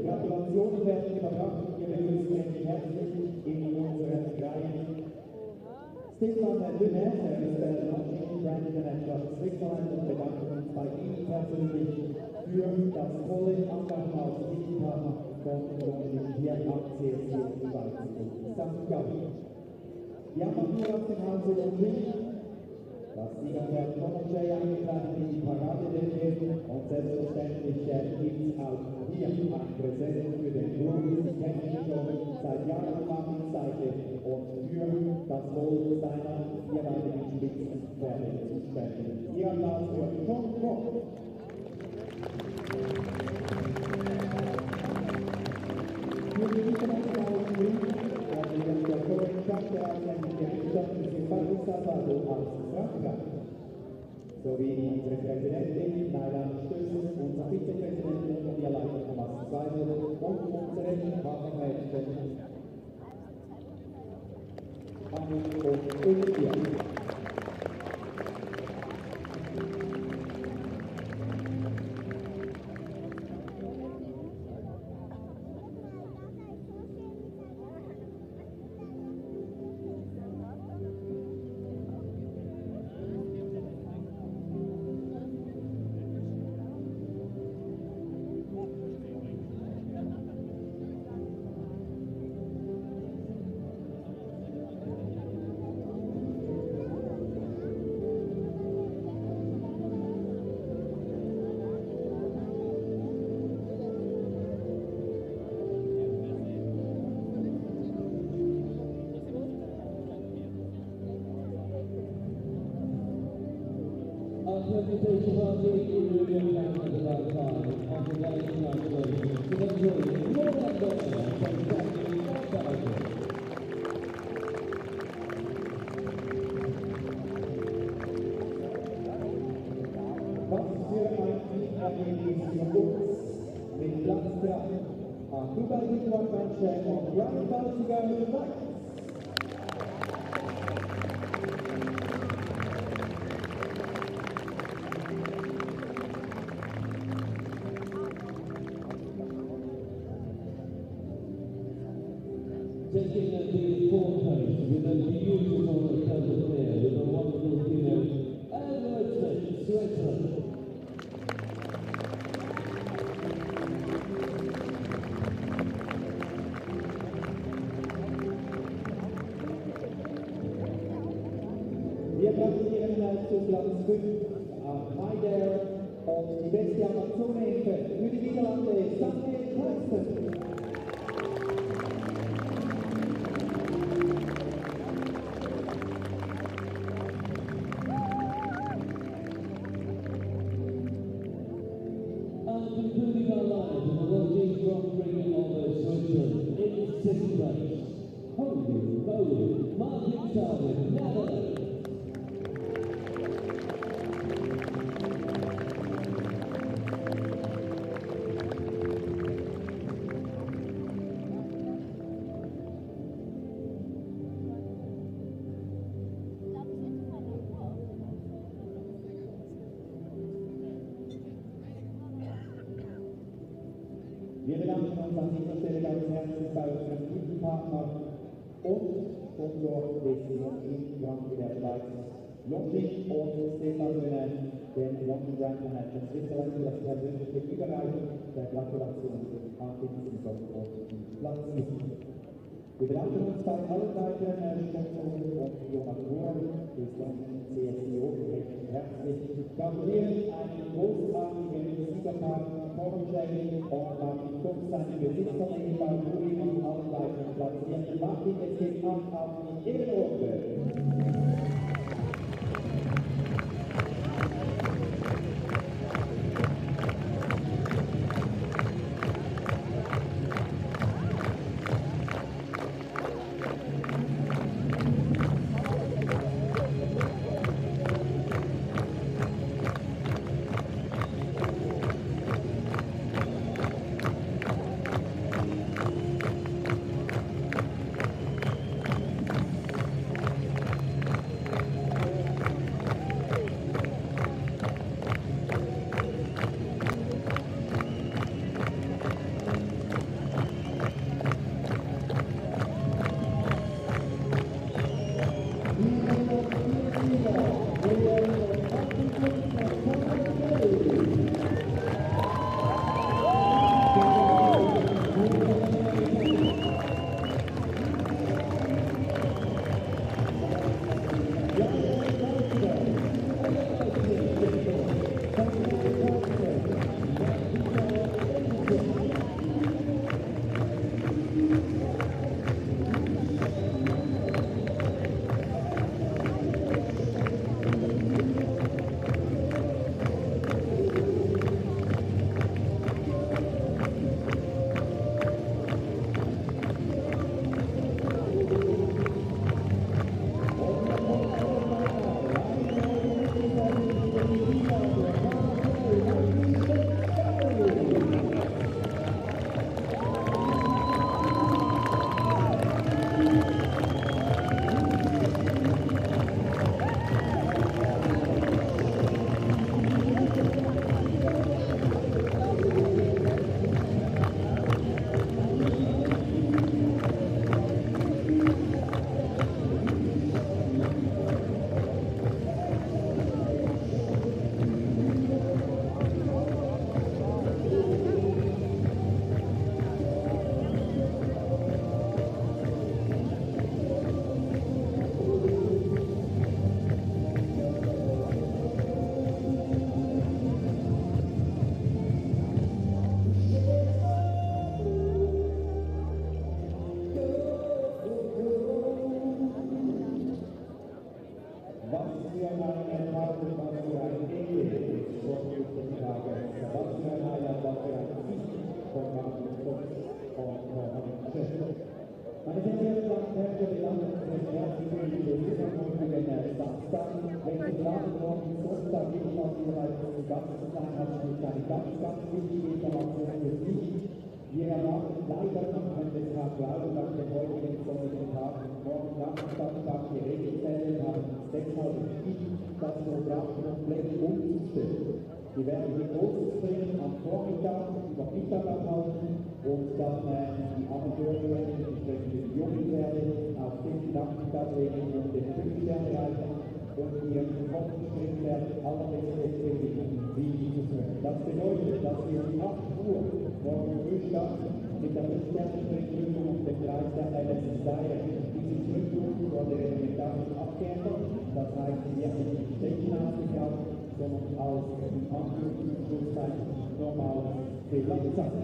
Gratulationen werden überbracht, wir begrüßen recht herzlich in unseren Reihen Stefan Lünner, er ist der Longines Brand Manager Switzerland und bedanken uns bei ihm persönlich für das tolle Engagement aus diesem Tag von Longines hier am CSD in St. Gallen. Wir haben auch hier aus dem Hause Longines das Siegerpferd Monochet eingeladen in die Paradedecke und selbstverständlich gibt es auch hier ein Präsent für den Club. Sie kennen ihn schon seit Jahren an die Seite und für das Wohl seiner jeweiligen Spitzenpferde zuständig. Ihr Applaus für John Koch. Für die internationalen Gründen werden der Korrektor ausländische Herrschaften sind bei uns Salvador aus Frankreich, sowie unsere Präsidentin Naila Stößel, unser Vizepräsident und ihr Leiter Thomas Zweifel und unsere Hafenmädchen Anni und Olivia. Presentation of the European Council of our time on the day congratulations to the jury, your member from Jackie Montalvo. Was für ein Ergebnis für uns mit Platz 3 am Dubai-Rekordmannschaft von Brian Balziger mit Max. Taking at the fourth place with a beautiful cover there with a wonderful dinner and Switzerland. Wir gratulieren zu Platz 5 am Heider und die beste Amazonenhilfe für die Niederlande, Samuel Kleisten. Concluding our line to the Longines Grand Prix of Switzerland in 6th place, Holy Moly, Martin Salvin, Netherlands. uns an dieser Stelle ganz herzlich bei unserem Partner und Sponsor des Longines Grand Prix der Schweiz, Longines und Stefan Löhne, den Longines Grand Prix von Switzerland, für das persönliche Überreichen der Gratulation an den Platz ist. Wir bedanken uns bei allen weiteren Sponsoren und Donatoren des Longines CSIO recht herzlich. Gratulieren einen großartigen Siegertag, Vorstellung und Martin Fuchs, seinen Besitzer, Ehemann, Uri und allen weiteren Platzierten. Martin, es geht ab auf die Ehrenrunde. Wir erwarten leider noch an den Tag Glauben nach dem heutigen sonnigen Tag. Morgen Nachmittag die Regelfälle haben uns deshalb entschieden, das Programm komplett umzustellen. Wir werden die Großspringen am Vormittag über Mittag abhalten und dann die Amateure, die jungen werden, auf den Nachmittag legen und den 5 erreichen und ihren Kopfspringen werden allerbeste Springen zu führen. Das bedeutet, dass wir um 8 Uhr morgen früh starten mit der 5-Sterne-Springprüfung und dem Preis der LSI. Diese Prüfung wurde elementarisch abgeändert, das heißt, sie wird nicht Stechen ausgegabt, sondern als in Anführungszeichen normal Fehlerzeichen.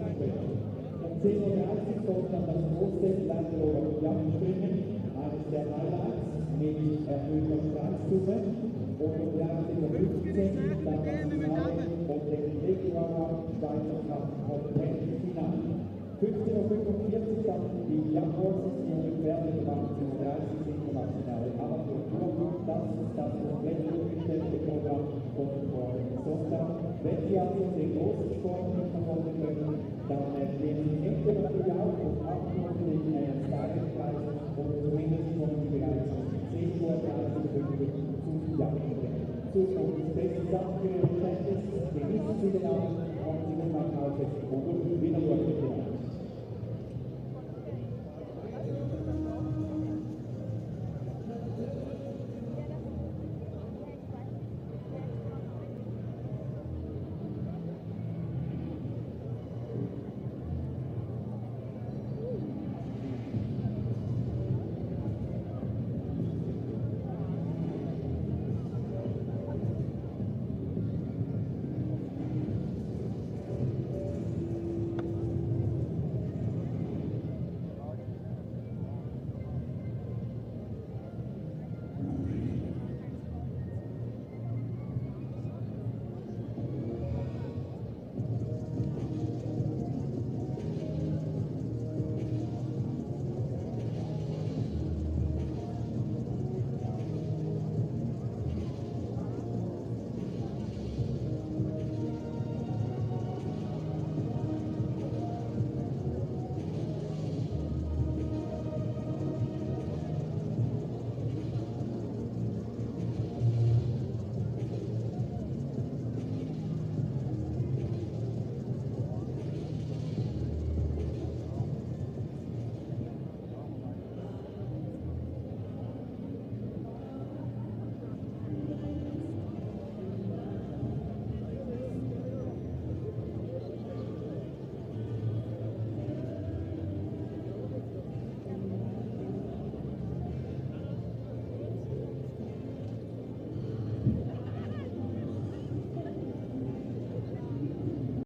Um 10:30 Uhr kommt dann das große Landrover Jagdspringen, eines der Highlights mit erhöhter Preissumme. Und um 13:15 Uhr dann das Finale und den Februar Schweizer Cup Finale. 15:45 Uhr dann die Jagdhorses, die ungefähr gemacht zum 30. internationale Amateurtour. Das ist das komplett umgestellte Programm von morgen Sonntag. Wenn Sie also den großen Sport nicht verfolgen können, dann stehen Sie entweder natürlich auch und achten auf den Tagespreis und zumindest kommen Sie bereits um 10:30 Uhr zum Jagdrennen. So, und besten Dank für Ihr Verständnis. Genießen Sie den Abend, kommen Sie gut nach Hause und